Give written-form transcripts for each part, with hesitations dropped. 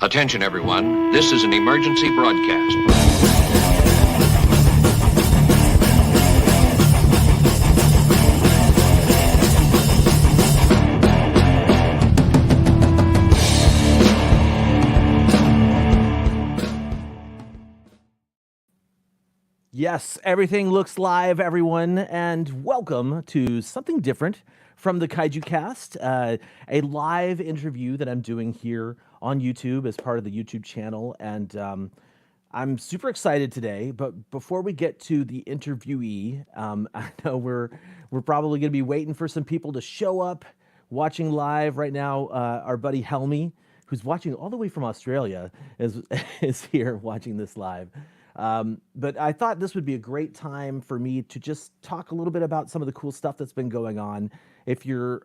Attention, everyone. This is an emergency broadcast. Yes, everything looks live, everyone, and welcome to something different from the Kaijucast, a live interview that I'm doing here on YouTube as part of the YouTube channel, and I'm super excited today. But before we get to the interviewee, I know we're probably going to be waiting for some people to show up watching live right now. Our buddy Helmy, who's watching all the way from Australia, is here watching this live. But I thought this would be a great time for me to just talk a little bit about some of the cool stuff that's been going on. If you're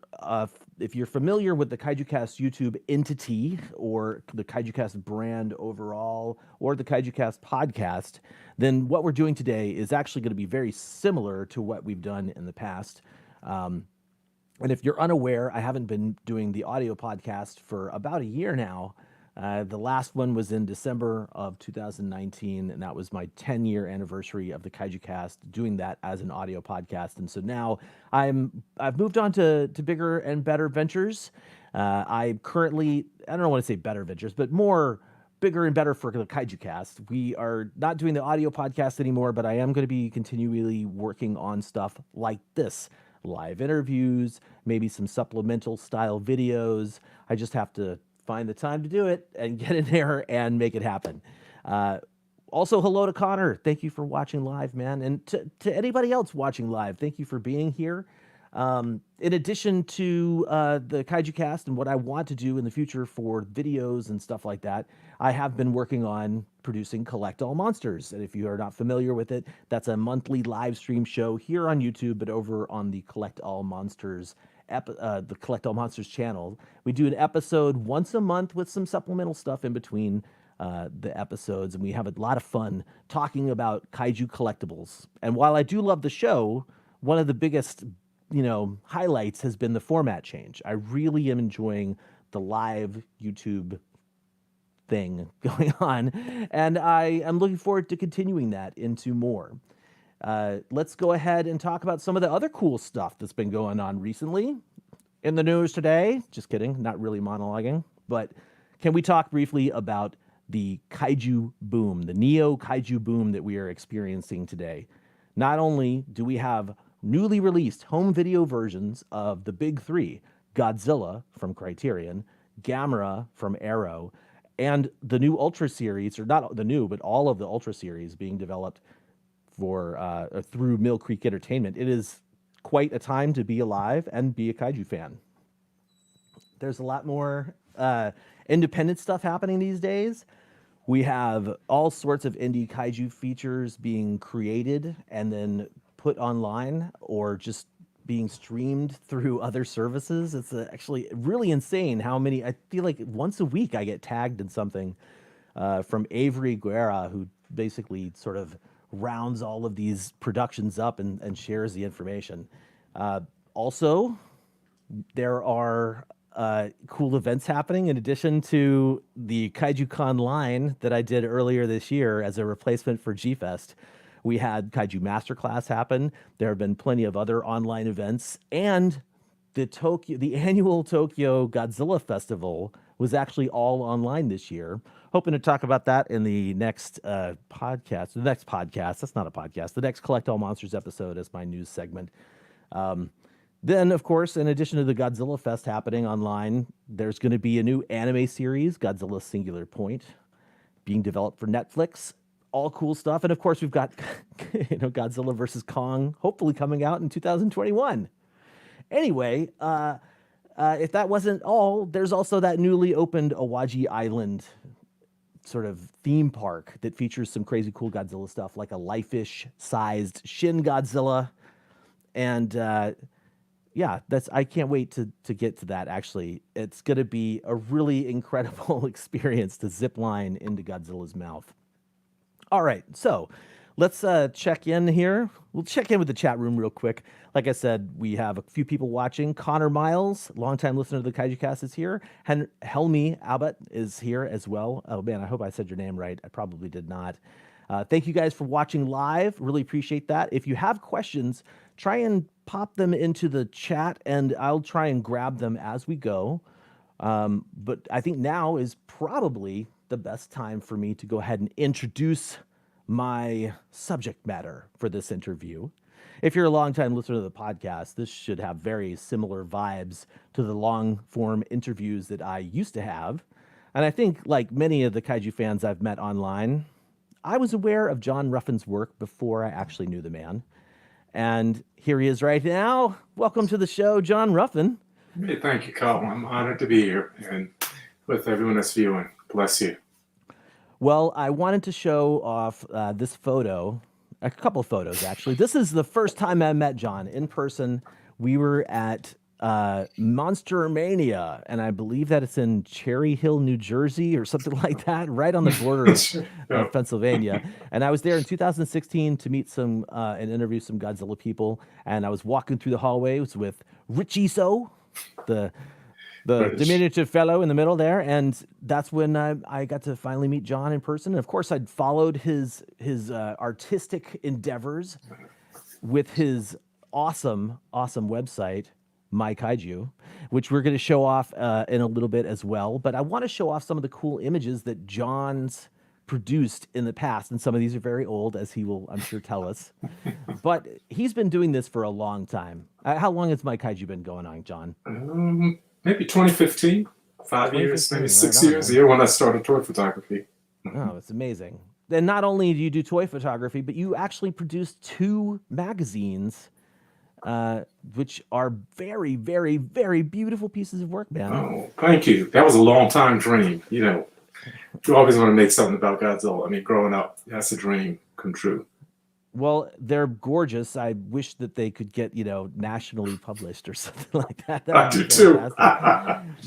familiar with the Kaijucast YouTube entity or the Kaijucast brand overall or the Kaijucast podcast, then what we're doing today is actually going to be very similar to what we've done in the past. And if you're unaware, I haven't been doing the audio podcast for about a year now. The last one was in December of 2019, and that was my 10-year anniversary of the Kaijucast, doing that as an audio podcast. And so now I've moved on to bigger and better ventures. I currently, I don't want to say better ventures, but more bigger and better for the Kaijucast. We are not doing the audio podcast anymore, but I am going to be continually working on stuff like this. Live interviews, maybe some supplemental style videos. I just have to find the time to do it and get in there and make it happen. Also, hello to Connor. Thank you for watching live, man. And to anybody else watching live, thank you for being here. In addition to the Kaijucast and what I want to do in the future for videos and stuff like that, I have been working on producing Collect All Monsters. And if you are not familiar with it, that's a monthly live stream show here on YouTube, but over on the Collect All Monsters the Collect All Monsters channel. We do an episode once a month with some supplemental stuff in between the episodes, and we have a lot of fun talking about kaiju collectibles. And while I do love the show, one of the biggest, highlights has been the format change. I really am enjoying the live YouTube thing going on, and I am looking forward to continuing that into more. Let's go ahead and talk about some of the other cool stuff that's been going on recently in the news today. Just kidding, not really monologuing, but can we talk briefly about the kaiju boom, the Neo kaiju boom that we are experiencing today? Not only do we have newly released home video versions of the big three, Godzilla from Criterion, Gamera from Arrow, and the new Ultra series, or not the new, but all of the Ultra series being developed for through Mill Creek Entertainment. It is quite a time to be alive and be a kaiju fan. There's a lot more independent stuff happening these days. We have all sorts of indie kaiju features being created and then put online or just being streamed through other services. It's actually really insane how many. I feel like once a week I get tagged in something from Avery Guerra, who basically sort of rounds all of these productions up and shares the information. Also, there are cool events happening in addition to the KaijuCon line that I did earlier this year as a replacement for G-Fest. We had Kaiju Masterclass happen. There have been plenty of other online events, and the annual Tokyo Godzilla Festival was actually all online this year. Hoping to talk about that in the next podcast. The next podcast, that's not a podcast. The next Collect All Monsters episode is my news segment. Then, of course, in addition to the Godzilla Fest happening online, there's going to be a new anime series, Godzilla Singular Point, being developed for Netflix. All cool stuff. And of course, we've got Godzilla versus Kong, hopefully coming out in 2021. Anyway, if that wasn't all, there's also that newly opened Awaji Island sort of theme park that features some crazy cool Godzilla stuff, like a life-ish sized Shin Godzilla. And I can't wait to get to that. Actually, it's going to be a really incredible experience to zip line into Godzilla's mouth. All right, so let's check in here. We'll check in with the chat room real quick. Like I said, we have a few people watching. Connor Miles, longtime listener to the Kaijucast, is here. Helmi Abbott is here as well. Oh man, I hope I said your name right. I probably did not. Thank you guys for watching live. Really appreciate that. If you have questions, try and pop them into the chat, and I'll try and grab them as we go. But I think now is probably the best time for me to go ahead and introduce my subject matter for this interview. If you're a longtime listener to the podcast, this should have very similar vibes to the long form interviews that I used to have. And I think, like many of the kaiju fans I've met online, I was aware of John Ruffin's work before I actually knew the man. And here he is right now. Welcome to the show, John Ruffin. Hey, thank you, Carl. I'm honored to be here and with everyone that's viewing. Bless you. Well, I wanted to show off this photo, a couple photos actually. This is the first time I met John in person. We were at Monster Mania, and I believe that it's in Cherry Hill, New Jersey, or something like that, right on the border of Pennsylvania. And I was there in 2016 to meet some and interview some Godzilla people. And I was walking through the hallways with Richie the diminutive fellow in the middle there, and that's when I got to finally meet John in person. And of course, I'd followed his artistic endeavors with his awesome website, MyKaiju's, which we're going to show off in a little bit as well. But I want to show off some of the cool images that John's produced in the past, and some of these are very old, as he will, I'm sure, tell us. But he's been doing this for a long time. How long has MyKaiju been going on, John? Maybe 2015, 5 years, maybe 6 years. The year when I started toy photography. Oh, it's amazing. Then not only do you do toy photography, but you actually produced 2 magazines, which are very, very, very beautiful pieces of work, man. Oh, thank you. That was a long time dream. You know, you always want to make something about Godzilla. I mean, growing up, that's a dream come true. Well, they're gorgeous. I wish that they could get, nationally published or something like that. I do too.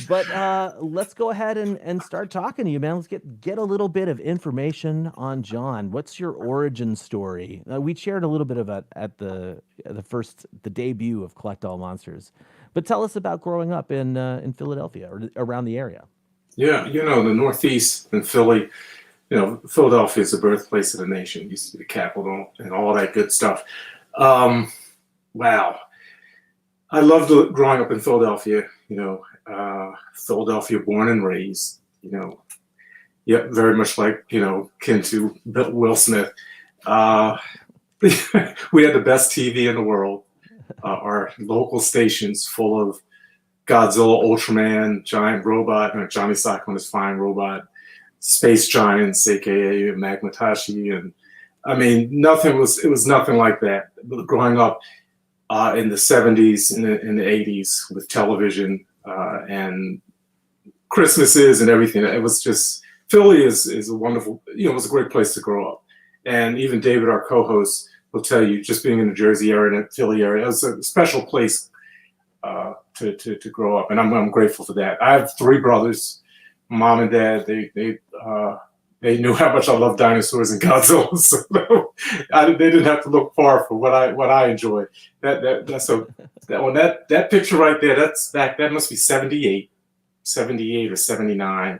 But let's go ahead and start talking to you, man. Let's get a little bit of information on John. What's your origin story? We shared a little bit of it at the debut of Collect All Monsters. But tell us about growing up in Philadelphia or around the area. Yeah, the Northeast and Philly. Philadelphia is the birthplace of the nation. It used to be the capital and all that good stuff. Wow. I loved growing up in Philadelphia, Philadelphia born and raised, very much like, kin to Will Smith. We had the best TV in the world. Our local stations full of Godzilla, Ultraman, Giant Robot, Johnny Cyclone is Fine Robot, Space Giants, aka Magmatashi, and I mean, it was nothing like that. But growing up in the 70s and in the 80s with television and Christmases and everything, it was just, Philly is a wonderful, it was a great place to grow up. And even David, our co-host, will tell you, just being in the Jersey area and the Philly area, it was a special place to grow up, and I'm grateful for that. I have 3 brothers. Mom and Dad, they knew how much I love dinosaurs and Godzilla, so they didn't have to look far for what I enjoy. That picture right there, that must be 78 or 79,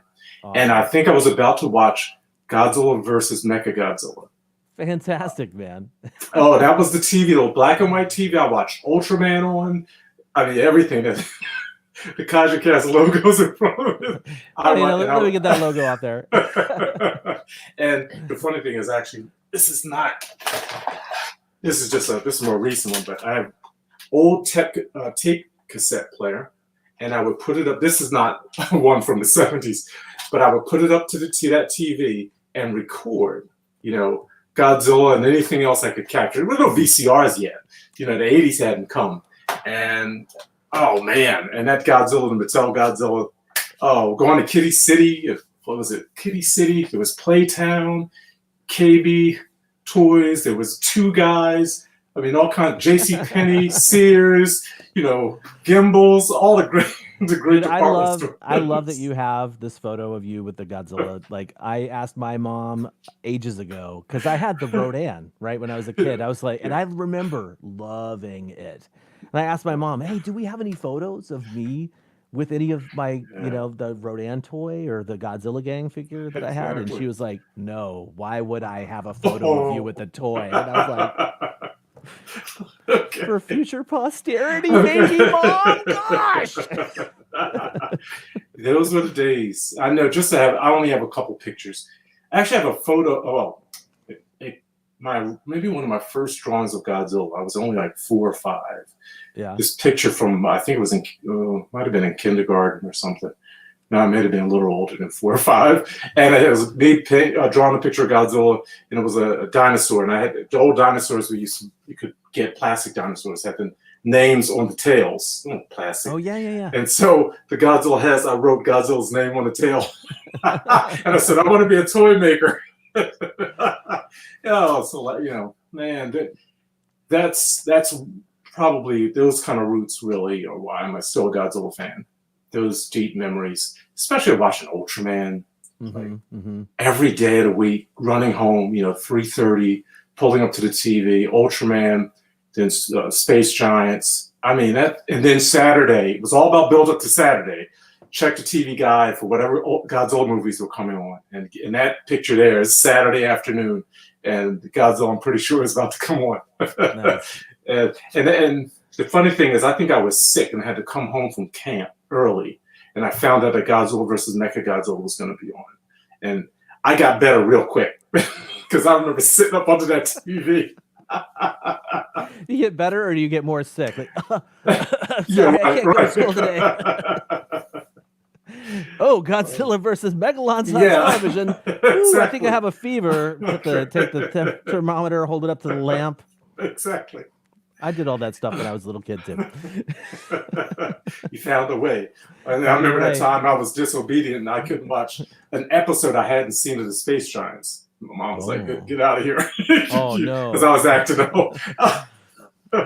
and I think I was about to watch Godzilla versus Mechagodzilla. Fantastic, man. Oh, that was the TV, the black and white TV. I watched Ultraman on. I mean, everything that. The Kaijucast logo's in front of it. Let me get that logo out there. And the funny thing is, actually, this is just a more recent one, but I have old tape cassette player, and I would put it up. This is not one from the 70s, but I would put it up to that TV and record, Godzilla and anything else I could capture. There were no VCRs yet. The 80s hadn't come. And oh man, and that Godzilla, the Mattel Godzilla. Oh, going to Kitty City. What was it? Kitty City. There was Playtown, KB Toys. There was Two Guys. I mean, all kinds. JCPenney, Sears. gimbals, all the great Dude, department stores. I love that you have this photo of you with the Godzilla. Like, I asked my mom ages ago because I had the Rodan, right, when I was a kid. I was like, and I remember loving it. And I asked my mom, "Hey, do we have any photos of me with any of my, the Rodan toy or the Godzilla gang figure that I had?" And she was like, "No, why would I have a photo of you with the toy?" And I was like, Okay. for future posterity, maybe, Mom. Gosh. Those were the days. I know. I only have a couple pictures. I actually have a photo. Maybe one of my first drawings of Godzilla. I was only like 4 or 5. Yeah. This picture from, I think it was might have been in kindergarten or something. No, I may have been a little older than 4 or 5. And it was me drawing a picture of Godzilla, and it was a dinosaur. And I had the old dinosaurs you could get plastic dinosaurs, had the names on the tails, plastic. Oh, yeah. And so the Godzilla I wrote Godzilla's name on the tail. And I said, I want to be a toy maker. Man, that's probably those kind of roots really are why I'm still a Godzilla fan. Those deep memories, especially watching Ultraman, every day of the week, running home, 3:30, pulling up to the TV, Ultraman, then Space Giants. I mean, and then Saturday, it was all about build up to Saturday. Check the TV guide for whatever Godzilla movies were coming on. And that picture there is Saturday afternoon, and Godzilla, I'm pretty sure, is about to come on. Nice. and the funny thing is, I think I was sick and had to come home from camp early, and I found out that Godzilla versus Mechagodzilla was going to be on. And I got better real quick because I remember sitting up under that TV. Do you get better or do you get more sick? Like, sorry, I can't go to school today. Oh, Godzilla versus Megalon's on television. Ooh, exactly. I think I have a fever. Take the thermometer, hold it up to the lamp. Exactly. I did all that stuff when I was a little kid too. You found a way. And I remember that time I was disobedient and I couldn't watch an episode I hadn't seen of the Space Giants. My mom was like, "Get out of here!" Oh no! Because I was acting up.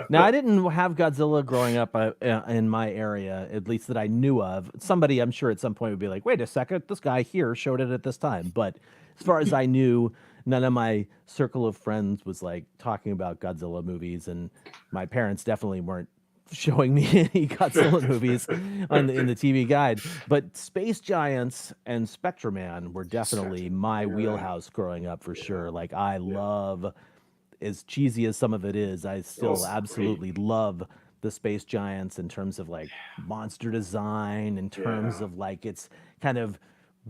Now, I didn't have Godzilla growing up in my area, at least that I knew of. Somebody, I'm sure, at some point would be like, "Wait a second, this guy here showed it at this time." But as far as I knew, none of my circle of friends was like talking about Godzilla movies, and my parents definitely weren't showing me any Godzilla movies in the TV guide. But Space Giants and Spectreman were definitely my wheelhouse growing up for sure. Like, I love, as cheesy as some of it is, I still absolutely love the Space Giants in terms of like monster design, in terms of like its kind of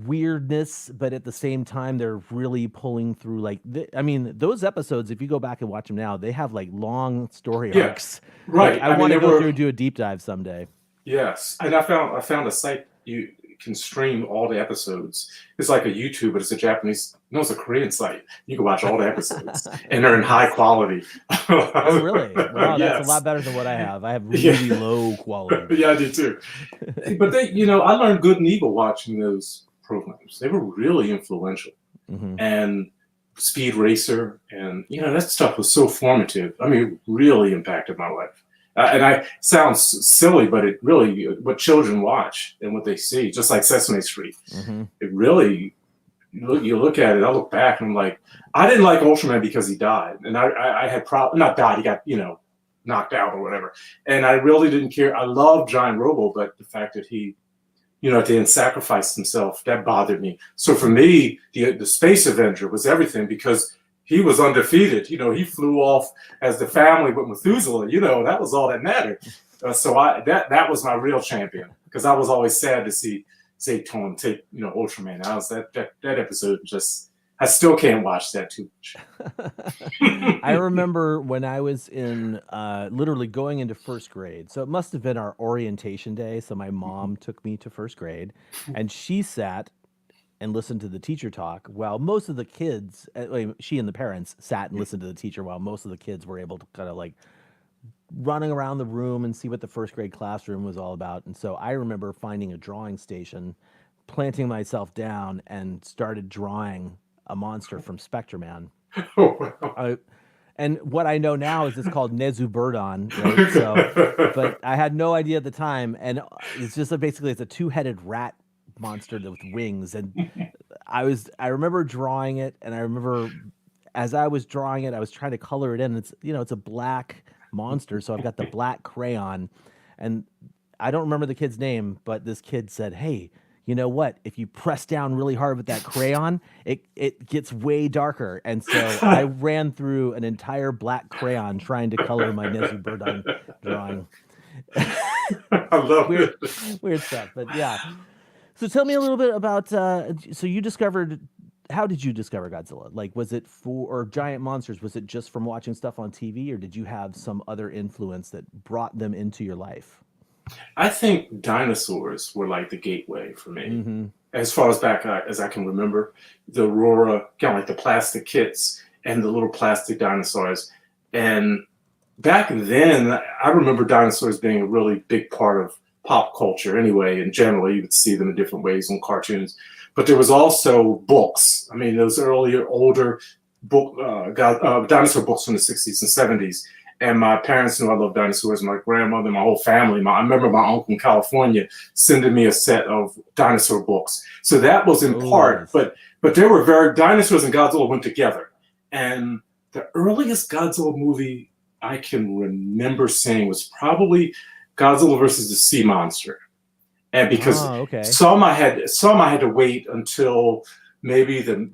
weirdness, but at the same time they're really pulling through like those episodes, if you go back and watch them now, they have like long story arcs. Right. Like, I want to go through and do a deep dive someday. Yes. And I found a site you can stream all the episodes. It's like a YouTube, but it's a Korean site. You can watch all the episodes and they're in high quality. Oh, really? Wow, that's a lot better than what I have. I have really low quality. Yeah, I do too. But I learned good and evil watching those programs. They were really influential. And Speed Racer, and that stuff was so formative. I mean, it really impacted my life. And I sounds silly, but it really, what children watch and what they see, just like Sesame Street, it really, you look at it, I look back and I'm like, I didn't like Ultraman because he died. And I had not died, he got, knocked out or whatever. And I really didn't care. I loved Giant Robo, but the fact that he, at the end sacrificed himself, that bothered me. So for me, the Space Avenger was everything because he was undefeated. He flew off as the family with Methuselah. That was all that mattered. So that was my real champion, because I was always sad to see Zayton take Ultraman. That episode I still can't watch that too much. I remember when I was in literally going into first grade. So it must have been our orientation day. So my mom took me to first grade, and she sat and listened to the teacher talk while most of the kids, she and the parents sat and listened to the teacher while most of the kids were able to kind of like running around the room and see what the first grade classroom was all about. And so I remember finding a drawing station, planting myself down, and started drawing a monster from Spectreman. Oh, wow. And what I know now is it's called Nezubirdon, right? So, but I had no idea at the time, and it's just basically it's a two-headed rat monster with wings. And I remember drawing it, and I remember as I was drawing it, I was trying to color it in. It's a black monster, so I've got the black crayon, and I don't remember the kid's name, but this kid said, "Hey, you know what? If you press down really hard with that crayon, it gets way darker." And so I ran through an entire black crayon trying to color my Nezubirdon drawing. I love weird, it. weird stuff, but yeah. So tell me a little bit about. So you discovered. How did you discover Godzilla? Like, was it or giant monsters? Was it just from watching stuff on TV, or did you have some other influence that brought them into your life? I think dinosaurs were like the gateway for me. Mm-hmm. As far as back as I can remember, the Aurora, kind of like the plastic kits and the little plastic dinosaurs. And back then, I remember dinosaurs being a really big part of pop culture anyway. And generally, you would see them in different ways on cartoons. But there was also books. I mean, those earlier, older dinosaur books from the 60s and 70s. And my parents knew I loved dinosaurs. My grandmother, my whole family. I remember my uncle in California sending me a set of dinosaur books. So that was in part, nice. but they were dinosaurs and Godzilla went together. And the earliest Godzilla movie I can remember seeing was probably Godzilla versus the Sea Monster. And because some I had to wait until maybe the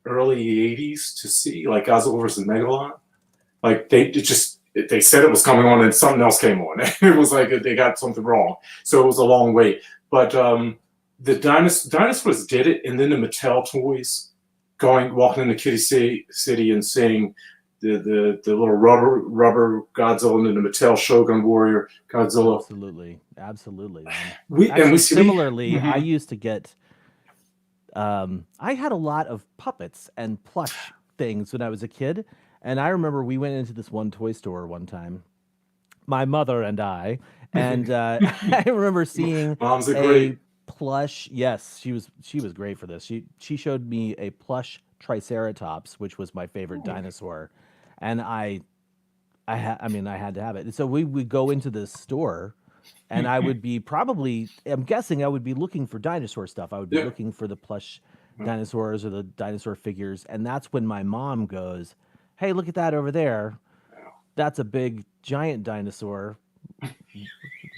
early 80s to see, like Godzilla versus Megalon. Like they said it was coming on and something else came on. It was like they got something wrong. So it was a long wait. But the dinosaurs did it, and then the Mattel toys, walking into Kitty City and seeing the little rubber Godzilla and then the Mattel Shogun Warrior Godzilla. Absolutely. Similarly, mm-hmm. I used to get. I had a lot of puppets and plush things when I was a kid. And I remember we went into this one toy store one time, my mother and I, and I remember seeing Moms are great. Plush. Yes, she was great for this. She showed me a plush Triceratops, which was my favorite dinosaur, and I had to have it. And so we would go into this store, and I would be I'm guessing I would be looking for dinosaur stuff. I would be looking for the plush dinosaurs or the dinosaur figures, and that's when my mom goes, "Hey, look at that over there. That's a big giant dinosaur,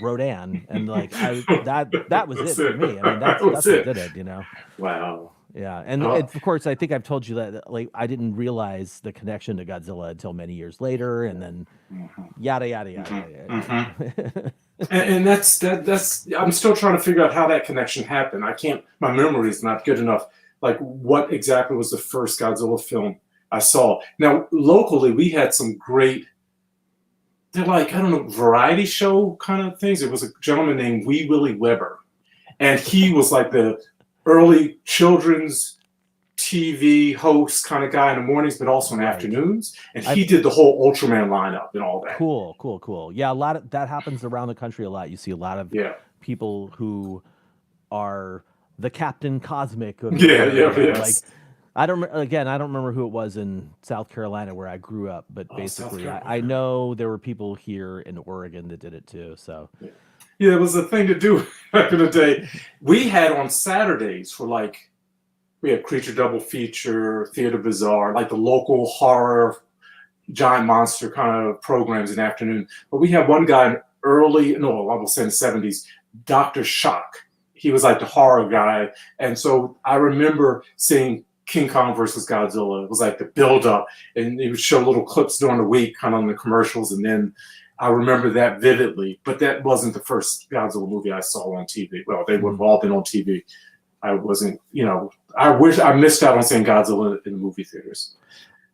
Rodan." And like that was it for me. I mean, that's what did it, you know. Wow. Yeah, and of course, I think I've told you that like I didn't realize the connection to Godzilla until many years later, and then yada yada yada. Mm-hmm. And that's I'm still trying to figure out how that connection happened. My memory is not good enough. Like, what exactly was the first Godzilla film I saw? Now, locally, we had some great, they're like, I don't know, variety show kind of things. It was a gentleman named Wee Willie Weber. And he was like the early children's TV host kind of guy in the mornings, but also in afternoons. And he did the whole Ultraman lineup and all that. Cool. Yeah, a lot of that happens around the country a lot. You see a lot of people who are the Captain Cosmic. Like, I don't remember who it was in South Carolina where I grew up, but basically I know there were people here in Oregon that did it too. So yeah, it was a thing to do back in the day. We had on Saturdays we had Creature Double Feature, Theater Bizarre, like the local horror giant monster kind of programs in the afternoon. But we had one guy I will say in the 70s, Dr. Shock. He was like the horror guy. And so I remember seeing King Kong versus Godzilla. It was like the build-up, and he would show little clips during the week, kind of on the commercials, and then I remember that vividly. But that wasn't the first Godzilla movie I saw on TV. Well, they would have all been on TV. I wasn't, I wish I missed out on seeing Godzilla in movie theaters.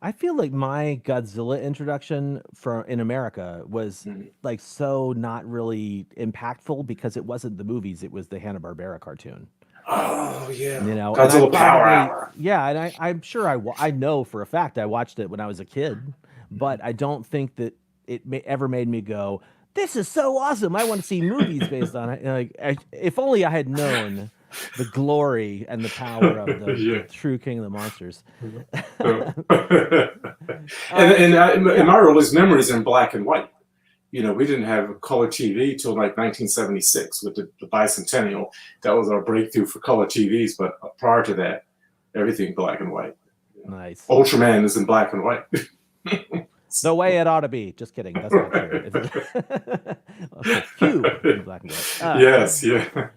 I feel like my Godzilla introduction in America was like so not really impactful because it wasn't the movies; it was the Hanna-Barbera cartoon. Oh yeah, Godzilla Power. Yeah, and I'm sure I know for a fact I watched it when I was a kid, but I don't think that it ever made me go, "This is so awesome! I want to see movies based on it." Like, if only I had known the glory and the power of the true king of the monsters. In my earliest memories in black and white. We didn't have color TV till like 1976 with the bicentennial. That was our breakthrough for color TVs. But prior to that, everything black and white. Nice. Ultraman is in black and white. The way it ought to be. Just kidding. That's not true. Q in black and white. Yes, yeah.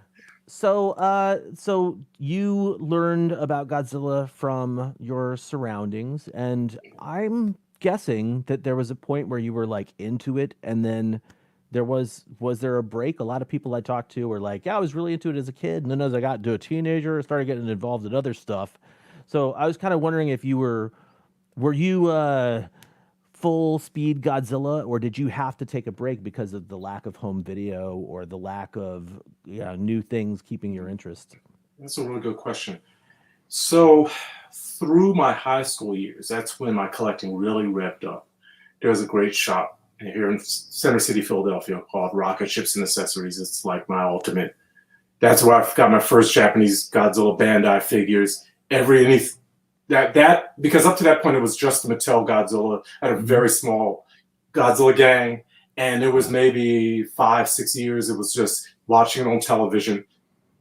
So you learned about Godzilla from your surroundings, and I'm guessing that there was a point where you were like into it, and then was there a break? A lot of people I talked to were like, yeah, I was really into it as a kid, and then as I got to a teenager, I started getting involved in other stuff. So I was kind of wondering if you were you full speed Godzilla, or did you have to take a break because of the lack of home video or the lack of new things keeping your interest? That's a really good question. So through my high school years, that's when my collecting really revved up. There was a great shop here in Center City, Philadelphia called Rocket Ships and Accessories. It's like my ultimate. That's where I got my first Japanese Godzilla Bandai figures. Because up to that point it was just the Mattel Godzilla. I had a very small Godzilla gang, and it was maybe 5-6 years. It was just watching it on television,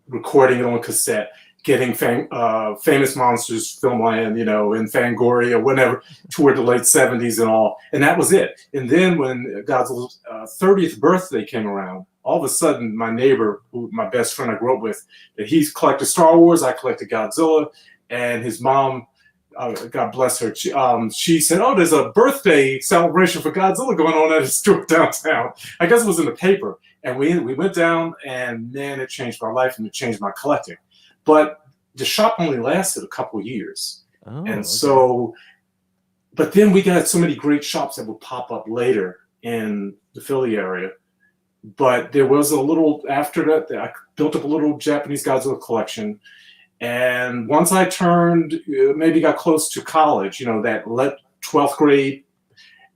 recording it on cassette, getting famous monsters Filmland, in Fangoria or whatever, toward the late 70s and all. And that was it. And then when Godzilla's 30th birthday came around, all of a sudden my neighbor, my best friend I grew up with, he collected Star Wars, I collected Godzilla, and his mom, God bless her, she said, oh, there's a birthday celebration for Godzilla going on at a store downtown. I guess it was in the paper. And we went down, and man, it changed my life and it changed my collecting. But the shop only lasted a couple of years. Oh, and okay. So, but then we got so many great shops that would pop up later in the Philly area. But there was after that, I built up a little Japanese Godzilla collection. And once I turned, maybe got close to college, that 12th grade,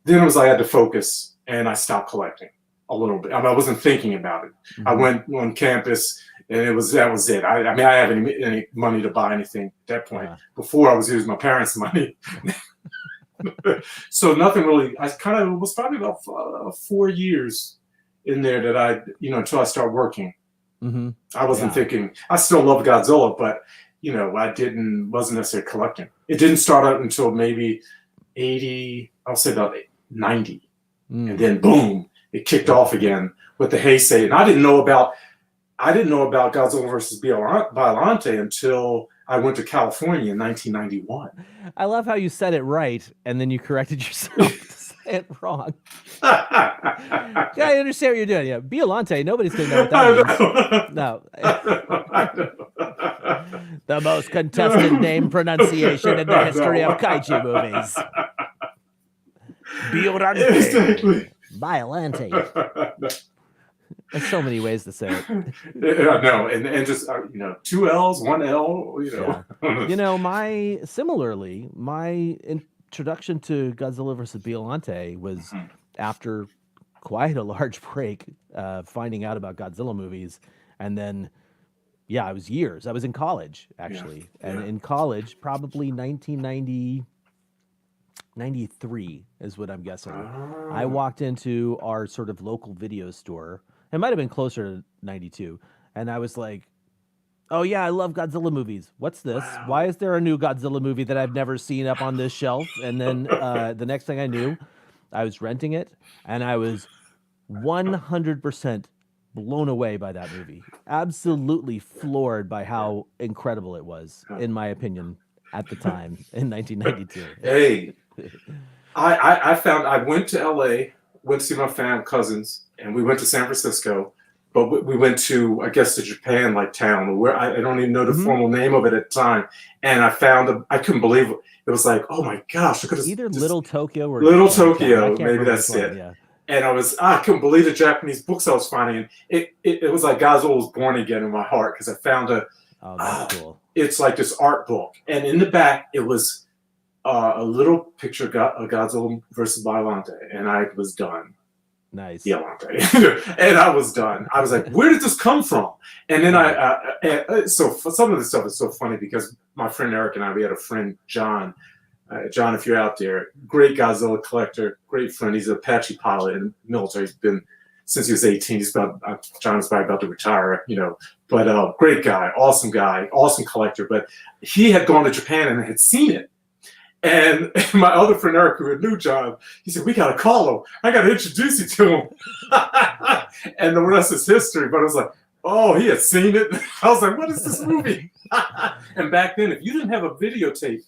then it was I had to focus, and I stopped collecting a little bit. I wasn't thinking about it. Mm-hmm. I went on campus, and that was it. I didn't have any money to buy anything at that point. Before I was using my parents' money. So nothing really. I kind of was probably about 4 years in there that I, until I started working. Mm-hmm. I wasn't thinking. I still love Godzilla, but wasn't necessarily collecting. It didn't start out until maybe 80. I'll say about 90, and then boom, it kicked off again with the Heisei. And I didn't know about Godzilla versus Biollante until I went to California in 1991. I love how you said it right, and then you corrected yourself to say it wrong. Yeah, I understand what you're doing. Yeah, Biollante, nobody's going to know what that means. No. The most contested name pronunciation in the history of kaiju movies. Biollante. Exactly. Biollante. There's so many ways to say it. No, and just 2 L's, 1 L. Yeah. Similarly, my introduction to Godzilla vs. Biollante was after quite a large break, finding out about Godzilla movies, and then it was years. I was in college actually, and in college, probably 1993 is what I'm guessing. I walked into our sort of local video store. It might have been closer to 92. And I was like, oh, yeah, I love Godzilla movies. What's this? Wow. Why is there a new Godzilla movie that I've never seen up on this shelf? And then the next thing I knew, I was renting it, and I was 100% blown away by that movie. Absolutely floored by how incredible it was, in my opinion, at the time in 1992. Hey, I went to LA, went to see my cousins, and we went to San Francisco, but we went to, I guess, the Japan town, where I don't even know the formal name of it at the time. And I couldn't believe it. It was like, oh my gosh, look at this. Either Little Tokyo or Little Tokyo, maybe that's it. Yeah. And I couldn't believe the Japanese books I was finding. It was like Godzilla was born again in my heart, because I found that's cool. It's like this art book, and in the back it was a little picture of Godzilla versus Biollante, and I was done. Nice. Biollante. And I was done. I was like, where did this come from? And then so for some of this stuff is so funny because my friend Eric and I, we had a friend, John. John, if you're out there, great Godzilla collector, great friend. He's an Apache pilot in the military. He's been since he was 18. He's John's probably about to retire, but great guy, awesome collector. But he had gone to Japan and had seen it. And my other friend Eric, who knew John, he said, we got to call him. I got to introduce you to him. And the rest is history. But I was like, oh, he had seen it. I was like, what is this movie? And back then, if you didn't have a videotape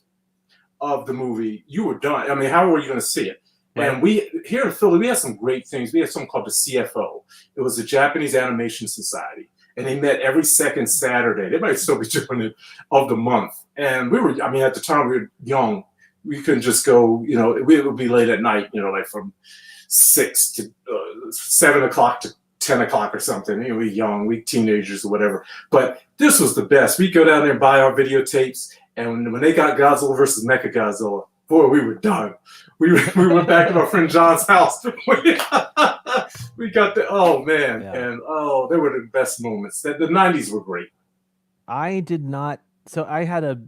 of the movie, you were done. I mean, how were you going to see it? Right. And we, here in Philly, we had some great things. We had something called the CFO. It was the Japanese Animation Society. And they met every second Saturday. They might still be doing it of the month. And we were, at the time we were young. We couldn't just go, it would be late at night, like from 6 to 7 o'clock to 10 o'clock or something. We were young, we teenagers or whatever. But this was the best. We'd go down there and buy our videotapes. And when they got Godzilla versus Mechagodzilla, boy, we were done. We went back to our friend John's house. We got oh man. Yeah. And they were the best moments. The 90s were great. I did not. So I had a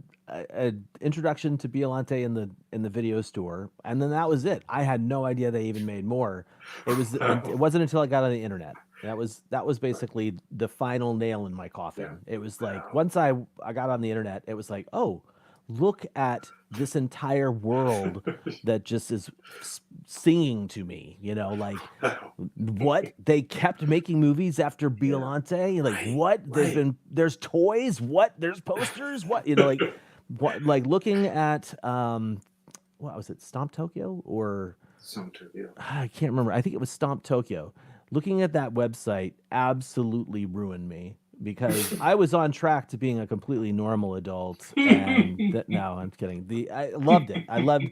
introduction to Biollante in the video store, and then that was it. I had no idea they even made more. It wasn't until I got on the internet. That was basically the final nail in my coffin. Yeah. It was like once I got on the internet, it was like, oh, look at this entire world that just is singing to me, like what they kept making movies after Biollante, what there's toys, there's posters, like looking at what was it, Stomp Tokyo or Stomp Tokyo? I can't remember. I think it was Stomp Tokyo. Looking at that website absolutely ruined me because I was on track to being a completely normal adult. And no, I'm kidding. I loved it. I loved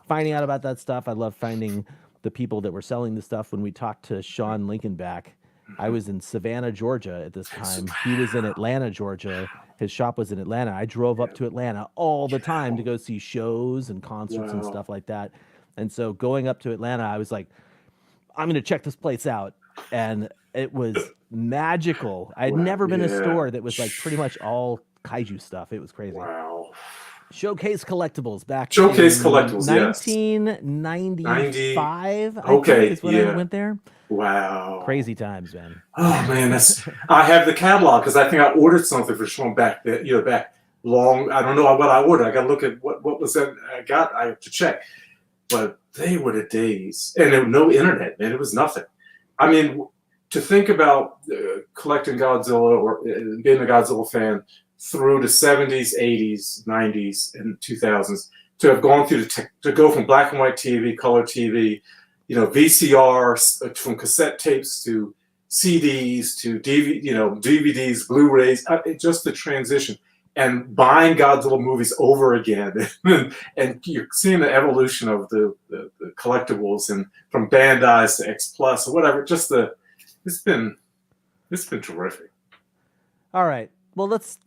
finding out about that stuff. I loved finding the people that were selling the stuff. When we talked to Sean Lincolnback, I was in Savannah, Georgia at this time. He was in Atlanta, Georgia. His shop was in Atlanta. I drove up to Atlanta all the time to go see shows and concerts and stuff like that. And so going up to Atlanta, I was like, I'm going to check this place out. And it was magical. I'd never been in a store that was like pretty much all kaiju stuff. It was crazy. Wow. Showcase Collectibles back Showcase Collectibles, 1995. Okay, is when I went there. Wow. Crazy times, man. Oh man, I have the catalog because I think I ordered something for Sean back long. I don't know what I ordered. I got to look at what was that I have to check. But they were the days, and there was no internet, man. It was nothing. I mean, to think about collecting Godzilla or being a Godzilla fan through the 70s, 80s, 90s, and 2000s, to have gone through to go from black and white TV, color TV, VCR, from cassette tapes to CDs to DVDs, Blu-rays, just the transition. And buying Godzilla movies over again, and you're seeing the evolution of the collectibles, and from Bandai's to X Plus or whatever. It's been terrific. All right, well let's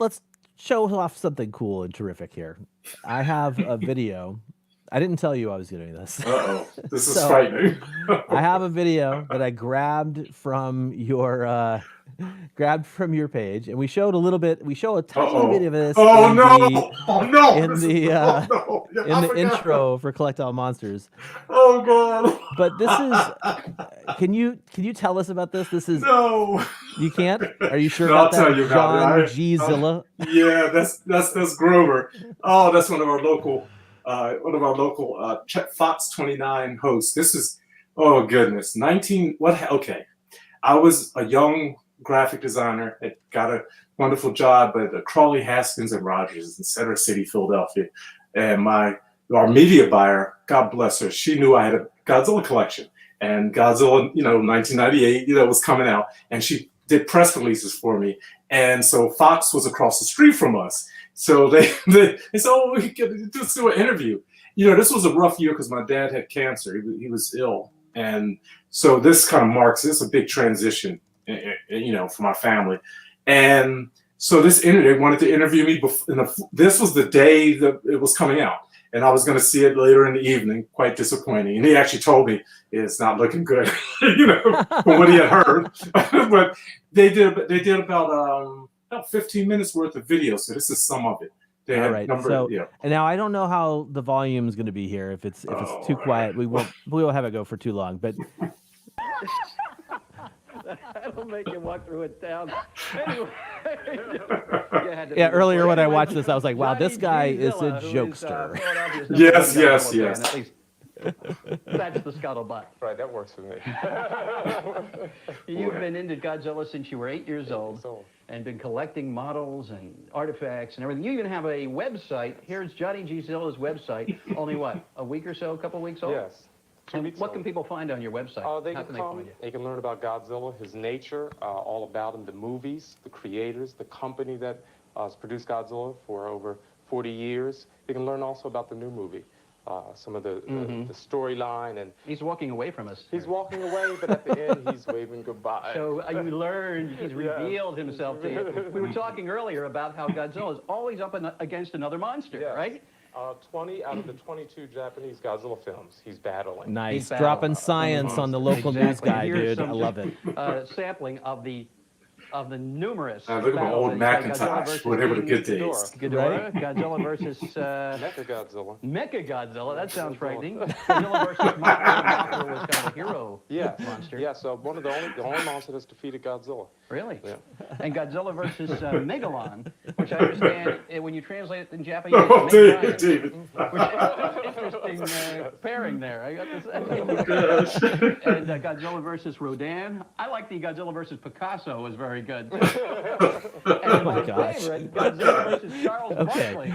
show off something cool and terrific here. I have a video. I didn't tell you I was doing this. This is frightening. I have a video that I grabbed from your page, and we showed a little bit. We show a tiny bit of this. In the intro for Collect All Monsters. Oh god! But this is. Can you tell us about this? This is. No. You can't. Are you sure No, about I'll that? tell you about John G. Zilla. Yeah, that's Grover. Oh, that's one of our local. Fox 29 hosts. This is, oh goodness, okay. I was a young graphic designer that got a wonderful job at Crawley, Haskins and Rogers in Center City, Philadelphia. And our media buyer, God bless her, she knew I had a Godzilla collection. And Godzilla, 1998, was coming out. And she did press releases for me. And so Fox was across the street from us. So they said, oh, we could just do an interview. This was a rough year because my dad had cancer. He was ill. And so this kind of marks, this is a big transition, for my family. And so they wanted to interview me. This was the day that it was coming out. and I was going to see it later in the evening. Quite disappointing. And he actually told me it's not looking good, from what he had heard. But they did about 15 minutes worth of video, so this is some of it. They All had right. And now I don't know how the volume is going to be here. If it's too quiet, we won't have it go for too long. But that'll make you walk through it down. Anyway, yeah. Earlier when I watched this, I was like, "Wow, this guy is a jokester." Yes. That's the scuttlebutt. Right, that works for me. You've been into Godzilla since you were 8 years old and been collecting models and artifacts and everything. You even have a website. Here's Johnny G. Zilla's website. Only what, a week or so, a couple weeks old? Yes. And what can people find on your website? They can learn about Godzilla, his nature, all about him, the movies, the creators, the company that has produced Godzilla for over 40 years. They can learn also about the new movie. Some of the storyline, and he's walking away from us. He's walking away, but at the end he's waving goodbye. So you learned, he's revealed himself to you. We were talking earlier about how Godzilla is always up against another monster, right? 20 out of the 22 Japanese Godzilla films he's battling. Nice, dropping science on the local news guy, dude. I love it. Sampling of the numerous. Look at my old Macintosh. Whatever the good days. Ghidorah, Godzilla versus Mechagodzilla. That sounds frightening. Godzilla versus Mothra. Mothra was kind of a hero monster. Yeah, so one of the only monster that's defeated Godzilla. Really? Yeah. And Godzilla versus Megalon, which I understand when you translate it in Japanese. David. Interesting pairing there. I got this. And Godzilla versus Rodan. I like the Godzilla versus Picasso was very good. And my favorite, Godzilla versus Charles Barkley.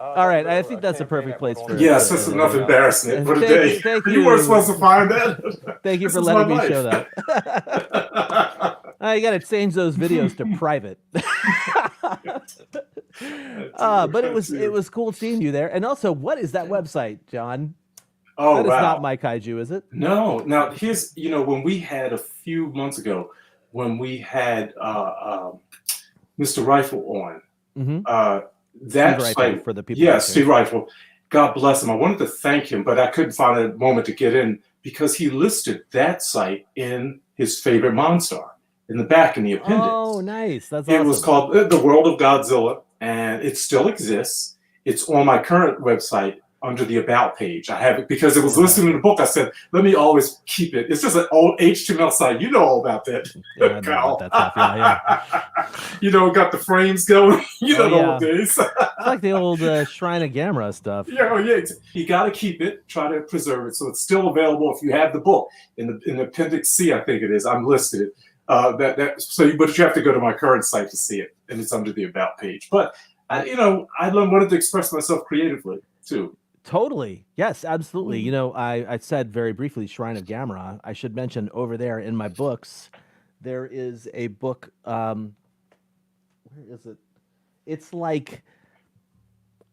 All right, I think that's a perfect place for. Yes, that's enough embarrassment for today. Thank you weren't supposed to find that. Thank you for letting me show that. You got to change those videos to private. But it was cool seeing you there. And also, what is that website, John? Oh, that is not MyKaiju, is it? No. Now, here's when we had a few months ago, when we had Mr. Rifle on. Mm-hmm. That Steve site, Rifle for the people. Yes, Steve Rifle. God bless him. I wanted to thank him, but I couldn't find a moment to get in because he listed that site in his favorite Monstar in the back in the appendix. Oh, nice. That's awesome. It was called The World of Godzilla, and it still exists. It's on my current website under the About page. I have it because it was listed in the book. I said, let me always keep it. It's just an old HTML site. You know all about that, Kyle. Got the frames going. The old days. It's like the old Shrine of Gamera stuff. Yeah. You got to keep it. Try to preserve it so it's still available if you have the book. In Appendix C, I think it is. I'm listed. But you have to go to my current site to see it, and it's under the About page. But I wanted to express myself creatively too. Totally. Yes, absolutely. I said very briefly Shrine of Gamera. I should mention over there in my books, there is a book. Where is it? It's like,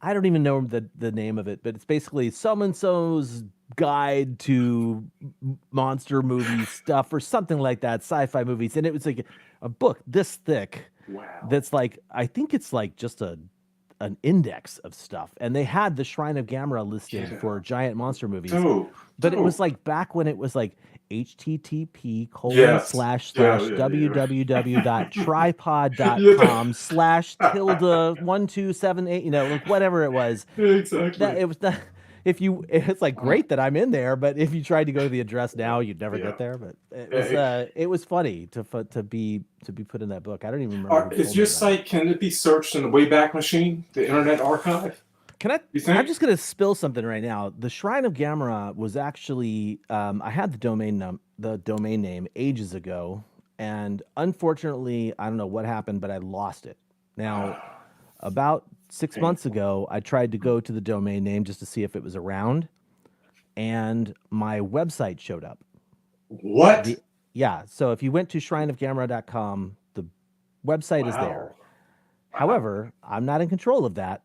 I don't even know the name of it, but it's basically so-and-so's guide to monster movie stuff or something like that, sci-fi movies. And it was like a book this thick. Wow. That's like, I think it's like just an index of stuff, and they had the Shrine of Gamera listed for giant monster movies. But it was like back when it was like http://www.tripod.com/tilde1278, whatever it was. Exactly. It's like great that I'm in there, but if you tried to go to the address now, you'd never get there. But it was funny to be put in that book. I don't even remember. Is your site, can it be searched in the Wayback Machine, the Internet Archive? Can I? I'm just going to spill something right now. The Shrine of Gamera was actually I had the domain name ages ago, and unfortunately, I don't know what happened, but I lost it. Now, about 6 months ago, I tried to go to the domain name just to see if it was around, and my website showed up. What? So if you went to shrineofgamera.com, the website is there. However, I'm not in control of that.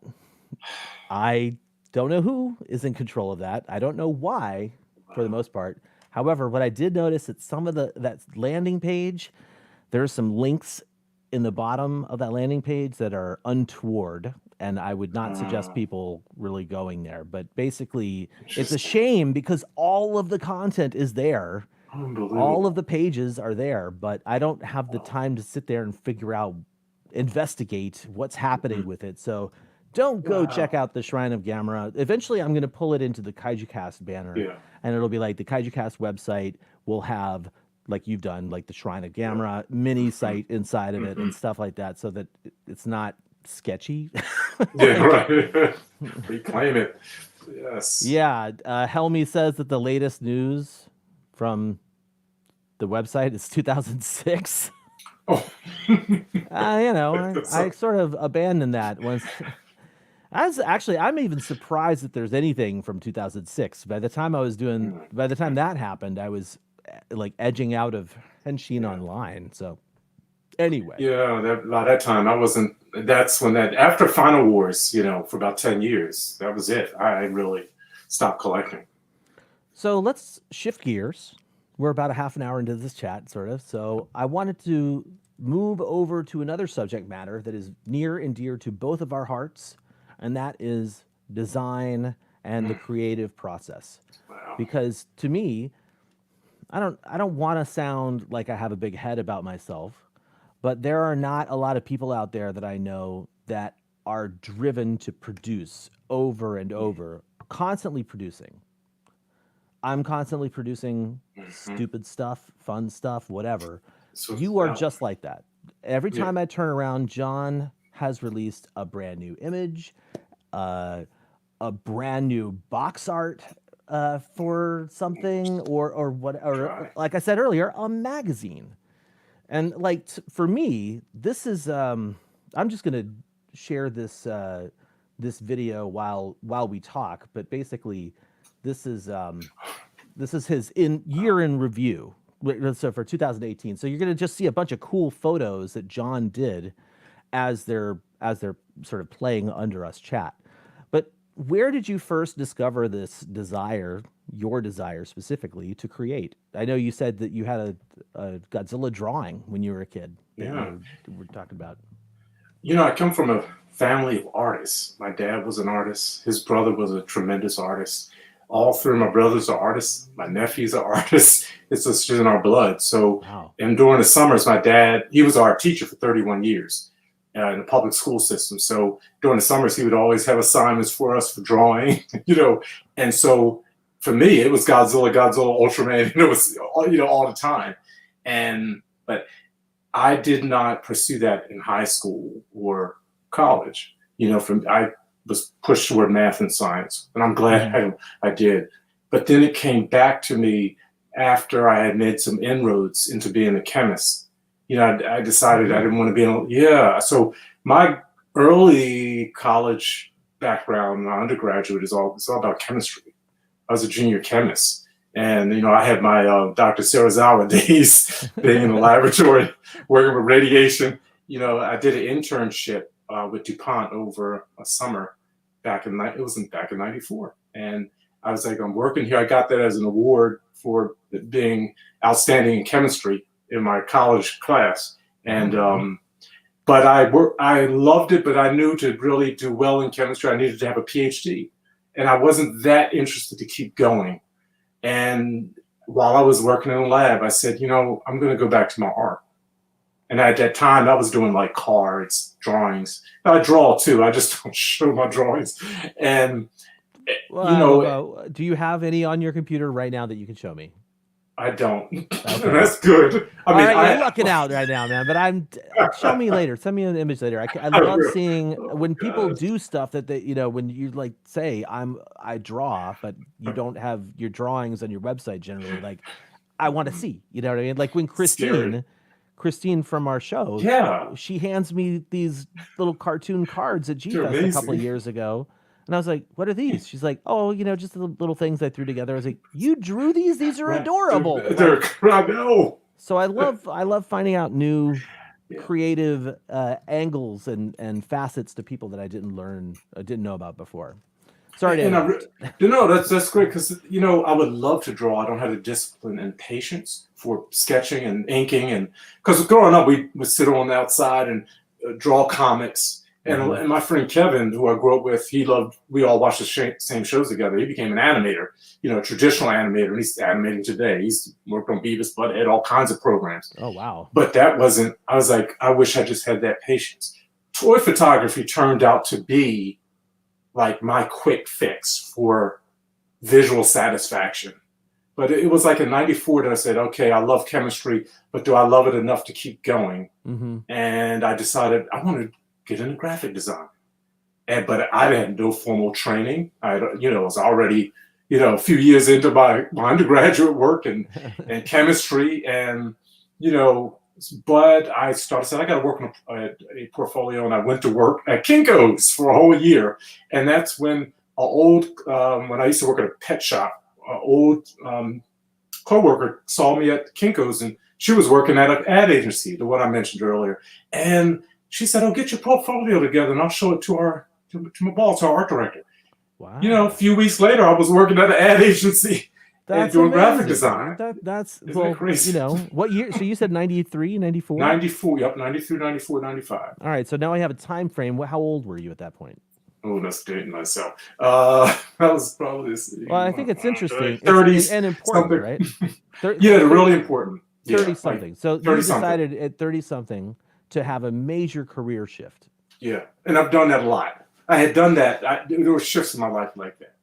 I don't know who is in control of that. I don't know why, for the most part. However, what I did notice at some of that landing page, there are some links in the bottom of that landing page that are untoward, and I would not suggest people really going there. But basically, it's a shame because all of the content is there. All of the pages are there, but I don't have the time to sit there and investigate what's happening with it. So don't go check out the Shrine of Gamera. Eventually, I'm going to pull it into the Kaijucast banner, and it'll be like the Kaijucast website will have, like you've done, like the Shrine of Gamera mini site inside of it and stuff like that, so that it's not sketchy. Right. Reclaim it. Yes. Yeah. Helmy says that the latest news from the website is 2006. Oh. I sort of abandoned that once. I'm even surprised that there's anything from 2006. By the time that happened, I was like edging out of Henshin Online. So anyway. Yeah, by that time I wasn't. That's when after Final Wars, for about 10 years, that was it. I really stopped collecting. So let's shift gears. We're about a half an hour into this chat, sort of. So I wanted to move over to another subject matter that is near and dear to both of our hearts, and that is design and the creative process. Wow. Because to me, I don't want to sound like I have a big head about myself, but there are not a lot of people out there that I know that are driven to produce over and over, constantly producing. I'm constantly producing stupid stuff, fun stuff, whatever. So, you are just like that. Every time I turn around, John has released a brand new image, a brand new box art for something, or what, or like I said earlier, a magazine. And like for me, this is I'm just gonna share this this video while we talk. But basically, this is his year in review. So for 2018, so you're gonna just see a bunch of cool photos that John did as they're sort of playing under us chat. But where did you first discover this desire, your desire specifically, to create? I know you said that you had a Godzilla drawing when you were a kid. Yeah, we're talking about. I come from a family of artists. My dad was an artist. His brother was a tremendous artist. All three of my brothers are artists. My nephews are artists. It's just in our blood. So, wow. And during the summers, my dad, he was our teacher for 31 years in the public school system. So during the summers, he would always have assignments for us for drawing, And so for me, it was Godzilla, Ultraman, and it was, all the time. But I did not pursue that in high school or college. I was pushed toward math and science, and I'm glad I did. But then it came back to me after I had made some inroads into being a chemist. I decided I didn't want to be So my early college background, my undergraduate, it's all about chemistry. I was a junior chemist, and I had my Dr. Sarazawa days being in the laboratory working with radiation. I did an internship with DuPont over a summer back in '94, and I was like, I'm working here. I got that as an award for being outstanding in chemistry in my college class, and but I loved it. But I knew to really do well in chemistry, I needed to have a PhD, and I wasn't that interested to keep going. And while I was working in the lab, I said, I'm going to go back to my art. And at that time, I was doing like cards, drawings. I draw too. I just don't show my drawings. And do you have any on your computer right now that you can show me? I don't. Okay. That's good. I mean, you're lucking out right now, man. But show me later. Send me an image later. I love seeing when people do stuff that they, when you like say I draw, but you don't have your drawings on your website generally. Like, I want to see. You know what I mean? Like when Christine from our show, she hands me these little cartoon cards at G-Fest a couple of years ago. And I was like, what are these? She's like, oh, just the little things I threw together. I was like, you drew these? These are adorable. I know. So I love finding out new creative angles and facets to people that I didn't know about before. Sorry to interrupt. That's great because I would love to draw. I don't have the discipline and patience for sketching and inking, and because growing up we would sit on the outside and draw comics. And my friend Kevin, who I grew up with, we all watched the same shows together. He became an animator, traditional animator, and he's animating today. He's worked on Beavis, Butthead, all kinds of programs. Oh, wow. But I was like, I wish I just had that patience. Toy photography turned out to be like my quick fix for visual satisfaction. But it was like in '94 that I said, okay, I love chemistry, but do I love it enough to keep going? Mm-hmm. And I decided I want to get into graphic design. But I had no formal training. I was already, a few years into my undergraduate work and chemistry. And, but I said, I got to work on a portfolio. And I went to work at Kinko's for a whole year. And that's when when I used to work at a pet shop, an old coworker saw me at Kinko's, and she was working at an ad agency, the one I mentioned earlier. And she said, "Oh, get your portfolio together, and I'll show it to our art director." Wow. A few weeks later, I was working at an ad agency and doing graphic amazing. design. That's crazy? What year? So you said 93, 94? 94, yep, 93, 94, 95. All right, so now I have a time frame. How old were you at that point? Oh, that's dating myself. That was probably. Well, I think it's interesting. 30s and important, something. right? Yeah, really important. 30-something. Like so you decided at 30-something to have a major career shift. Yeah, and I've done that a lot. I had done that. There were shifts in my life like that.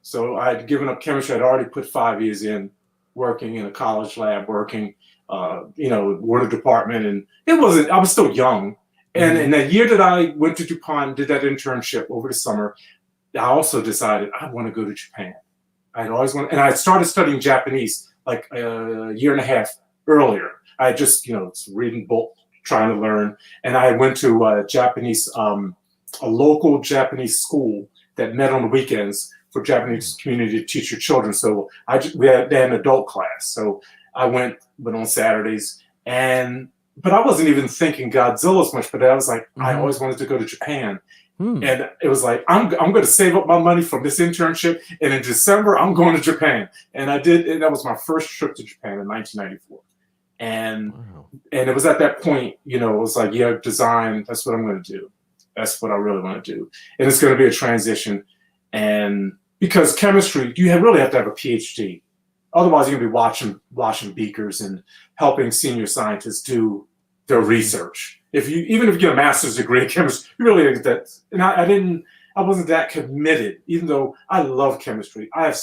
So I had given up chemistry. I'd already put 5 years in working in a college lab, working, water department. And I was still young. And in that year that I went to Japan, did that internship over the summer, I also decided I want to go to Japan. I'd always wanted, and I started studying Japanese like a year and a half earlier. I just, reading books, trying to learn. And I went to a local Japanese school that met on the weekends for Japanese community to teach your children. So they had an adult class. So I went on Saturdays, but I wasn't even thinking Godzilla as much, but I was like, I always wanted to go to Japan. And it was like, I'm going to save up my money from this internship. And in December, I'm going to Japan. And I did. And that was my first trip to Japan in 1994. And it was at that point, it was like, yeah, design, that's what I'm going to do. That's what I really want to do. And it's going to be a transition. And because chemistry, you really have to have a PhD. Otherwise, you're going to be washing beakers and helping senior scientists do their research. Even if you get a master's degree in chemistry, you really that. And I wasn't that committed, even though I love chemistry. I have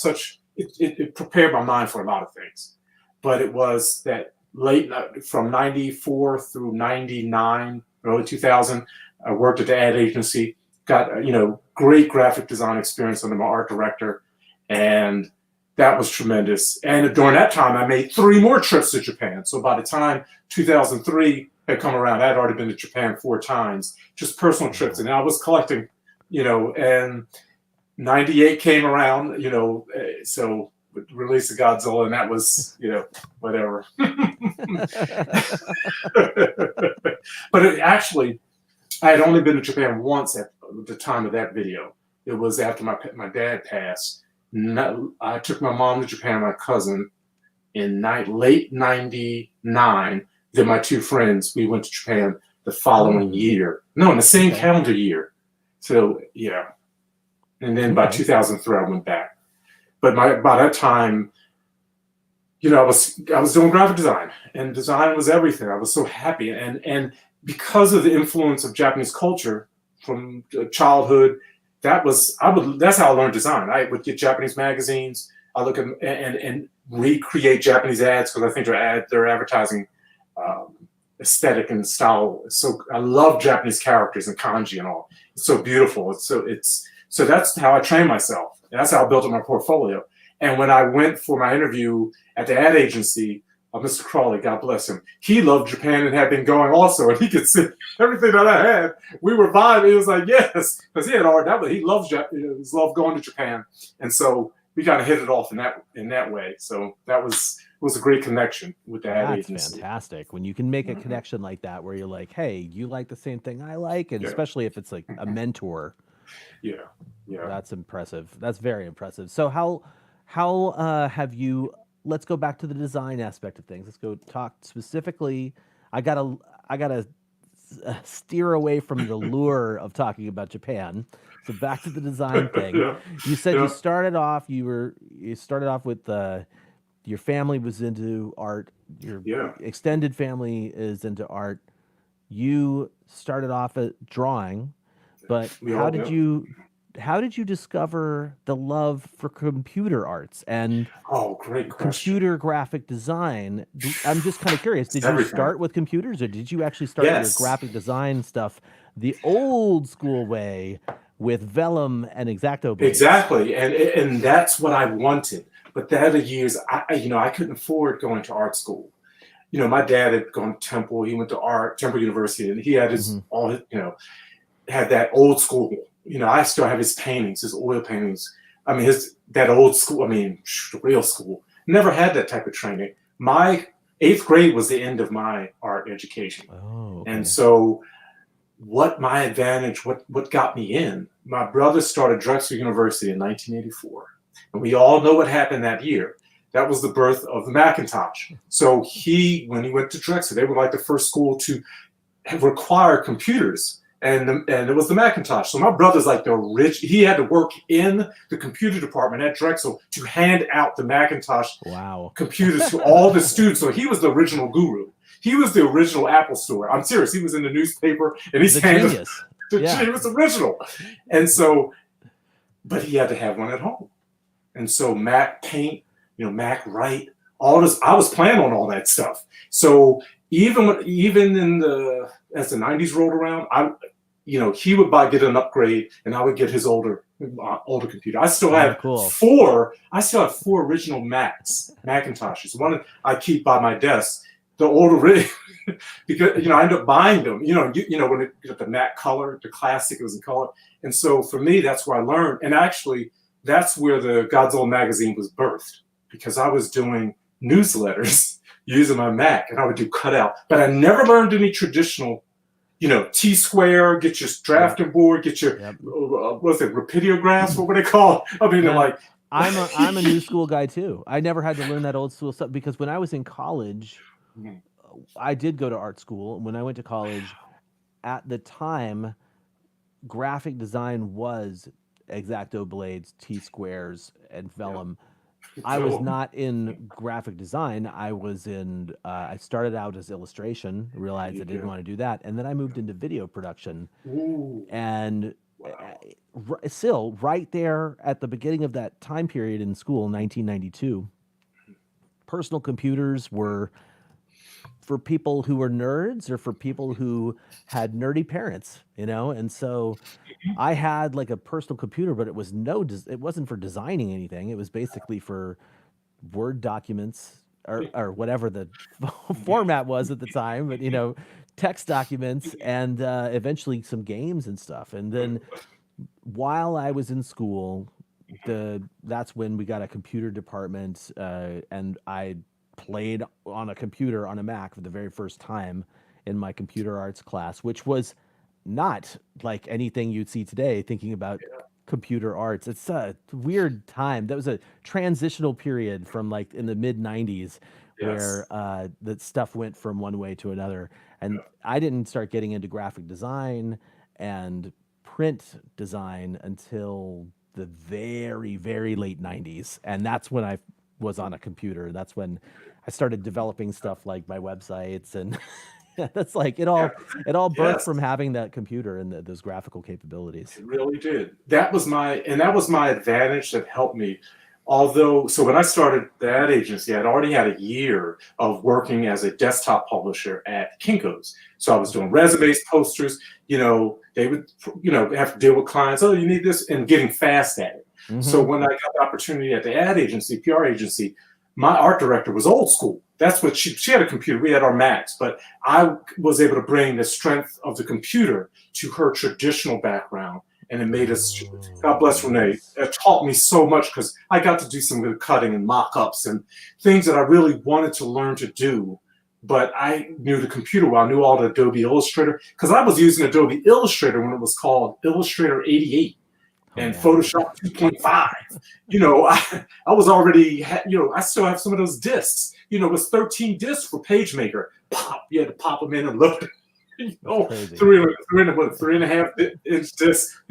it prepared my mind for a lot of things. But it was that late from 94 through 99, early 2000, I worked at the ad agency, got, great graphic design experience under my art director. And that was tremendous. And during that time, I made 3 more trips to Japan. So by the time 2003 had come around, I had already been to Japan 4 times, just personal trips. And I was collecting, and 98 came around, so with the release of Godzilla, and that was, whatever. But actually, I had only been to Japan once at the time of that video. It was after my dad passed. I took my mom to Japan, my cousin, in late 99. Then my 2 friends, we went to Japan the following year. No, in the same calendar year. So, yeah. And then by 2003, I went back. But by that time, I was doing graphic design, and design was everything. I was so happy. And because of the influence of Japanese culture from childhood, that's how I learned design. I would get Japanese magazines. I look at and recreate Japanese ads because I think their advertising aesthetic and style. So I love Japanese characters and kanji and all. It's so beautiful. So that's how I trained myself. And that's how I built up my portfolio. And when I went for my interview at the ad agency, Mr. Crawley, God bless him, he loved Japan and had been going also, and he could see everything that I had. We were vibing. He was like, yes, because he had already that, but he loved going to Japan, and so we kind of hit it off in that way. So that was a great connection with the ad agency. That's fantastic when you can make a connection like that, where you're like, hey, you like the same thing I like, and especially if it's like a mentor. Yeah, that's impressive. That's very impressive. So how have you? Let's go back to the design aspect of things. Let's go talk specifically. I gotta steer away from the lure of talking about Japan. So back to the design thing. Yeah. You said Yeah. you started off with your family was into art. Your Yeah. extended family is into art. You started off at drawing, but We all do. how did you discover the love for computer arts and Oh, great question. computer graphic design? I'm just kind of curious. Did you Everything. start with computers, or did you actually start your Yes. graphic design stuff the old school way with vellum and X-Acto blades? Exactly, and that's what I wanted. But the other years, I couldn't afford going to art school. My dad had gone to Temple. He went to Temple University, and he had his had that old school. I still have his paintings, his oil paintings. I mean, that old school. I mean, real school. Never had that type of training. My 8th grade was the end of my art education, Oh, okay. and so what my advantage? What got me in? My brother started Drexel University in 1984, and we all know what happened that year. That was the birth of the Macintosh. So when he went to Drexel, they were like the first school to require computers, and it was the Macintosh. So my brother's like he had to work in the computer department at Drexel to hand out the Macintosh computers to all the students. So he was the original guru. He was the original Apple store. I'm serious. He was in the newspaper, and he's handed. He was original, and so, but he had to have one at home, and so Mac Paint, Mac Write, all this. I was planning on all that stuff. So even as the 90s rolled around, he would get an upgrade, and I would get his older computer. I still have four original Macintoshes. One I keep by my desk. The older, because I ended up buying them. When it got the Mac color, the classic, it was in color, and so for me, that's where I learned. And actually, that's where the Godzilla magazine was birthed, because I was doing newsletters using my Mac, and I would do cutout. But I never learned any traditional, T-square, get your drafting board, get your what's it, rapidiographs? What were they called? I mean, like I'm a new school guy too. I never had to learn that old school stuff, because when I was in college, I did go to art school. When I went to college, at the time, graphic design was X-Acto blades, T-squares, and vellum. I was not in graphic design. I was in. I started out as illustration. Realized I didn't want to do that, and then I moved into video production. Ooh. And still, right there at the beginning of that time period in school, 1992, personal computers were for people who were nerds or for people who had nerdy parents, and so I had like a personal computer, but it wasn't for designing anything. It was basically for Word documents or whatever the format was at the time, but text documents, and eventually some games and stuff. And then while I was in school, that's when we got a computer department, and I played on a computer on a Mac for the very first time in my computer arts class, which was not like anything you'd see today thinking about computer arts. It's a weird time. That was a transitional period from like in the mid 90s where that stuff went from one way to another. And I didn't start getting into graphic design and print design until the very, very late 90s. And that's when I was on a computer. That's when I started developing stuff like my websites, and that's like it all birthed from having that computer and those graphical capabilities. It really did. That was my advantage that helped me. Although, so when I started the ad agency, I'd already had a year of working as a desktop publisher at Kinko's. So I was doing resumes, posters. They would, have to deal with clients. Oh, you need this, and getting fast at it. Mm-hmm. So when I got the opportunity at the ad agency, PR agency, my art director was old school. That's what she had a computer. We had our Macs, but I was able to bring the strength of the computer to her traditional background. And it made us, God bless Renee, it taught me so much, because I got to do some good cutting and mock-ups and things that I really wanted to learn to do. But I knew the computer well. I knew all the Adobe Illustrator, because I was using Adobe Illustrator when it was called Illustrator 88 and Photoshop 2.5. I was already, I still have some of those discs. It was 13 discs for PageMaker. Pop, you had to pop them in and look. Crazy. 3.5 inch disc,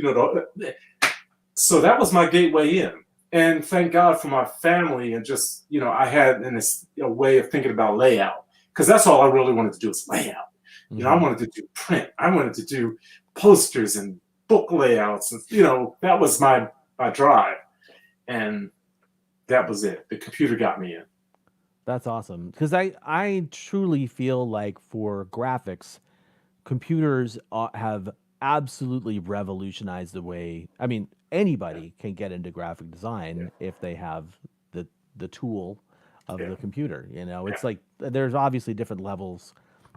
so that was my gateway in. And thank God for my family, and just, I had a way of thinking about layout, because that's all I really wanted to do is layout. I wanted to do print. I wanted to do posters and book layouts, and that was my drive, and that was it. The computer got me in. That's awesome, because I truly feel like for graphics, computers have absolutely revolutionized the way. I mean, anybody can get into graphic design if they have the tool of the computer. It's like there's obviously different levels,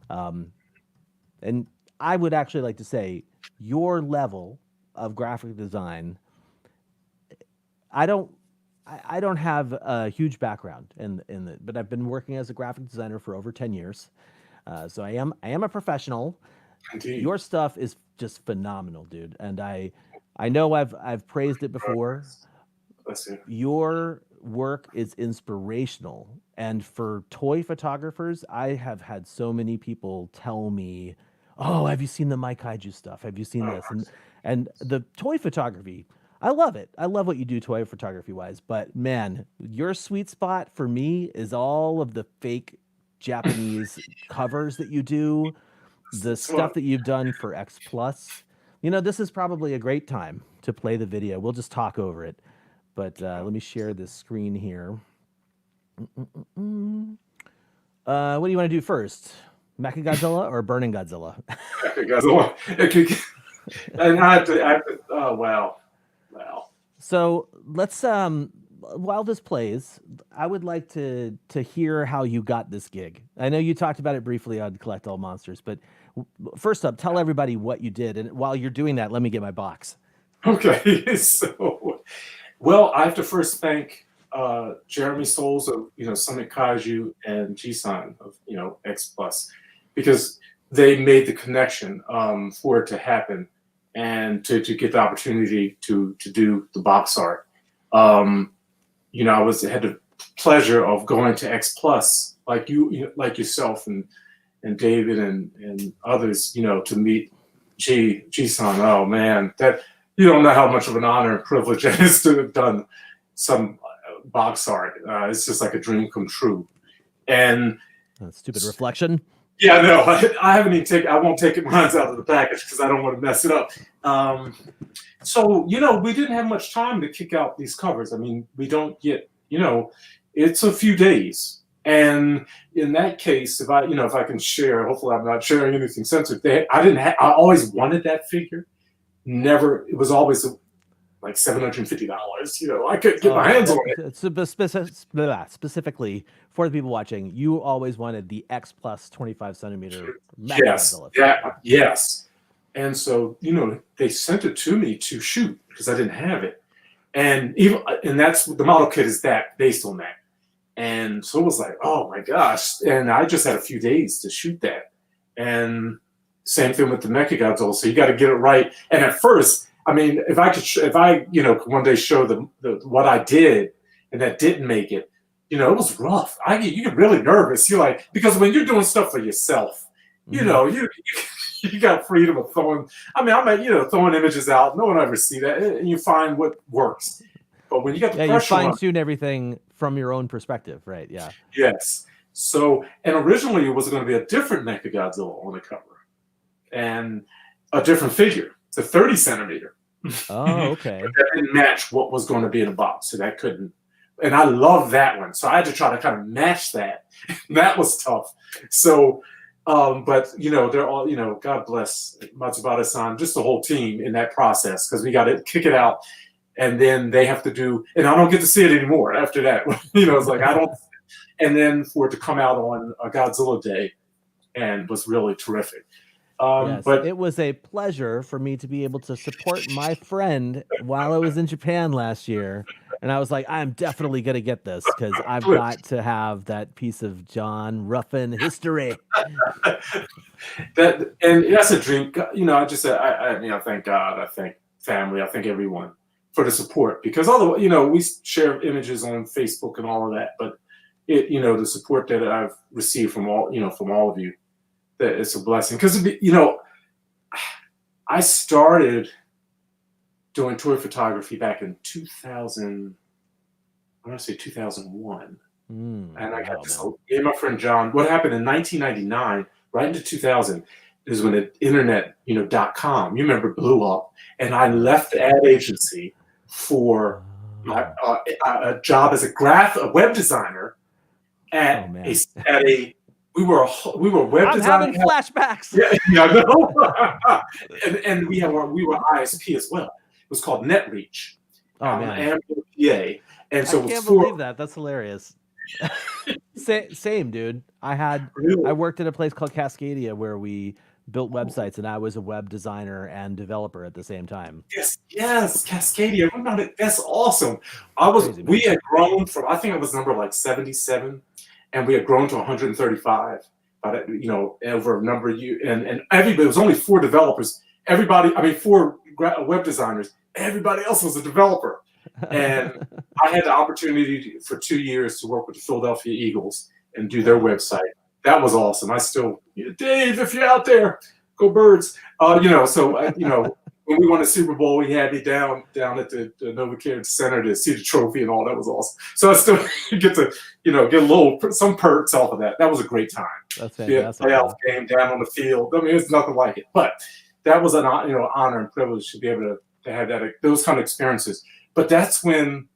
and I would actually like to say your level of graphic design. I don't have a huge background but I've been working as a graphic designer for over 10 years. So I am a professional. Indeed. Your stuff is just phenomenal, dude. And I know I've praised it before. Bless you. Your work is inspirational. And for toy photographers, I have had so many people tell me, "Oh, have you seen the MyKaiju's stuff? Have you seen this?" And the toy photography, I love it. I love what you do toy photography wise, but man, your sweet spot for me is all of the fake Japanese covers that you do, the stuff that you've done for X Plus. This is probably a great time to play the video. We'll just talk over it, but let me share this screen here. What do you want to do first? Mechagodzilla or Burning Godzilla? Godzilla. And I have to, oh, wow. So let's while this plays, I would like to hear how you got this gig. I know you talked about it briefly on Collect All Monsters, but first up, tell everybody what you did. And while you're doing that, let me get my box. Okay. So, well, I have to first thank Jeremy Souls of Summit Kaiju and G-San of X Plus, because they made the connection for it to happen, and to get the opportunity to do the box art. I had the pleasure of going to X Plus, like yourself and David and others, to meet G-San. Oh man, that you don't know how much of an honor and privilege it is to have done some box art. It's just like a dream come true. And stupid reflection. Yeah, no, I haven't even I won't take mine out of the package because I don't want to mess it up. So, we didn't have much time to kick out these covers. I mean, we don't get, it's a few days. And in that case, if I can share, hopefully I'm not sharing anything sensitive. I always wanted that figure. Never, it was always like $750. I couldn't get my hands on it. Specifically for the people watching, you always wanted the X Plus 25 centimeter. Yes. Yes. And so, they sent it to me to shoot because I didn't have it. And that's the model kit is based on that. And so it was like, oh my gosh. And I just had a few days to shoot that. And same thing with the Mechagodzilla. So you got to get it right. And at first, I mean, if I one day show what I did and that didn't make it, it was rough. You get really nervous. You're like, because when you're doing stuff for yourself, you got freedom of throwing. I mean, throwing images out. No one ever see that, and you find what works. But when you got the pressure, you fine tune everything from your own perspective, right? Yeah. Yes. So, and originally it was going to be a different Mechagodzilla on the cover, and a different figure. It's a 30 centimeter. Oh, okay. But that didn't match what was going to be in the box, so that couldn't. And I love that one, so I had to try to kind of match that. That was tough. So, but they're all, God bless Matsubara-san, just the whole team in that process, because we got to kick it out, and then they have to do, and I don't get to see it anymore after that. It's like I don't. And then for it to come out on a Godzilla Day, and was really terrific. Yes, but it was a pleasure for me to be able to support my friend while I was in Japan last year. And I was like, I'm definitely going to get this because I've got to have that piece of John Ruffin history. And that's a dream. I just said, I thank God, I thank family, I thank everyone for the support, because otherwise, we share images on Facebook and all of that, but the support that I've received from all of you, that it's a blessing. Because, I started doing toy photography back in 2000, I want to say 2001. And I got me and my friend John. What happened in 1999, right into 2000, is when the internet, .com, you remember, blew up. And I left the ad agency for my a job as a web designer at we were web I'm designing. having flashbacks. Yeah, I know. and we were ISP as well. It was called NetReach. And PA. And so I can't believe that. That's hilarious. Same, dude. I worked at a place called Cascadia where we built websites, and I was a web designer and developer at the same time. Yes, Cascadia. That's awesome. We had grown from, I think I was number like 77, and we had grown to 135. But over a number of years, and everybody, it was only 4 developers. Four web designers. Everybody else was a developer. And I had the opportunity for 2 years to work with the Philadelphia Eagles and do their website. That was awesome. I still, Dave, if you're out there, go Birds. When we won the Super Bowl, we had me down at the NovaCare Center to see the trophy and all. That was awesome. So I still get to, get some perks off of that. That was a great time. That's fantastic. Playoff game down on the field. I mean, it's nothing like it. But that was an honor and privilege to be able to have those kind of experiences. But that's when,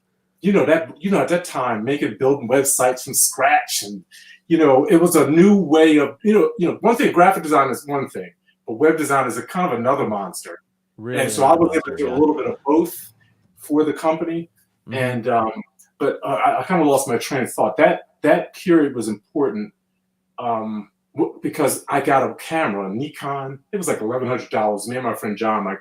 at that time, building websites from scratch, and it was a new way of, one thing, graphic design is one thing, but web design is a kind of another monster. Really? And so I was able to do a little bit of both for the company. Mm-hmm. And but I kind of lost my train of thought. That period was important because I got a camera, a Nikon. It was like $1,100. Me and my friend John,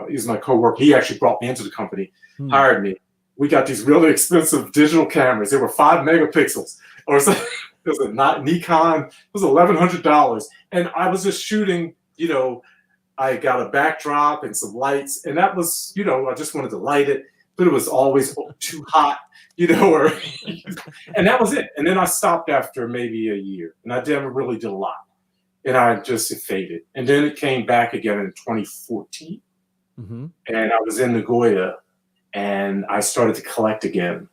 he's my coworker. He actually brought me into the company, hired me. We got these really expensive digital cameras. They were 5 megapixels, or something. It was a Nikon. It was $1,100, and I was just shooting. I got a backdrop and some lights, and that was, I just wanted to light it, but it was always too hot, and that was it. And then I stopped after maybe a year, and I never really did a lot, and it faded. And then it came back again in 2014, and I was in Nagoya, and I started to collect again,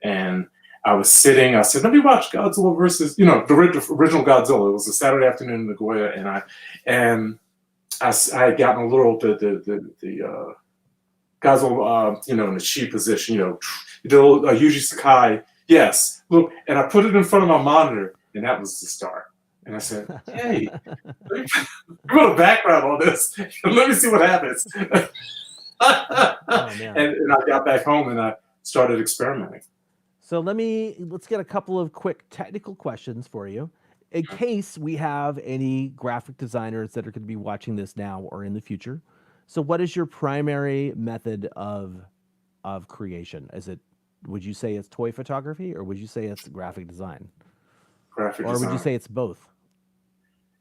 and I said, let me watch Godzilla versus, the original Godzilla. It was a Saturday afternoon in Nagoya, and I had gotten a little the Godzilla, in the chi position, the little Yuji Sakai, yes, look, and I put it in front of my monitor, and that was the start. And I said, hey, let me put a background on this, and let me see what happens. and I got back home and I started experimenting. So let's get a couple of quick technical questions for you. In case we have any graphic designers that are going to be watching this now or in the future. So what is your primary method of creation? Would you say it's toy photography, or would you say it's graphic design? Graphic design. Or would you say it's both?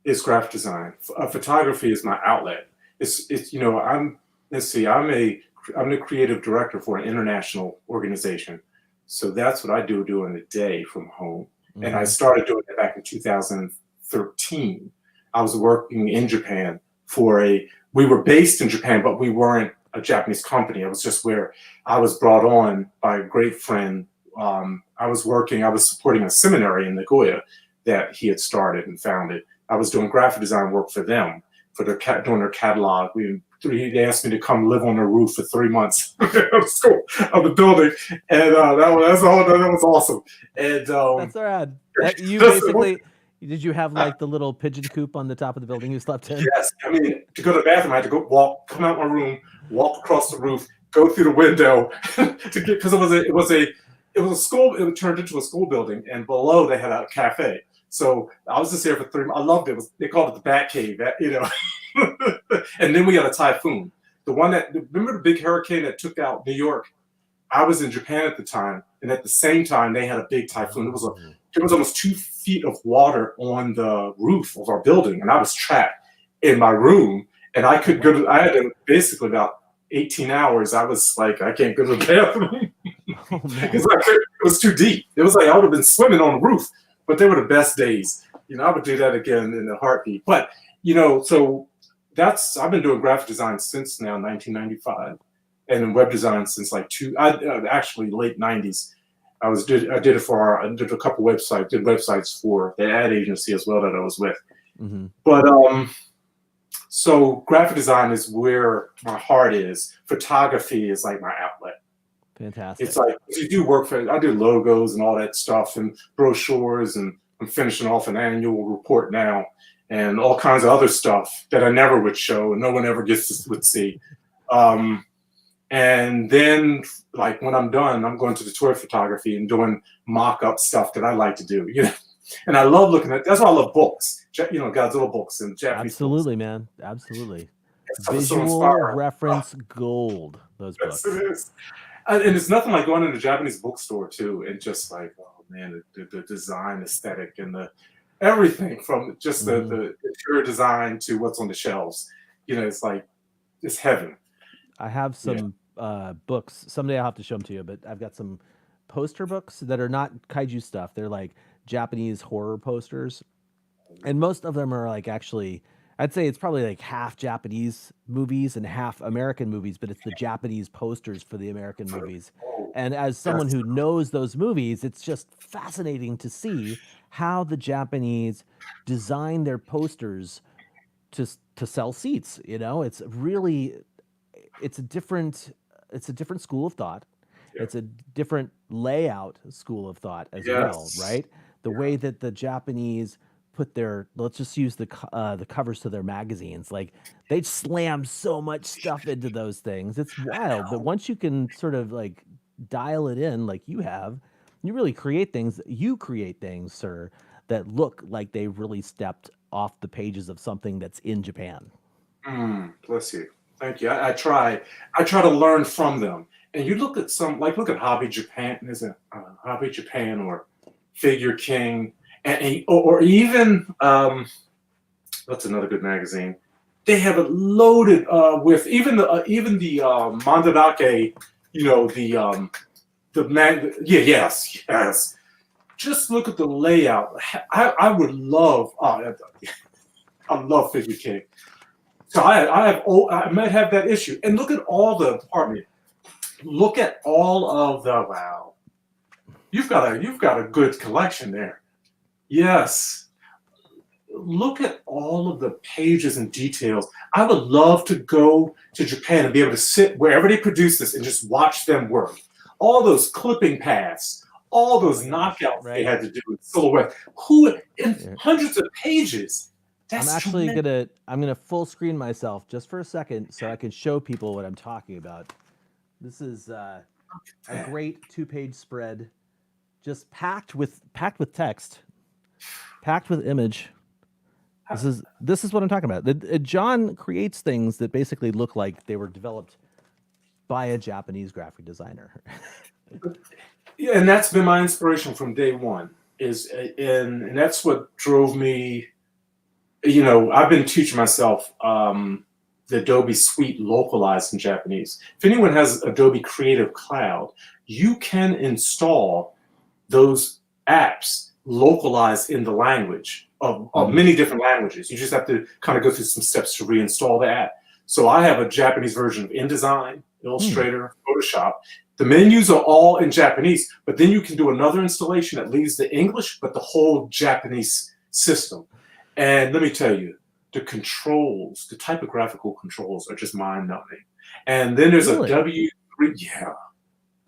It's graphic design. Photography is my outlet. I'm the creative director for an international organization. So that's what I do during the day from home. And I started doing it back in 2013. I was working in Japan we were based in Japan, but we weren't a Japanese company. It was just where I was brought on by a great friend. I was supporting a seminary in Nagoya that he had started and founded. I was doing graphic design work for them, doing their catalog. They asked me to come live on their roof for 3 months of the building, and that was awesome. And that's rad. Did you have like the little pigeon coop on the top of the building you slept in? Yes, to go to the bathroom, I had to come out my room, walk across the roof, go through the window because it was a school. It turned into a school building, and below they had a cafe. So I was just there for 3 months. I loved it. They called it the Bat Cave, And then we had a typhoon. Remember the big hurricane that took out New York? I was in Japan at the time, and at the same time, they had a big typhoon. There was almost 2 feet of water on the roof of our building, and I was trapped in my room. And I had to basically about 18 hours. I was like, I can't go to the bathroom because it was too deep. It was like I would have been swimming on the roof, but they were the best days. I would do that again in a heartbeat. But, so I've been doing graphic design since now 1995, and in web design since like actually late 90s. I did a couple websites, did websites for the ad agency as well that I was with. Mm-hmm. But so graphic design is where my heart is. Photography is like my outlet. Fantastic. It's like you do work I do logos and all that stuff and brochures, and I'm finishing off an annual report now and all kinds of other stuff that I never would show and no one ever would see. And then, like, when I'm done, I'm going to the toy photography and doing mock-up stuff that I like to do, And I love looking at. That's why I love books, Godzilla books and Japanese. Absolutely, books. Man. Absolutely. So Visual reference gold. Those books. Yes, it is. And it's nothing like going into a Japanese bookstore too, and just like, oh man, the design aesthetic and the everything from just the interior design to what's on the shelves. It's like it's heaven. I have some books. Someday I'll have to show them to you, but I've got some poster books that are not kaiju stuff. They're like Japanese horror posters. And most of them are like actually, I'd say it's probably like half Japanese movies and half American movies, but it's the Japanese posters for the American movies. And as someone who knows those movies, it's just fascinating to see how the Japanese design their posters to sell seats. It's really... It's a different school of thought. Yeah. It's a different layout school of thought as well, right? The way that the Japanese put let's just use the covers to their magazines. Like, they slam so much stuff into those things. It's wild. But once you can sort of like dial it in, like you have, you really create things. You create things, sir, that look like they really stepped off the pages of something that's in Japan. Bless you. Thank you. I try to learn from them. And you look at look at Hobby Japan, Hobby Japan or Figure King, or even what's another good magazine? They have it loaded with even the Mandarake, yes. Just look at the layout. I would love. I love Figure King. So I might have that issue. And look at all look at all of the wow. You've got a good collection there. Yes. Look at all of the pages and details. I would love to go to Japan and be able to sit wherever they produce this and just watch them work. All those clipping paths, all those knockouts they had to do with silhouette. Hundreds of pages. I'm actually gonna full screen myself just for a second so I can show people what I'm talking about. This is a great 2-page spread, just packed with text, packed with image. This is what I'm talking about. John creates things that basically look like they were developed by a Japanese graphic designer. Yeah, and that's been my inspiration from day one. And that's what drove me. I've been teaching myself the Adobe Suite localized in Japanese. If anyone has Adobe Creative Cloud, you can install those apps localized in the language of many different languages. You just have to kind of go through some steps to reinstall the app. So I have a Japanese version of InDesign, Illustrator, Photoshop. The menus are all in Japanese, but then you can do another installation that leaves the English, but the whole Japanese system. And let me tell you, the controls, the typographical controls are just mind-numbing. And then there's a W3,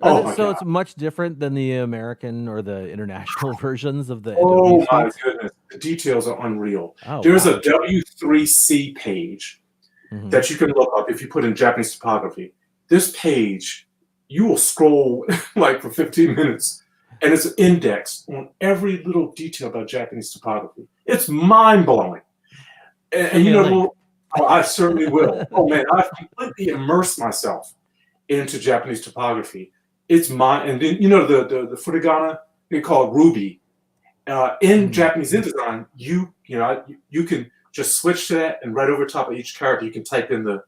Oh my God. It's much different than the American or the international versions of the Adobe Suite. My goodness, the details are unreal. There's a W3C page that you can look up if you put in Japanese typography. This page, you will scroll like for 15 minutes. And it's indexed on every little detail about Japanese typography. It's mind-blowing. And I certainly will. Oh man, I've completely immersed myself into Japanese typography. It's and then the furigana, they call it Ruby. In Japanese InDesign, you can just switch to that, and right over top of each character, you can type in the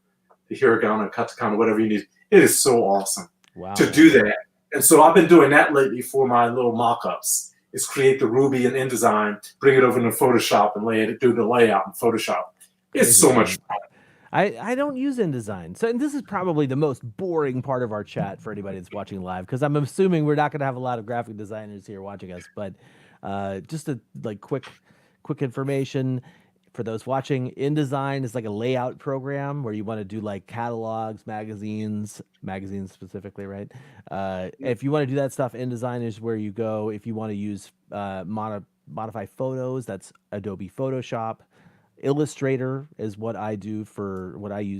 hiragana, katakana, whatever you need. It is so awesome to do that. And so I've been doing that lately for my little mock-ups. is create the Ruby in InDesign, bring it over into Photoshop, and do the layout in Photoshop. It's so much fun. I don't use InDesign. So, and this is probably the most boring part of our chat for anybody that's watching live, because I'm assuming we're not going to have a lot of graphic designers here watching us. But just a quick information for those watching. InDesign is like a layout program where you want to do like catalogs, magazines specifically, right? If you want to do that stuff, InDesign is where you go. If you want to use modify photos, that's Adobe Photoshop. Illustrator is what I use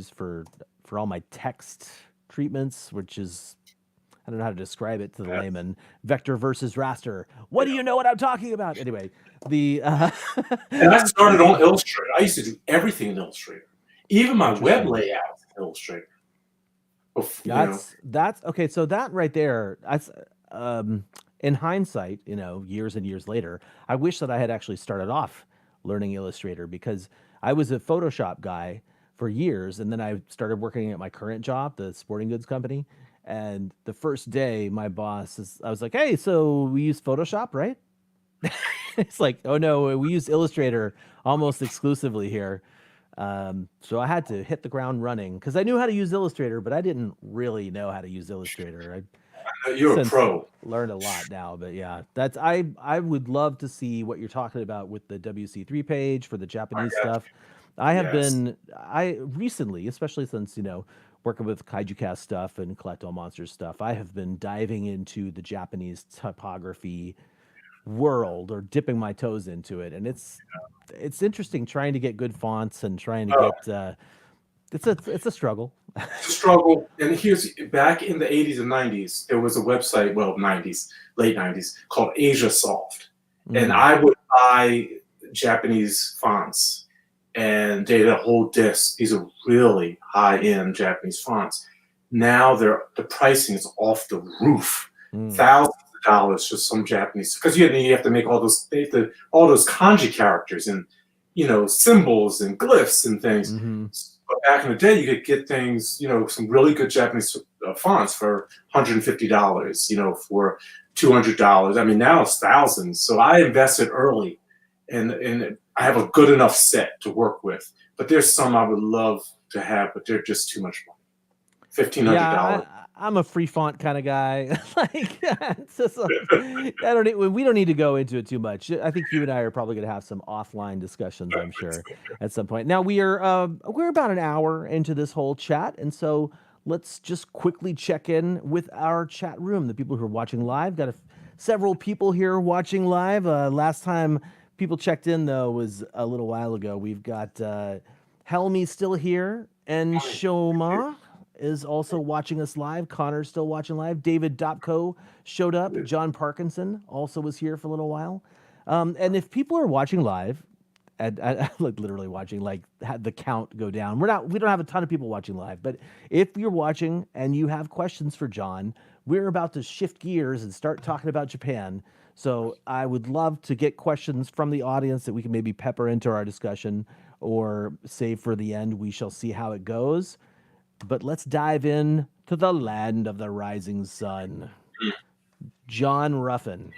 for all my text treatments, which is, I don't know how to describe it to the layman. Vector versus raster. What do you know what I'm talking about? Anyway, and I started on Illustrator. I used to do everything in Illustrator, even my web layout in Illustrator. That's okay. So that right there, that's in hindsight, years and years later, I wish that I had actually started off learning Illustrator, because I was a Photoshop guy for years, and then I started working at my current job, the sporting goods company. And the first day, my boss I was like, "Hey, so we use Photoshop, right?" It's like, "Oh no, we use Illustrator almost exclusively here." So I had to hit the ground running, because I knew how to use Illustrator, but I didn't really know how to use Illustrator. You're a pro. Learned a lot now, but yeah, that's I would love to see what you're talking about with the WC3 page for the Japanese stuff. I have been recently, especially since working with Kaijucast stuff and Collecto Monsters stuff, I have been diving into the Japanese typography world, or dipping my toes into it, and it's interesting trying to get good fonts and trying to get it's a struggle. It's a struggle. And here's back in the 80s and 90s, there was a website, late 90s, called Asia Soft. And I would buy Japanese fonts, and they had a whole disc. These are really high-end Japanese fonts. Now the pricing is off the roof. Thousands of dollars for some Japanese, because you have to make all those kanji characters and symbols and glyphs and things. But back in the day, you could get things, some really good Japanese fonts for $150, for $200. I mean, now it's thousands. So I invested early, and I have a good enough set to work with. But there's some I would love to have, but they're just too much money. $1,500. Yeah, I'm a free font kind of guy. It's just we don't need to go into it too much. I think you and I are probably going to have some offline discussions, I'm sure, at some point. Now we're about an hour into this whole chat, and so let's just quickly check in with our chat room. The people who are watching live, got several people here watching live. Last time people checked in, though, was a little while ago. We've got Helmy still here, and Shoma is also watching us live. Connor's still watching live. David Dopko showed up. John Parkinson also was here for a little while. And if people are watching live, like literally watching, like had the count go down. We don't have a ton of people watching live, but if you're watching and you have questions for John, we're about to shift gears and start talking about Japan. So I would love to get questions from the audience that we can maybe pepper into our discussion or save for the end. We shall see how it goes. But let's dive in to the land of the rising sun. John Ruffin,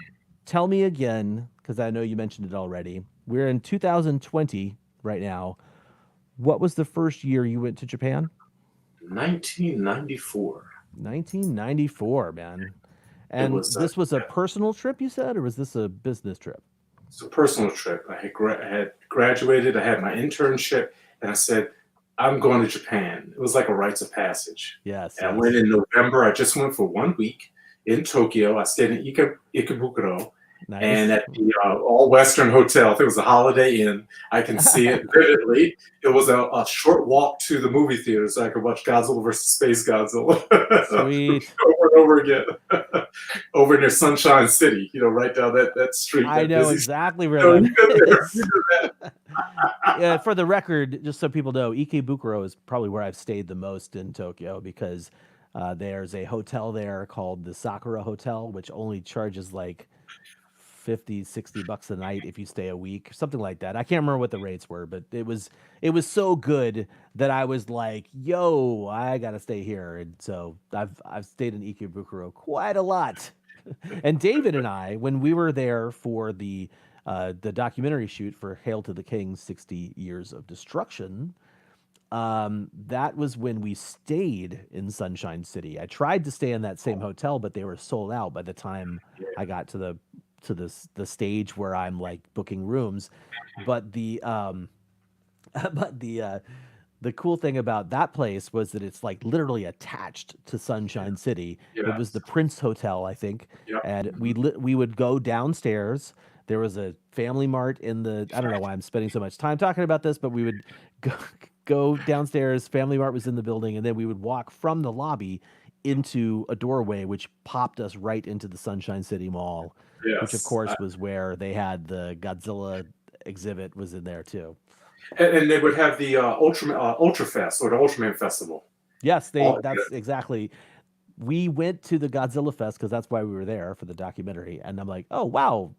tell me again, because I know you mentioned it already. We're in 2020 right now. What was the first year you went to Japan? 1994. 1994, man. And this was a personal trip, you said, or was this a business trip? It's a personal trip. I had graduated. I had my internship, and I said, I'm going to Japan. It was like a rites of passage. Yes. And I went in November. I just went for 1 week in Tokyo. I stayed in Ikebukuro. Nice. And at the all-Western hotel, I think it was a Holiday Inn. I can see it vividly. It was a short walk to the movie theater, so I could watch Godzilla versus Space Godzilla Sweet. over and over again. Over near Sunshine City, right down that street. I know exactly where that is. Yeah, for the record, just so people know, Ikebukuro is probably where I've stayed the most in Tokyo, because there's a hotel there called the Sakura Hotel, which only charges like $50-$60 a night if you stay a week, something like that. I can't remember what the rates were, but it was so good that I was like, yo, I gotta stay here. And so I've stayed in Ikebukuro quite a lot. And David and I, when we were there for the documentary shoot for Hail to the King: 60 Years of Destruction, that was when we stayed in Sunshine City. I tried to stay in that same hotel, but they were sold out by the time I got to the stage where I'm like booking rooms. But the the cool thing about that place was that it's like literally attached to Sunshine City. It was the Prince Hotel, I think, and we would go downstairs. There was a Family Mart in the. I don't know why I'm spending so much time talking about this, but we would go downstairs. Family Mart was in the building, and then we would walk from the lobby into a doorway, which popped us right into the Sunshine City Mall, which of course was where they had the Godzilla exhibit was in there too. And they would have the Ultra Fest or the Ultraman Festival. Yes, that's exactly. We went to the Godzilla Fest because that's why we were there for the documentary. And I'm like, oh, wow,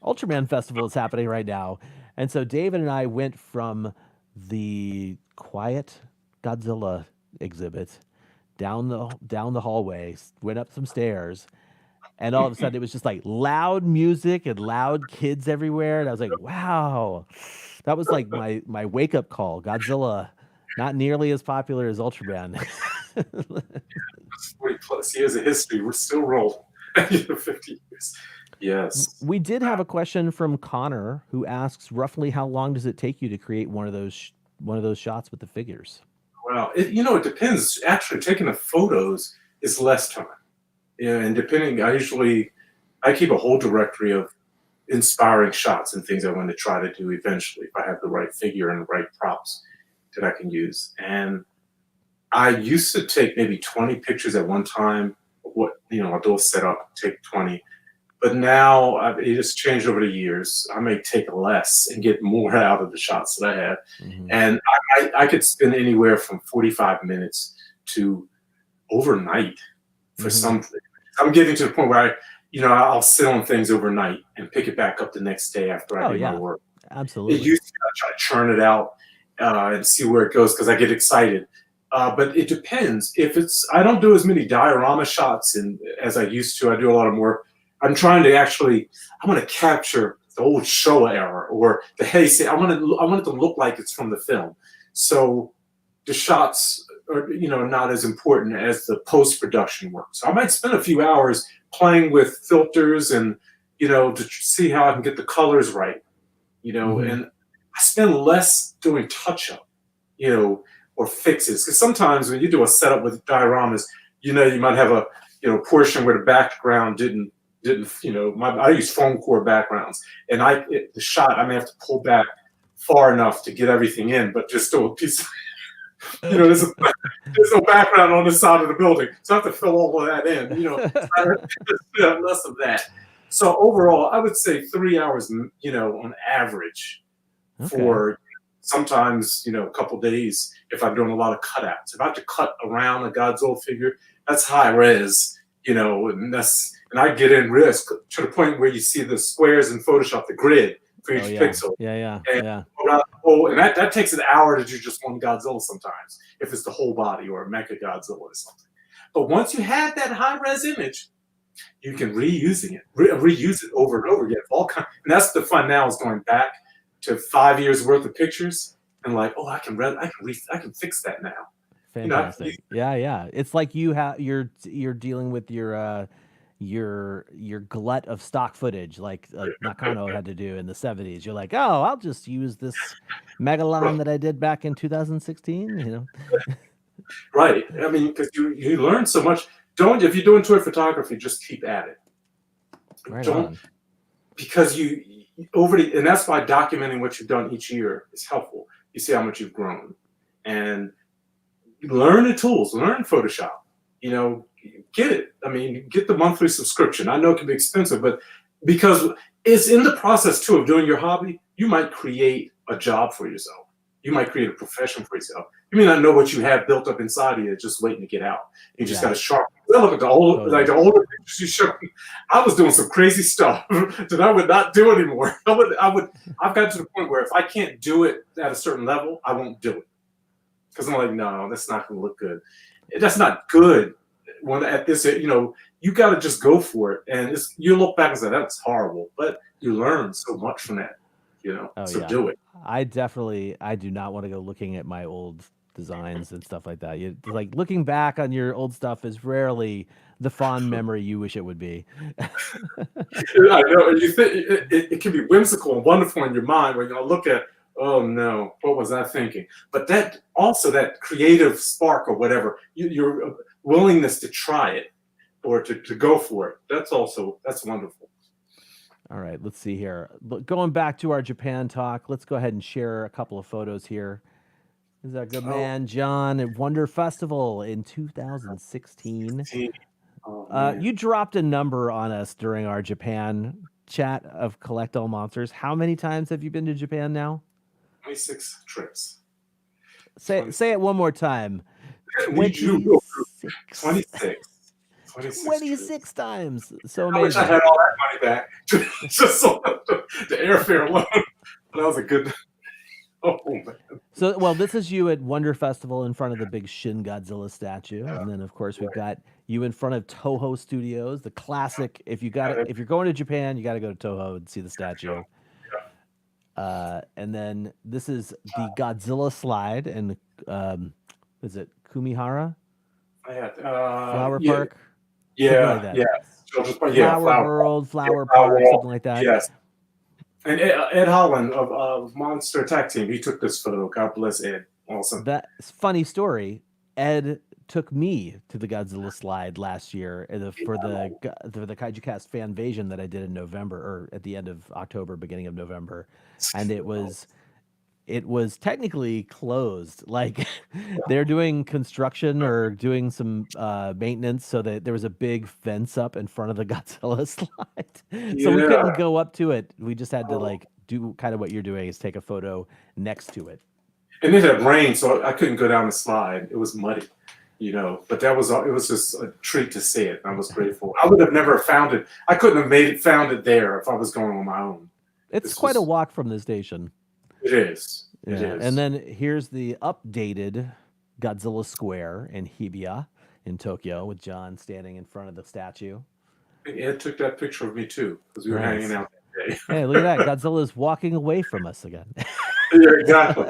Ultraman Festival is happening right now. And so David and I went from the quiet Godzilla exhibit down the hallway, went up some stairs, and all of a sudden it was just like loud music and loud kids everywhere. And I was like, wow. That was like my wake-up call. Godzilla, not nearly as popular as Ultraman. 40+ years of history. We're still rolling. 50 years. Yes. We did have a question from Connor who asks, roughly how long does it take you to create one of those shots with the figures? Well, it depends. Actually, taking the photos is less time. And depending, I keep a whole directory of inspiring shots and things I want to try to do eventually if I have the right figure and the right props that I can use. And I used to take maybe 20 pictures at one time. I'll do a setup, take 20. But now it has changed over the years. I may take less and get more out of the shots that I have. Mm-hmm. And I could spend anywhere from 45 minutes to overnight for something. I'm getting to the point where I'll sit on things overnight and pick it back up the next day after I do my work. Absolutely. It used to try to churn it out and see where it goes because I get excited. But it depends. I don't do as many diorama shots as I used to. I do a lot of more. I'm trying to I want to capture the old Showa era or the Heisei. I want it to look like it's from the film. So the shots are, not as important as the post-production work. So I might spend a few hours playing with filters and, to see how I can get the colors right, and I spend less doing touch-up, or fixes. Because sometimes when you do a setup with dioramas, you might have a, portion where the background didn't, I use foam core backgrounds, and the shot, I may have to pull back far enough to get everything in, but just do a piece of, there's no background on the side of the building, so I have to fill all of that in, less of that. So overall, I would say 3 hours, on average for sometimes, a couple days if I'm doing a lot of cutouts. If I have to cut around a Godzilla figure, that's high res, and I get in risk to the point where you see the squares in Photoshop, the grid for each pixel. And that takes an hour to do just one Godzilla sometimes, if it's the whole body or a Mecha Godzilla or something. But once you have that high-res image, you can reuse it over and over again. And that's the fun now, is going back to 5 years worth of pictures and like, I can fix that now. Fantastic. It's like you're dealing with your glut of stock footage, like Nakano had to do in the 70s. You're like, I'll just use this Megalon that I did back in 2016. Right. I mean, because you learn so much. If you're doing toy photography, just keep at it. Because and that's why documenting what you've done each year is helpful. You see how much you've grown, and learn the tools, learn Photoshop. Get it. I mean, get the monthly subscription. I know it can be expensive, but because it's in the process too of doing your hobby, you might create a job for yourself. You might create a profession for yourself. You may not know what you have built up inside of you, just waiting to get out. You just got to sharpen. Look at the older pictures you showed me. I was doing some crazy stuff that I would not do anymore. I've got to the point where if I can't do it at a certain level, I won't do it. Because I'm like, no, that's not going to look good. That's not good when at this, you got to just go for it. And you look back and say, that's horrible. But you learn so much from that, Oh, so yeah. do it. I do not want to go looking at my old designs and stuff like that. Like looking back on your old stuff is rarely the fond memory you wish it would be. I know. You think it can be whimsical and wonderful in your mind when you look at, oh no, what was I thinking? But that creative spark or whatever, your willingness to try it or to go for it, that's wonderful. All right, let's see here. Going back to our Japan talk, let's go ahead and share a couple of photos here. This is our good man, John, at Wonder Festival in 2016. You dropped a number on us during our Japan chat of Collect All Monsters. How many times have you been to Japan now? 26 trips. Say it one more time. 26. 26 times. So amazing. I wish I had all that money back just so the airfare alone. That was a good. Oh man. So, well, this is you at Wonder Festival in front of the big Shin Godzilla statue, and then of course we've got you in front of Toho Studios, the classic. If you're going to Japan, you got to go to Toho and see the statue. And then this is the Godzilla slide, and is it Kumihara? Flower Park. Yeah, Flower World, Flower Park, something like that. Yes. And Ed Holland of Monster Attack Team, he took this photo. God bless Ed. Awesome. That's a funny story. Ed took me to the Godzilla slide last year for the Kaijucast Fanvasion that I did in November, or at the end of October, beginning of November, and it was technically closed. Like they're doing construction or doing some maintenance, so that there was a big fence up in front of the Godzilla slide. So we couldn't go up to it. We just had to do kind of what you're doing, is take a photo next to it. And it had rained, so I couldn't go down the slide. It was muddy, but it was just a treat to see it. I was grateful. I would have never found it. I couldn't have found it there if I was going on my own. It's quite a walk from the station. It is. Yeah. It is. And then here's the updated Godzilla Square in Hibiya in Tokyo with John standing in front of the statue. Ed took that picture of me too, because we were hanging out that day. Hey, look at that. Godzilla's walking away from us again. Yeah, exactly.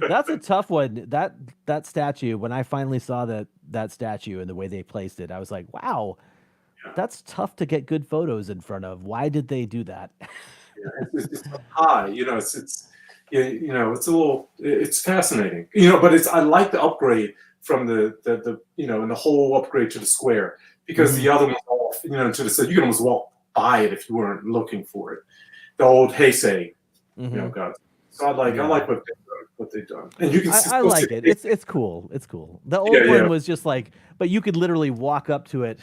That's a tough one. That statue, when I finally saw that statue and the way they placed it, I was like, wow, that's tough to get good photos in front of. Why did they do that? It's high, it's a little, it's fascinating, but I like the upgrade from the and the whole upgrade to the square, because the other one's off, to the side. You can almost walk by it if you weren't looking for it. The old Heisei, God. So I like what they've done. And you can I like it. It's cool. It's cool. The old one was just like, but you could literally walk up to it,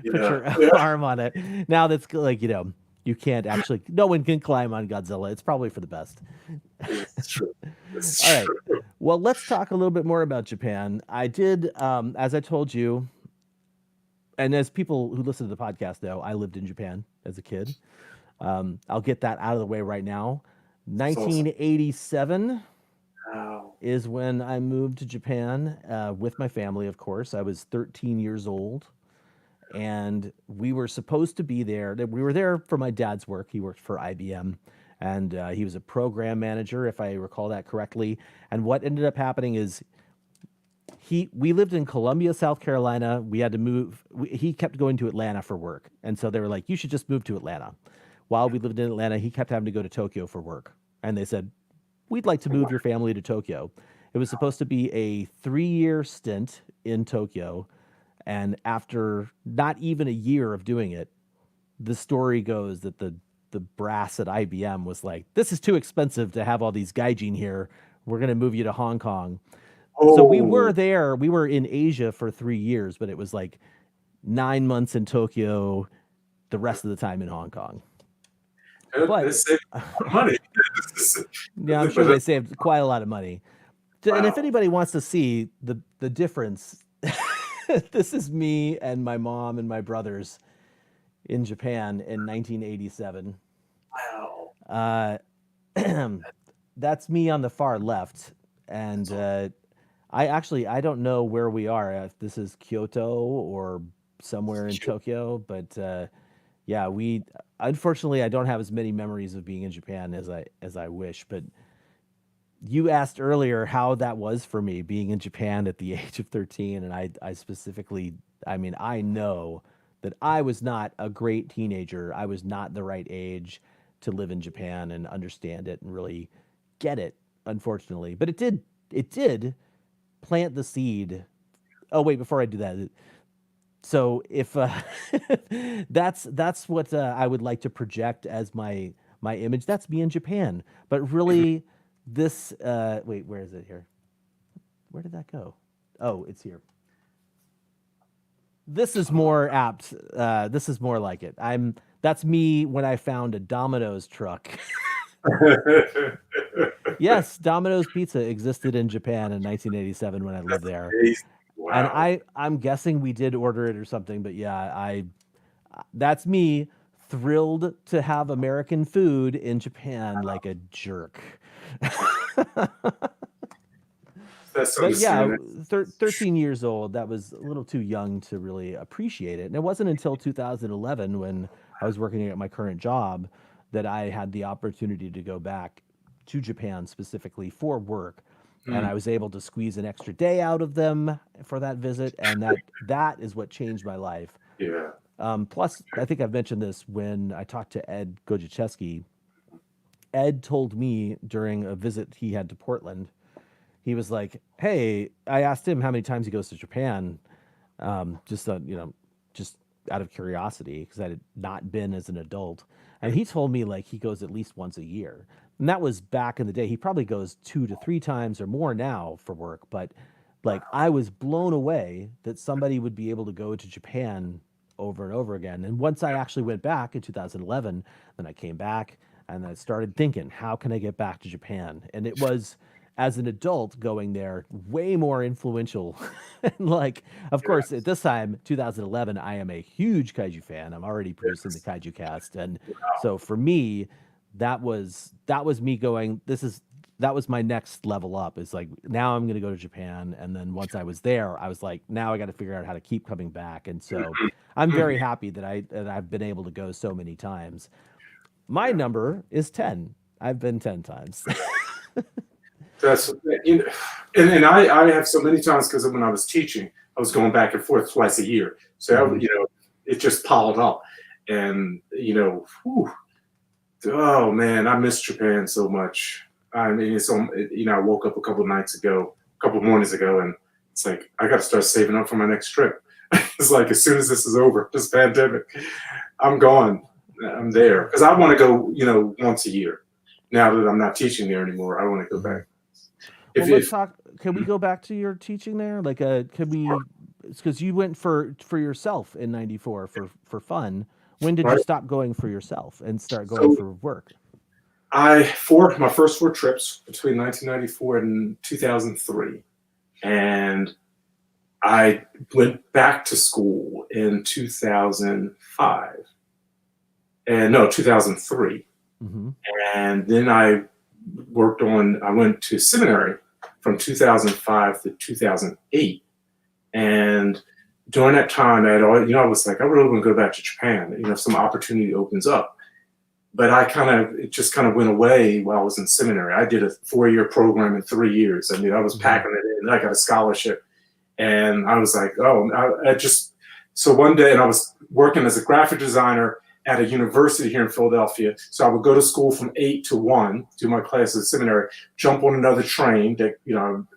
put your arm on it. Now that's like, you can't actually, no one can climb on Godzilla. It's probably for the best. It's true. All right. Well, let's talk a little bit more about Japan. I did, as I told you, and as people who listen to the podcast know, I lived in Japan as a kid. I'll get that out of the way right now. 1987 is when I moved to Japan with my family, of course. I was 13 years old. And we were supposed to be there. We were there for my dad's work. He worked for IBM, and he was a program manager, if I recall that correctly. And what ended up happening is we lived in Columbia, South Carolina. We had to move. He kept going to Atlanta for work. And so they were like, you should just move to Atlanta. While we lived in Atlanta, he kept having to go to Tokyo for work. And they said, we'd like to move your family to Tokyo. It was supposed to be a 3-year stint in Tokyo. And after not even a year of doing it, the story goes that the brass at IBM was like, this is too expensive to have all these gaijin here. We're going to move you to Hong Kong. So we were there. We were in Asia for 3 years, but it was like 9 months in Tokyo, the rest of the time in Hong Kong. But they saved money. Yeah, I'm sure they saved quite a lot of money. Wow. And if anybody wants to see the difference, this is me and my mom and my brothers in Japan in 1987. Wow. That's me on the far left. And I don't know where we are. If this is Kyoto or somewhere in Tokyo, but yeah, we unfortunately I don't have as many memories of being in Japan as I wish. But you asked earlier how that was for me being in Japan at the age of 13, and I specifically, I mean, I know that I was not a great teenager. I was not the right age to live in Japan and understand it and really get it, unfortunately. But it did plant the seed. Oh wait, before I do that, so if that's what I would like to project as my image, that's me in Japan. But really, this wait, where is it here? Where did that go? Oh, it's here. This is more apt. This is more like it. That's me when I found a Domino's truck. Yes, Domino's Pizza existed in Japan in 1987 when I lived there. Wow. And I'm guessing we did order it or something, but yeah, that's me thrilled to have American food in Japan like a jerk. That's so But yeah, understandable. 13 years old, that was a little too young to really appreciate it. And it wasn't until 2011 when I was working at my current job that I had the opportunity to go back to Japan specifically for work. And I was able to squeeze an extra day out of them for that visit, and that is what changed my life. Yeah. Plus, I think I've mentioned this when I talked to Ed Godzicheski. Ed told me during a visit he had to Portland, he was like, "Hey," I asked him how many times he goes to Japan, just just out of curiosity because I had not been as an adult, and he told me like he goes at least once a year. And that was back in the day. He probably goes 2 to 3 times or more now for work. But like I was blown away that somebody would be able to go to Japan over and over again. And once I actually went back in 2011, then I came back and I started thinking, how can I get back to Japan? And it was as an adult going there way more influential. And like, of course, at this time, 2011, I am a huge kaiju fan. I'm already producing the Kaijucast. And so for me, that was me going, that was my next level up. It's like now I'm going to go to Japan, and then once I was there I was like, now I got to figure out how to keep coming back. And so I'm very happy that I've been able to go so many times. My number is 10. I've been 10 times. That's and I have so many times because when I was teaching, I was going back and forth twice a year. So it just piled up, and whew, oh man, I miss Japan so much. I mean, I woke up a couple mornings ago, and it's like I got to start saving up for my next trip. It's like as soon as this is over, this pandemic, I'm gone. I'm there because I want to go, once a year. Now that I'm not teaching there anymore, I want to go back. Well, let's talk. Can we go back to your teaching there? Like, can we? Because you went for yourself in '94 for fun. When did you stop going for yourself and start going for work? My first 4 trips between 1994 and 2003, and I went back to school in 2005, and no, 2003, and then I went to seminary from 2005 to 2008, and during that time, I was like, I really want to go back to Japan. If some opportunity opens up. But it just kind of went away while I was in seminary. I did a 4-year program in 3 years. I mean, I was packing it in. I got a scholarship, and I was like, so one day, and I was working as a graphic designer at a university here in Philadelphia. So I would go to school from 8 to 1, do my classes at seminary, jump on another train that,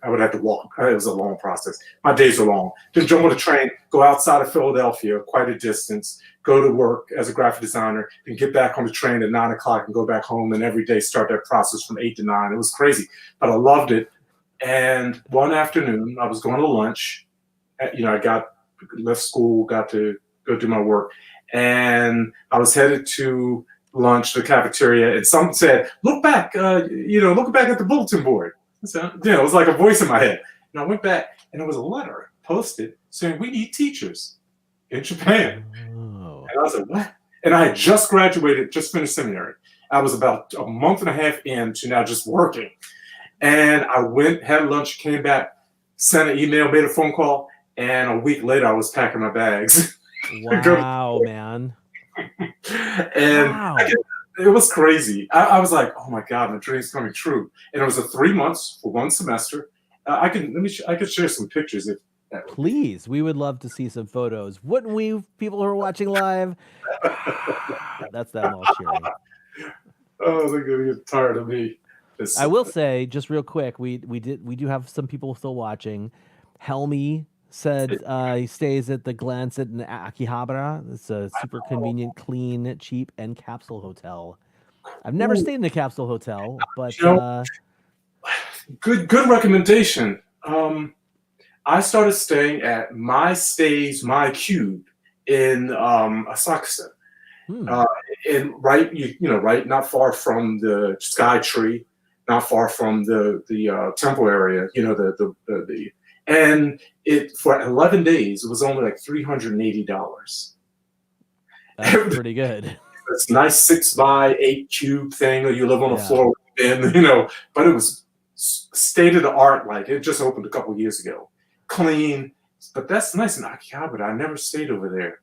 I would have to walk. It was a long process. My days were long. Then jump on a train, go outside of Philadelphia, quite a distance, go to work as a graphic designer, then get back on the train at 9 o'clock and go back home, and every day start that process from 8 to 9. It was crazy, but I loved it. And one afternoon, I was going to lunch. I left school, got to go do my work. And I was headed to lunch, the cafeteria, and someone said, look back at the bulletin board. So, it was like a voice in my head. And I went back, and there was a letter posted saying, we need teachers in Japan. Oh. And I was like, what? And I had just graduated, just finished seminary. I was about a month and a half into now just working. And I went, had lunch, came back. sent an email, made a phone call, and a week later I was packing my bags. Wow, man. And Wow. it was crazy. I was like, oh my God, my dream's coming true. And it was a 3 months for one semester. I could share some pictures if that would be. Please, we would love to see some photos. Wouldn't we, people who are watching live? That's them all cheering. Oh, they're gonna get tired of me. I will say, just real quick, we do have some people still watching. Helmy said he stays at the Glance in Akihabara. It's a super convenient, clean, cheap, and capsule hotel. I've never stayed in a capsule hotel, but good recommendation. I started staying at My Cube in Asakusa. And right not far from the Sky Tree, not far from the temple area, and it for 11 days it was only like $380. That's pretty good. It's a nice 6x8 cube thing that you live on the floor in, but it was state of the art. Like it just opened a couple years ago, clean. But that's nice in Akihabara. I never stayed over there.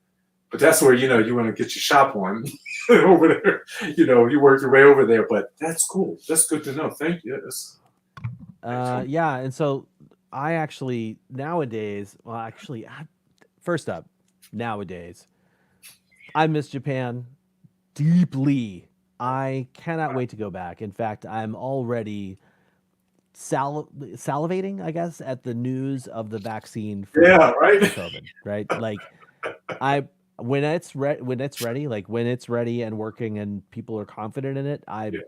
But that's where, you want to get your shop on over there. You work your way over there. But that's cool. That's good to know. Thank you. Yeah. And so I actually nowadays, first up, nowadays, I miss Japan deeply. I cannot wait to go back. In fact, I'm already salivating, I guess, at the news of the vaccine for COVID, right? Like when it's ready and working and people are confident in it,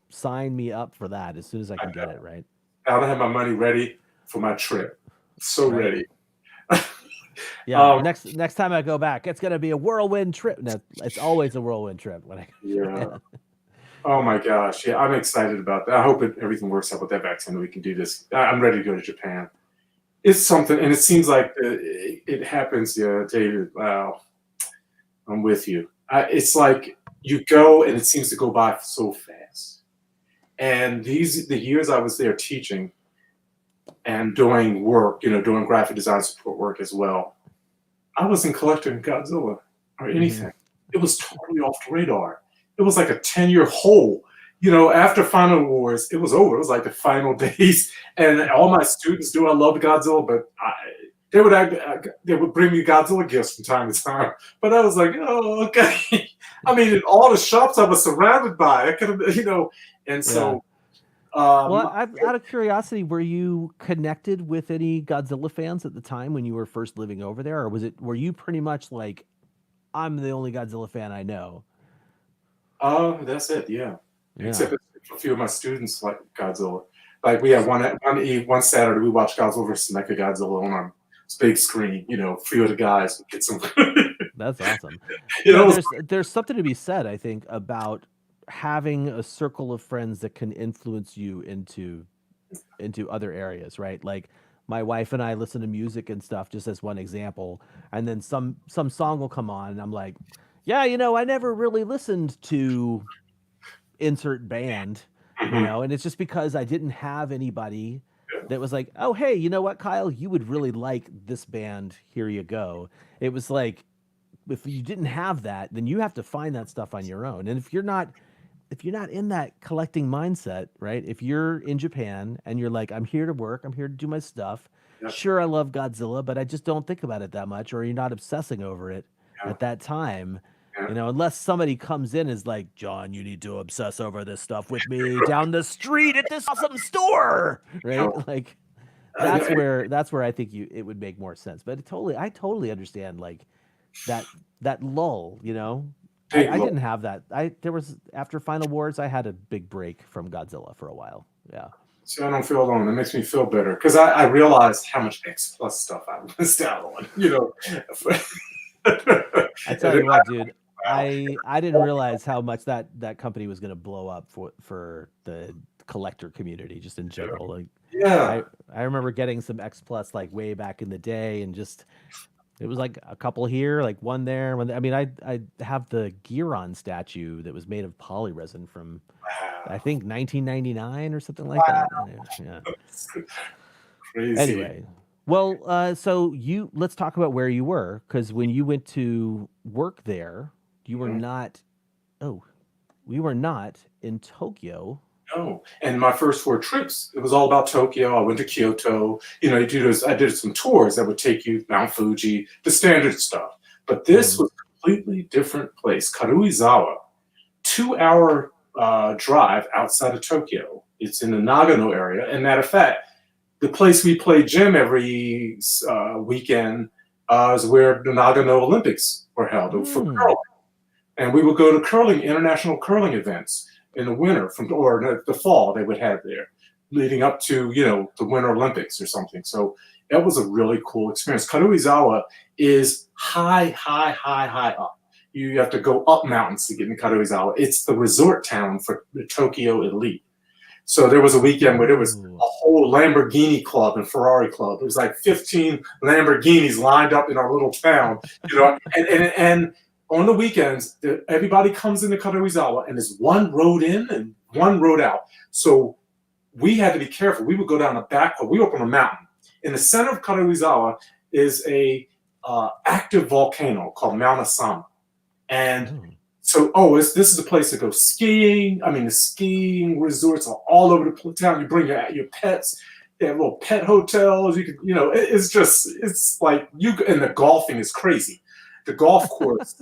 sign me up for that as soon as I can get it, right? I don't have my money ready for my trip. So ready. Yeah. Next time I go back, it's gonna be a whirlwind trip. No, it's always a whirlwind trip when I go to Japan. Oh my gosh. Yeah, I'm excited about that. I hope everything works out with that vaccine. We can do this. I'm ready to go to Japan. It's something, and it seems like it happens. Yeah, David. Wow. I'm with you. It's like you go and it seems to go by so fast. And the years I was there teaching and doing work, doing graphic design support work as well, I wasn't collecting Godzilla or anything. It was totally off the radar. It was like a 10-year hole. After Final Wars, it was over. It was like the final days. And all my students knew I loved Godzilla, but they would bring me Godzilla gifts from time to time. But I was like, oh, okay. I mean, in all the shops I was surrounded by, I could have, and so. Well, out of curiosity, were you connected with any Godzilla fans at the time when you were first living over there, or were you pretty much like, I'm the only Godzilla fan I know? That's it. Yeah. Except a few of my students like Godzilla. Like we had one Saturday we watched Godzilla vs. Mechagodzilla on our big screen. A few of the guys would get some. That's awesome. There's something to be said, I think, about having a circle of friends that can influence you into other areas, right? Like my wife and I listen to music and stuff, just as one example, and then some song will come on and I'm like, yeah, I never really listened to insert band, and it's just because I didn't have anybody that was like, oh, hey, you know what, Kyle, you would really like this band, here you go. It was like, if you didn't have that, then you have to find that stuff on your own. And if you're not in that collecting mindset, right? If you're in Japan and you're like, I'm here to work, I'm here to do my stuff. Sure, I love Godzilla, but I just don't think about it that much, or you're not obsessing over it at that time. Unless somebody comes in and is like, John, you need to obsess over this stuff with me down the street at this awesome store, right? Like that's where I think it would make more sense. But I totally understand like that lull, I didn't have that. After Final Wars, I had a big break from Godzilla for a while. Yeah. So I don't feel alone. It makes me feel better because I realized how much X Plus stuff I missed out on. I tell you what, dude. I didn't realize how much that company was going to blow up for the collector community, just in general. Like, I remember getting some X Plus like way back in the day, and just it was like a couple here, like one there. I mean, I have the Giron statue that was made of polyresin from I think 1999 or something like that. Yeah. Crazy. Anyway, Well, so let's talk about where you were, because when you went to work there, you were Mhm. not. Oh, we were not in Tokyo. No. And my first 4 trips, it was all about Tokyo. I went to Kyoto. I did some tours that would take you Mount Fuji, the standard stuff. But this Mhm. was a completely different place, Karuizawa, 2 hour drive outside of Tokyo. It's in the Nagano area. And matter of fact, the place we play gym every weekend is where the Nagano Olympics were held for Mm. curling. And we would go to international curling events in the winter or the fall they would have there, leading up to the Winter Olympics or something. So that was a really cool experience. Karuizawa is high, high, high, high up. You have to go up mountains to get in Karuizawa. It's the resort town for the Tokyo elite. So there was a weekend where there was a Ooh. whole Lamborghini club and Ferrari club. It was like 15 Lamborghinis lined up in our little town, and on the weekends, everybody comes into Karuizawa and there's one road in and one road out. So we had to be careful. We would go down the back road. We were up on a mountain. In the center of Karuizawa is a active volcano called Mount Asama. And Oh. so, this is a place to go skiing. I mean, the skiing resorts are all over the town. You bring your pets. They have little pet hotels. It's like and the golfing is crazy. The golf course,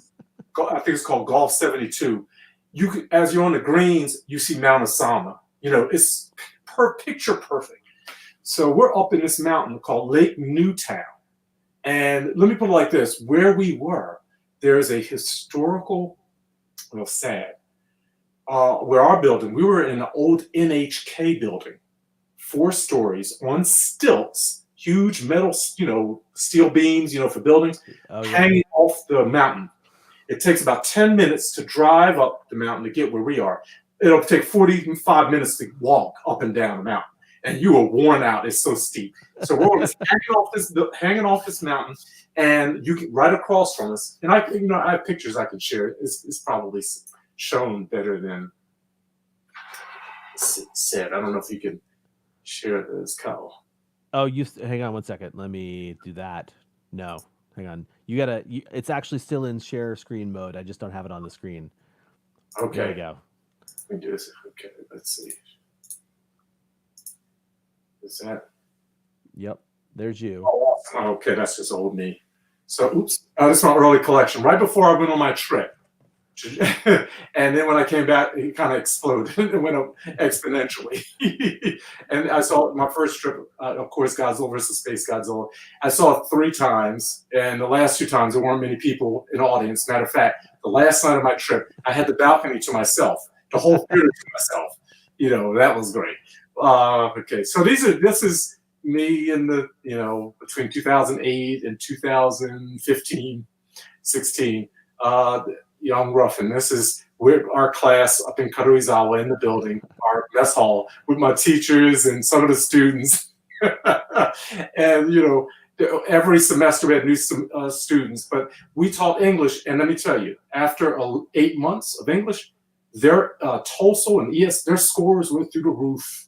I think it's called Golf 72. As you're on the greens, you see Mount Asama. It's picture perfect. So we're up in this mountain called Lake Newtown. And let me put it like this: where we were, there's a historical, well, sad. Where our building, we were in an old NHK building, 4 stories on stilts, huge metal, steel beams, for buildings, Oh yeah. hanging off the mountain. It takes about 10 minutes to drive up the mountain to get where we are. It'll take 45 minutes to walk up and down the mountain. And you are worn out. It's so steep. So we're hanging off this mountain, and you can right across from us. And I have pictures I can share. It's probably shown better than said. I don't know if you can share this, Kyle. Oh, hang on one second. Let me do that. No, hang on. It's actually still in share screen mode. I just don't have it on the screen. Okay. There we go. Let me do this. Okay, let's see. Is that? Yep. There's you. Oh, okay, that's just old me. So, oops. This is my early collection. Right before I went on my trip. And then when I came back, it kind of exploded. It went up exponentially. And I saw my first trip, of course, Godzilla versus Space Godzilla. I saw it 3 times, and the last 2 times there weren't many people in the audience. Matter of fact, the last night of my trip, I had the balcony to myself, the whole theater to myself. That was great. Okay, so this is me in the between 2008 and 2015, 16. John Ruffin. This is our class up in Karuizawa in the building, our mess hall, with my teachers and some of the students. And every semester we had new students, but we taught English. And let me tell you, after 8 months of English, their TOEFL and their scores went through the roof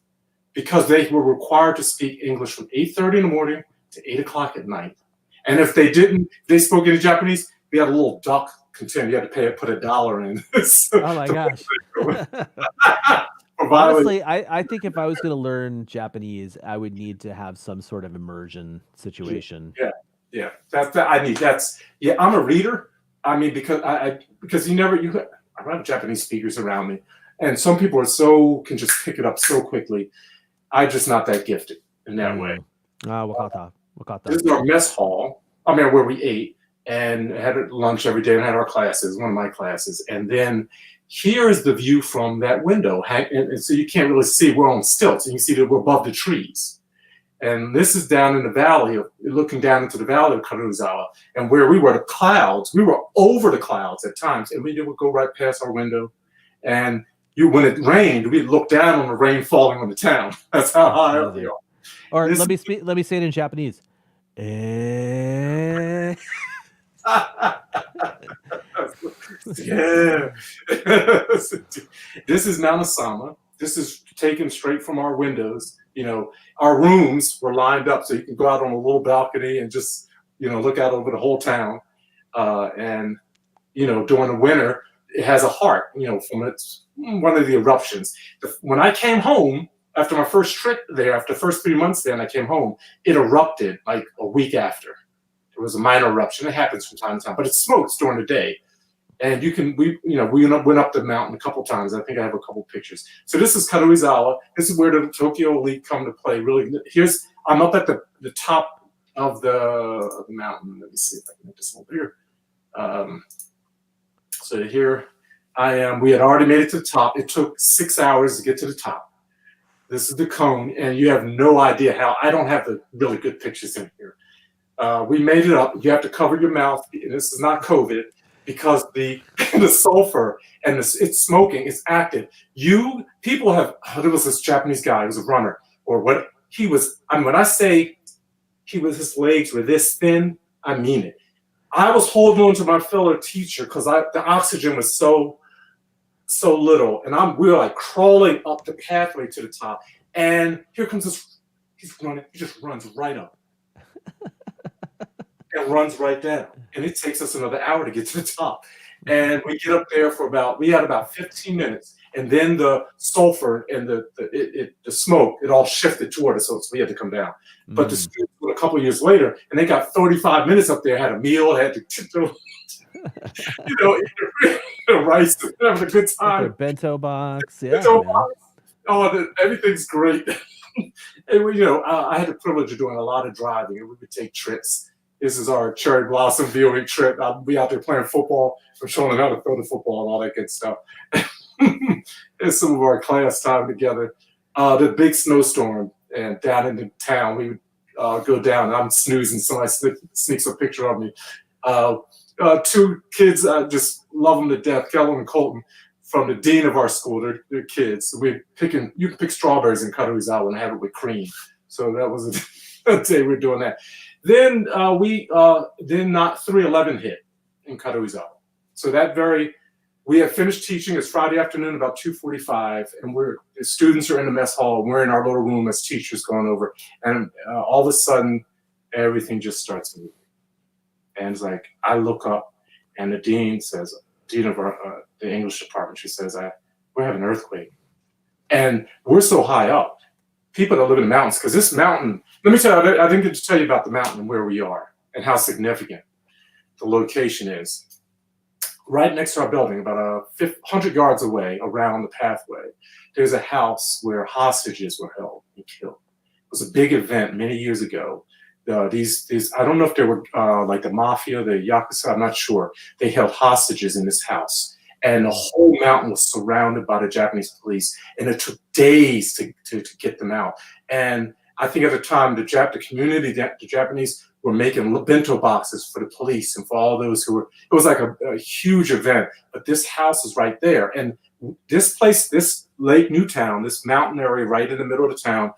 because they were required to speak English from 8:30 in the morning to 8 o'clock at night. And if they spoke any Japanese, we had a little duck contend. You had to put $1 in. Oh my gosh. For Honestly, I think if I was going to learn Japanese, I would need to have some sort of immersion situation. Yeah. I'm a reader. I mean, because I have Japanese speakers around me, and some people can just pick it up so quickly. I'm just not that gifted in that way. Wakata. This is our mess hall. I mean, where we ate and had lunch every day and had our classes, one of my classes. And then here is the view from that window. And so you can't really see, we're on stilts, and you see that we're above the trees. And this is down in the valley, looking down into the valley of Karuizawa. And where we were, the clouds, we were over the clouds at times, and we would go right past our window. And when it rained, we'd look down on the rain falling on the town. That's how high up we are. Or let me say it in Japanese. Yeah. This is Mount Asama. This is taken straight from our windows Our rooms were lined up so you can go out on a little balcony and just, look out over the whole town. And during the winter, it has a heart, from one of the eruptions. When I came home after my first trip there, after the first 3 months there, and I came home, it erupted like a week after. It was a minor eruption. It happens from time to time, but it smokes during the day. And we went up the mountain a couple times. I think I have a couple pictures. So this is Karuizawa. This is where the Tokyo Elite come to play. Really, I'm up at the top of the mountain. Let me see if I can make this a little bigger. So here I am. We had already made it to the top. It took 6 hours to get to the top. This is the cone, and you have no idea how. I don't have the really good pictures in here. We made it up. You have to cover your mouth. And this is not COVID. Because the sulfur and it's smoking, it's active. There was this Japanese guy, he was a runner, or what he was. When I say his legs were this thin, I mean it. I was holding on to my fellow teacher because the oxygen was so little, and we were like crawling up the pathway to the top. And here comes this. He's running. He just runs right up. And runs right down, and it takes us another hour to get to the top. And we get up there we had about 15 minutes, and then the sulfur and the smoke, it all shifted toward us, so we had to come down. But the students, a couple of years later, and they got 35 minutes up there, had a meal, had to eat rice, having a good time. Their bento box, yeah. Bento box. Oh, everything's great. And I had the privilege of doing a lot of driving, and we would take trips. This is our cherry blossom viewing trip. I'll be out there playing football. I'm showing them how to throw the football and all that good stuff. And some of our class time together. The big snowstorm, and down in the town, we would go down. And I'm snoozing. Somebody sneaks a picture of me. Two kids, I just love them to death, Kellen and Colton, from the dean of our school. They're kids. You can pick strawberries in Karuizawa and have it with cream. So that was a day we're doing that. Then 311 hit in Karuizawa. So we had finished teaching. It's Friday afternoon, about 2:45, and the students are in the mess hall. And we're in our little room as teachers going over, and all of a sudden, everything just starts moving. And it's like I look up, and the dean of the English department, she says, "We're having an earthquake," and we're so high up. People that live in the mountains, because this mountain, let me tell you, I didn't get to tell you about the mountain and where we are and how significant the location is. Right next to our building, about 100 yards away around the pathway, there's a house where hostages were held and killed. It was a big event many years ago. These I don't know if they were like the mafia, the Yakuza, I'm not sure. They held hostages in this house. And the whole mountain was surrounded by the Japanese police, and it took days to get them out. And I think at the time, the Japanese were making bento boxes for the police and for all those who were. It was like a huge event. But this house is right there, and this place, this Lake Newtown, this mountain area right in the middle of the town,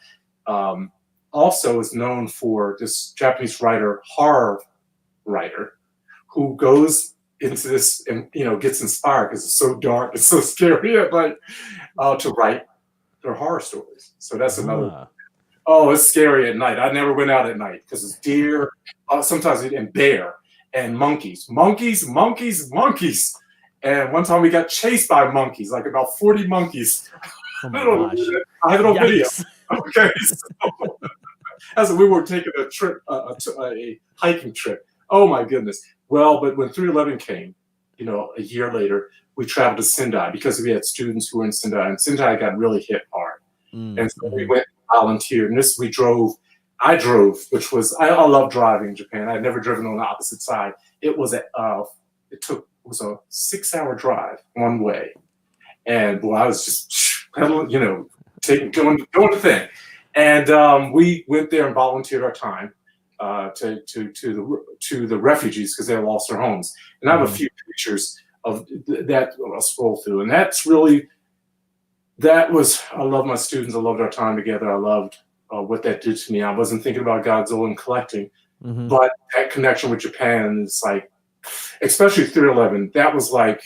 also is known for this Japanese horror writer, who goes into this and gets inspired because it's so dark, it's so scary at night, to write their horror stories. So that's another. Oh, it's scary at night. I never went out at night because it's deer, sometimes and bear and monkeys. And one time we got chased by monkeys, like about 40 monkeys. Oh my gosh. I have it on video. Okay. So, as we were taking a trip, a hiking trip. Oh my goodness. Well, but when 311 came, a year later, we traveled to Sendai because we had students who were in Sendai, and Sendai got really hit hard. And so we went and volunteered. And I drove, which was, I love driving in Japan. I'd never driven on the opposite side. It was a 6-hour drive one way. And boy, I was just pedaling, doing the thing. And we went there and volunteered our time to the refugees because they lost their homes. And I have a few pictures of that I'll scroll through. And that's really, I love my students. I loved our time together. I loved what that did to me. I wasn't thinking about Godzilla and collecting, but that connection with Japan is like, especially 311, that was like,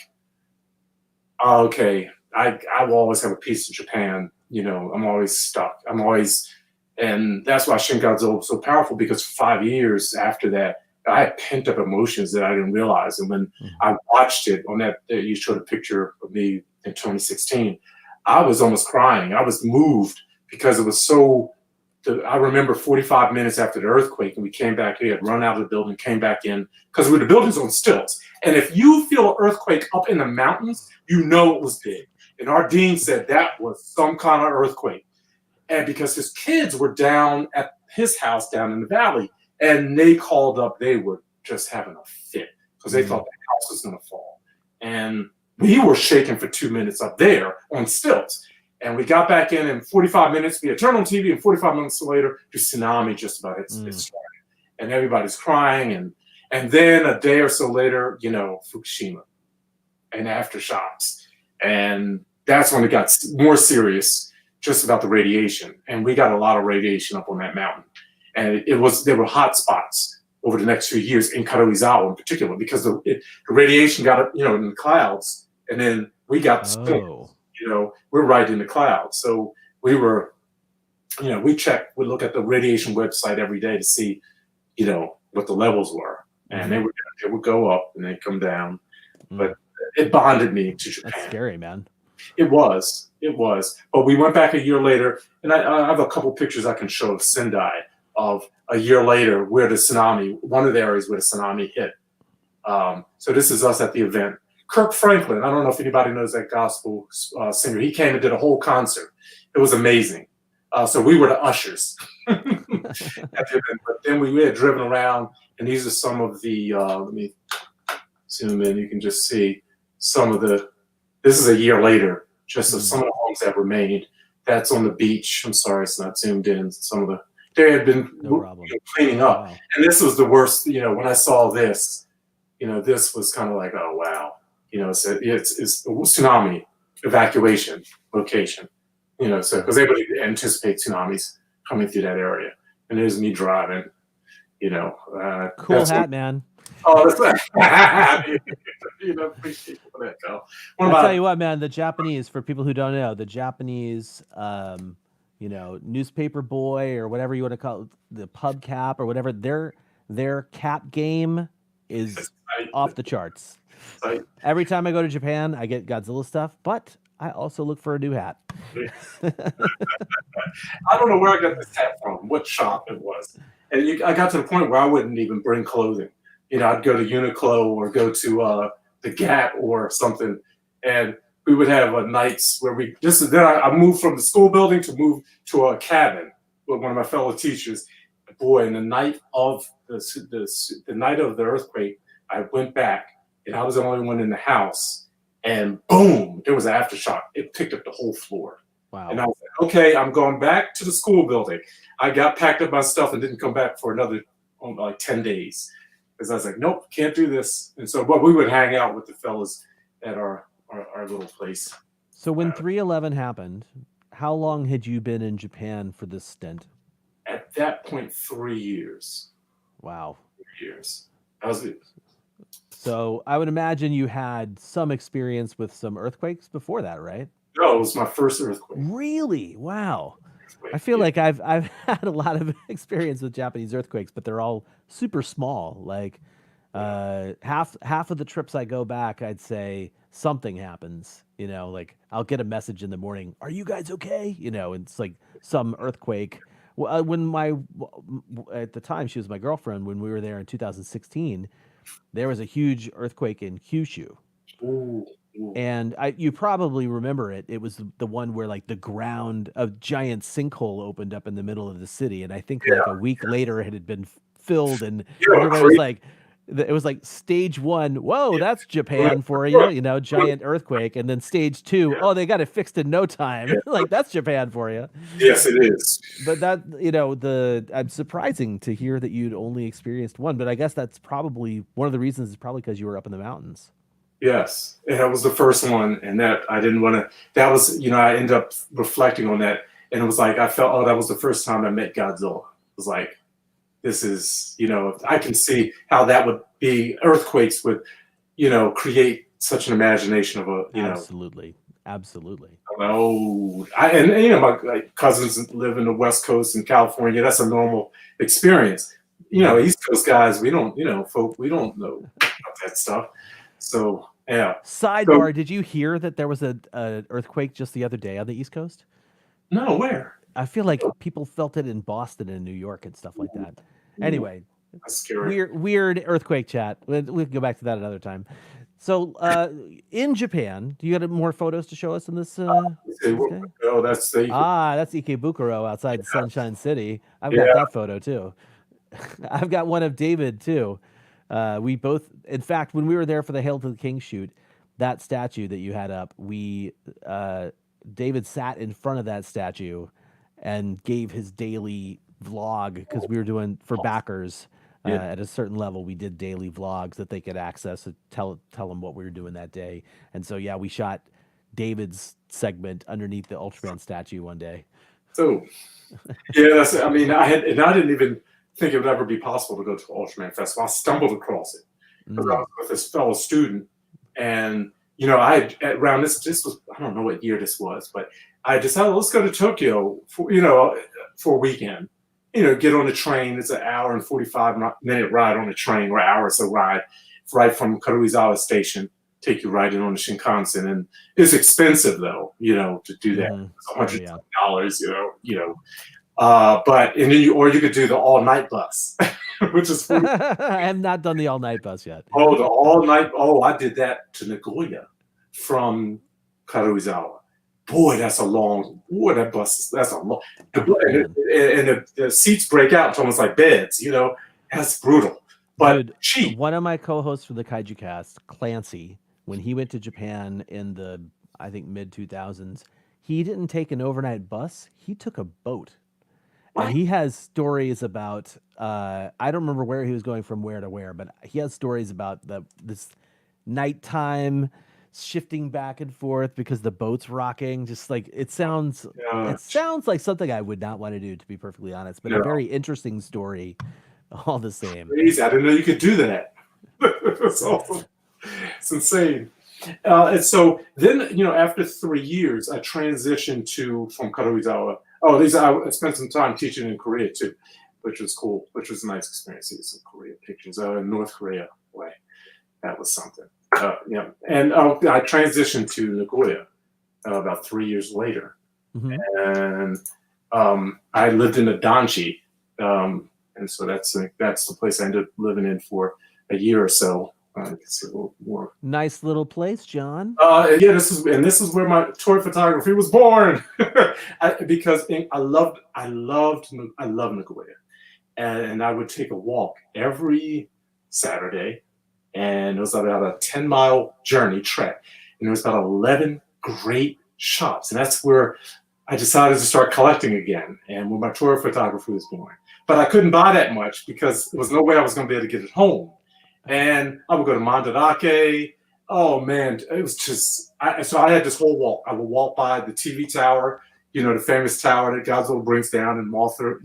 okay, I will always have a piece of Japan. I'm always stuck. I'm always And that's why Shin Godzilla was so powerful, because 5 years after that, I had pent up emotions that I didn't realize. And when I watched it on that, you showed a picture of me in 2016, I was almost crying. I was moved because it was so, I remember 45 minutes after the earthquake, and we came back, we had run out of the building, came back in, because the building's on stilts. And if you feel an earthquake up in the mountains, you know it was big. And our dean said that was some kind of earthquake. And because his kids were down at his house down in the valley, and they called up, they were just having a fit because they thought the house was going to fall. And we were shaking for 2 minutes up there on stilts. And we got back in 45 minutes. We had turned on TV, and 45 minutes later, the tsunami just about it started. And everybody's crying. And then a day or so later, Fukushima and aftershocks. And that's when it got more serious, just about the radiation. And we got a lot of radiation up on that mountain. And there were hot spots over the next few years in Karuizawa in particular, because the radiation got up, in the clouds. And then we got storms. We're right in the clouds. So we were, we look at the radiation website every day to see, what the levels were. And they would go up and they'd come down. But it bonded me to Japan. That's scary, man. It was. But we went back a year later, and I have a couple pictures I can show of Sendai of a year later where the tsunami, one of the areas where the tsunami hit. So this is us at the event. Kirk Franklin, I don't know if anybody knows that gospel singer. He came and did a whole concert. It was amazing. So we were the ushers at the event. But then we had driven around, and these are some of the, let me zoom in. You can just see some of this is a year later, just of some of the homes that were made. That's on the beach. I'm sorry, it's not zoomed in. They had been cleaning up. Wow. And this was the worst, when I saw this, this was kind of like, oh, wow. It's a tsunami evacuation location, so because everybody anticipates tsunamis coming through that area. And there's me driving, cool hat, man. Oh, that's appreciate that, Kyle. I'll tell you what, man, the Japanese, for people who don't know, the Japanese, newspaper boy or whatever you want to call it, the pub cap or whatever, their cap game is off the charts. Every time I go to Japan, I get Godzilla stuff, but I also look for a new hat. I don't know where I got this hat from, what shop it was. And I got to the point where I wouldn't even bring clothing. I'd go to Uniqlo or go to the Gap or something, and we would have nights where I moved from the school building to move to a cabin with one of my fellow teachers. Boy, and the night of the night of the earthquake, I went back, and I was the only one in the house, and boom, there was an aftershock. It picked up the whole floor. Wow. And I was like, okay, I'm going back to the school building. I packed up my stuff and didn't come back for another 10 days. Because I was like, nope, can't do this. And so, but we would hang out with the fellas at our little place. So when 3/11 happened, how long had you been in Japan for this stint? At that point, 3 years. Wow. 3 years. That was it. So I would imagine you had some experience with some earthquakes before that, right? No, it was my first earthquake. Really? Wow. I feel like I've had a lot of experience with Japanese earthquakes, but they're all super small. Like half of the trips I go back, I'd say something happens. Like I'll get a message in the morning. Are you guys okay? And it's like some earthquake. When at the time she was my girlfriend, when we were there in 2016, there was a huge earthquake in Kyushu. Ooh. And you probably remember it. It was the one where like the ground, a giant sinkhole opened up in the middle of the city. And I think like a week later it had been filled, and everybody was like, it was like stage 1. Whoa, that's Japan for you, giant earthquake. And then stage 2, oh, they got it fixed in no time. Like that's Japan for you. Yes, it is. But that, I'm surprising to hear that you'd only experienced one, but I guess that's probably one of the reasons is probably because you were up in the mountains. Yes, and that was the first one, and that I didn't want to. That was, I ended up reflecting on that, and it was like I felt, oh, that was the first time I met Godzilla. It was like, this is, I can see how that would be. Earthquakes would, create such an imagination of a, Absolutely. Absolutely. Oh, and my cousins live in the West Coast in California. That's a normal experience. East Coast guys, we don't know about that stuff. So yeah. Sidebar: did you hear that there was a earthquake just the other day on the East Coast? No, where? I feel like people felt it in Boston and New York and stuff like that. Anyway, that's scary. Weird earthquake chat. We can go back to that another time. So, in Japan, do you got more photos to show us in this? Oh, that's the that's Ikebukuro outside Sunshine City. I've got that photo too. I've got one of David too. We both, in fact, when we were there for the Hail to the King shoot, that statue that you had up, David sat in front of that statue and gave his daily vlog because we were doing for backers. At a certain level, we did daily vlogs that they could access and tell them what we were doing that day. And so, we shot David's segment underneath the Ultraman statue one day. So, that's. I mean, I didn't even think it would ever be possible to go to Ultraman Festival. I stumbled across it because I was with this fellow student, and I had around this was, I don't know what year this was, but I decided, let's go to Tokyo for for a weekend. Get on the train. It's an hour and 45-minute ride on the train, or hour or so ride, right from Karuizawa Station. Take you right in on the Shinkansen, and it's expensive though, to do that. It's $100, but and then you could do the all night bus, which is. I have not done the all night bus yet. Oh, the all night! Oh, I did that to Nagoya from Karuizawa. Boy, that's a long. Boy, that bus. That's a long. And the seats break out. It's almost like beds. That's brutal. But cheap. One of my co-hosts for the Kaijucast, Clancy, when he went to Japan in the, I think, mid-2000s, he didn't take an overnight bus. He took a boat. And he has stories about, I don't remember where he was going from where to where, but he has stories about this nighttime shifting back and forth because the boat's rocking. Just like it sounds like something I would not want to do, to be perfectly honest, but a very interesting story all the same. Crazy. I didn't know you could do that. It's awesome. It's insane. And so then, after 3 years, I transitioned from Karuizawa. I spent some time teaching in Korea too, which was cool, which was a nice experience. See some Korean pictures in North Korea. Way, that was something. And I transitioned to Nagoya about 3 years later, and I lived in a danchi, and so that's the place I ended up living in for a year or so. You can see a little more. Nice little place, John. This is where my toy photography was born, because I love Nagoya, and I would take a walk every Saturday. And it was about a 10-mile trek. And there was about 11 great shops. And that's where I decided to start collecting again, and when my tour photography was born. But I couldn't buy that much because there was no way I was going to be able to get it home. And I would go to Mandarake. Oh, man, it was just... So I had this whole walk. I would walk by the TV tower, the famous tower that Godzilla brings down in Mothra,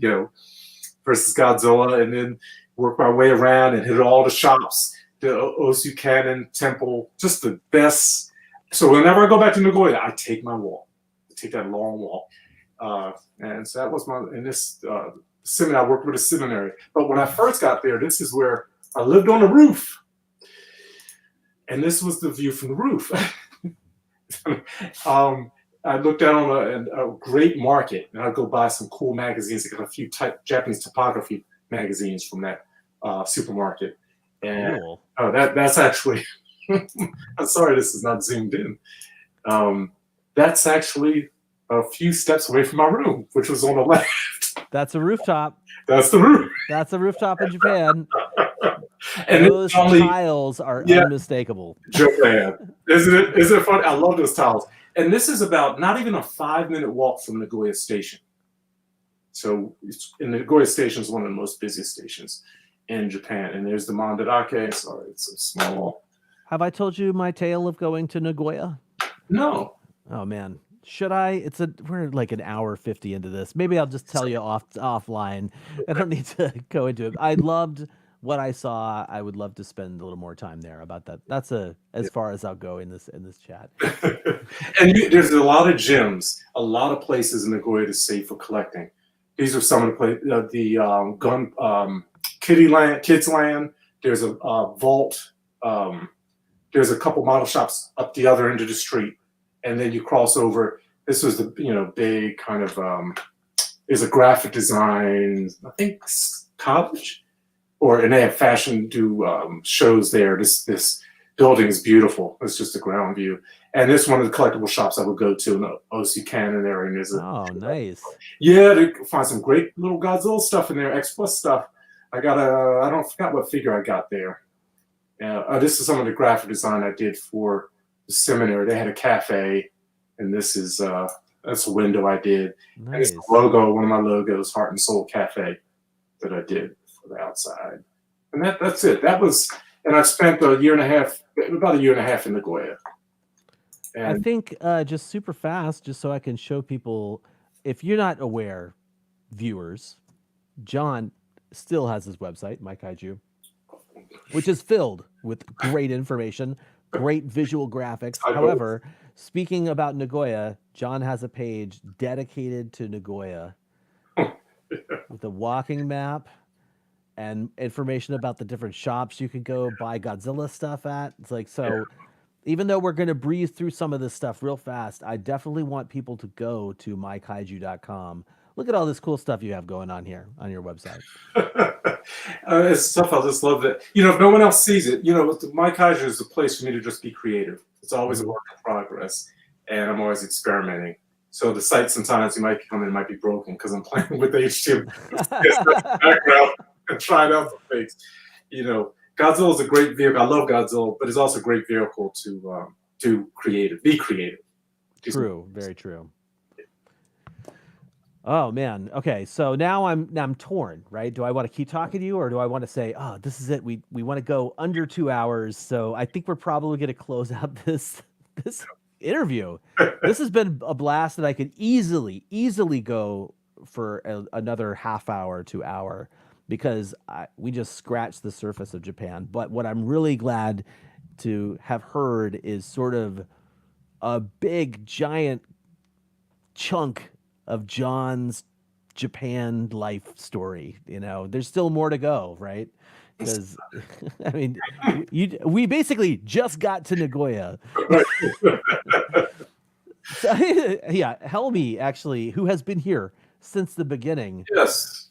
versus Godzilla, and then work my way around and hit all the shops. The Osu Cannon Temple, just the best. So whenever I go back to Nagoya, I take my walk. I take that long walk. And so that was in this seminary, I worked with a seminary. But when I first got there, this is where I lived on the roof. And this was the view from the roof. I looked down on a great market, and I'd go buy some cool magazines. I got a few Japanese typography magazines from that supermarket. And cool. That's actually, I'm sorry this is not zoomed in. That's actually a few steps away from my room, which was on the left. That's a rooftop. That's the roof. That's a rooftop in Japan. And those tiles are unmistakable. Japan. Isn't it funny? I love those tiles. And this is about not even a 5-minute walk from Nagoya Station. So Nagoya Station is one of the most busiest stations in Japan. And there's the Mandarake. Sorry, it's so small. Have I told you my tale of going to Nagoya? No. Oh man. Should I? We're like an hour 50 into this. Maybe I'll just tell you offline. I don't need to go into it. I loved what I saw, I would love to spend a little more time there about that. That's as far as I'll go in this chat. And there's a lot of gyms, a lot of places in Nagoya to save for collecting. These are some of the places, Kids Land. There's a vault. There's a couple model shops up the other end of the street, and then you cross over. This was the big kind of there's a graphic design, I think, college, and they have fashion shows there. This building is beautiful. It's just a ground view, and this is one of the collectible shops I would go to in the OC Cannon area. And there's nice. Yeah, they find some great little Godzilla stuff in there, X Plus stuff. I forgot what figure I got there. This is some of the graphic design I did for the seminary. They had a cafe, and this is that's a window I did. Nice. And it's the logo, one of my logos, Heart and Soul Cafe, that I did for the outside. And that's it. And I spent about a year and a half in Nagoya. And I think just super fast, just so I can show people, if you're not aware, viewers, John still has his website, MyKaiju, which is filled with great information, great visual graphics. However, speaking about Nagoya, John has a page dedicated to Nagoya with a walking map and information about the different shops you could go buy Godzilla stuff at. It's like, so even though we're going to breeze through some of this stuff real fast, I definitely want people to go to mykaiju.com. Look at all this cool stuff you have going on here on your website. It's stuff I just love that. If no one else sees it, MyKaiju's is a place for me to just be creative. It's always a work in progress, and I'm always experimenting. So the site sometimes you might come in, might be broken because I'm playing with HTML background and trying out some things. Godzilla is a great vehicle. I love Godzilla, but it's also a great vehicle to be creative. True, very true. Oh man. Okay. So now I'm torn, right? Do I want to keep talking to you, or do I want to say, oh, this is it? We want to go under 2 hours. So I think we're probably going to close out this interview. This has been a blast, and I could easily go for another half hour to hour, because we just scratched the surface of Japan. But what I'm really glad to have heard is sort of a big giant chunk of John's Japan life story. There's still more to go, right? Because I mean, we basically just got to Nagoya. So, yeah, Helmi, actually, who has been here since the beginning,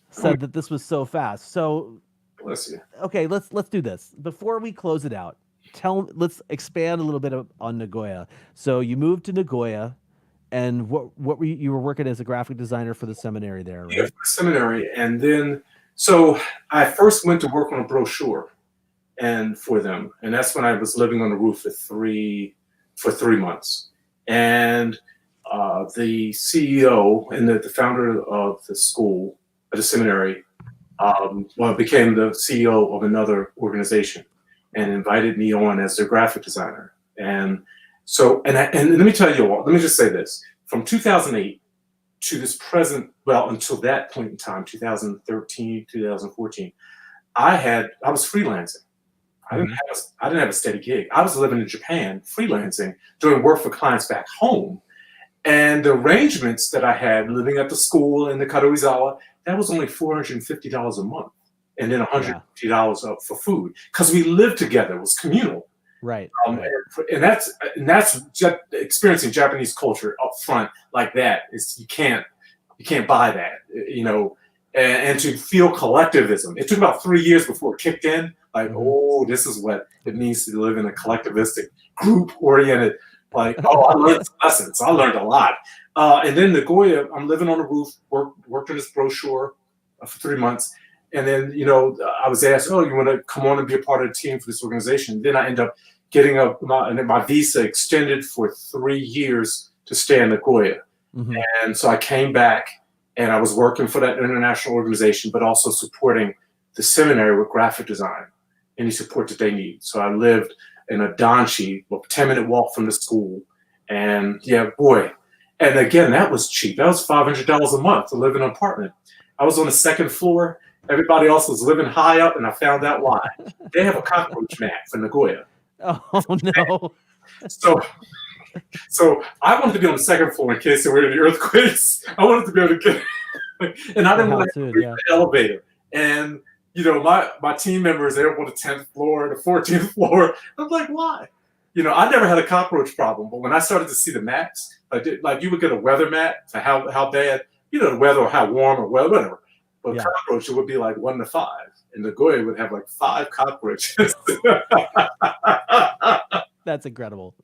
said that this was so fast. So bless you. Okay, let's do this before we close it out. Let's expand a little bit on Nagoya. So you moved to Nagoya. And what were you were working as a graphic designer for the seminary there, right? Yeah, for the seminary. And then, so I first went to work on a brochure for them. And that's when I was living on the roof for 3 months. And the CEO and the founder of the school, at the seminary, became the CEO of another organization and invited me on as their graphic designer. And let me tell you all, let me just say this. From 2008 to this present, until that point in time, 2013, 2014, I was freelancing. I didn't have a steady gig. I was living in Japan, freelancing, doing work for clients back home. And the arrangements that I had living at the school in the Karuizawa, that was only $450 a month. And then $150 up for food. Because we lived together, it was communal. Right. And that's just experiencing Japanese culture up front like that. You can't buy that, and to feel collectivism. It took about 3 years before it kicked in. Like, this is what it means to live in a collectivistic, group-oriented. Like, I learned lessons. I learned a lot. And then Nagoya, I'm living on the roof, worked on this brochure for 3 months. And then, I was asked, you want to come on and be a part of the team for this organization? Then I end up getting my visa extended for 3 years to stay in Nagoya. Mm-hmm. And so I came back, and I was working for that international organization, but also supporting the seminary with graphic design, any support that they need. So I lived in a danshi, a 10-minute walk from the school. And and again, that was cheap. That was $500 a month to live in an apartment. I was on the second floor, Everybody else was living high up, and I found out why. They have a cockroach mat for Nagoya. Oh no. So I wanted to be on the second floor in case there were any earthquakes. I wanted to be able to get, and I didn't want to reach the elevator. And my team members, they're on the 10th floor, the 14th floor. I'm like, why? I never had a cockroach problem, but when I started to see the mats, like you would get a weather mat for how bad, the weather or how warm or whatever. But cockroach, it would be like 1 to 5, and Nagoya would have like 5 cockroaches. That's incredible.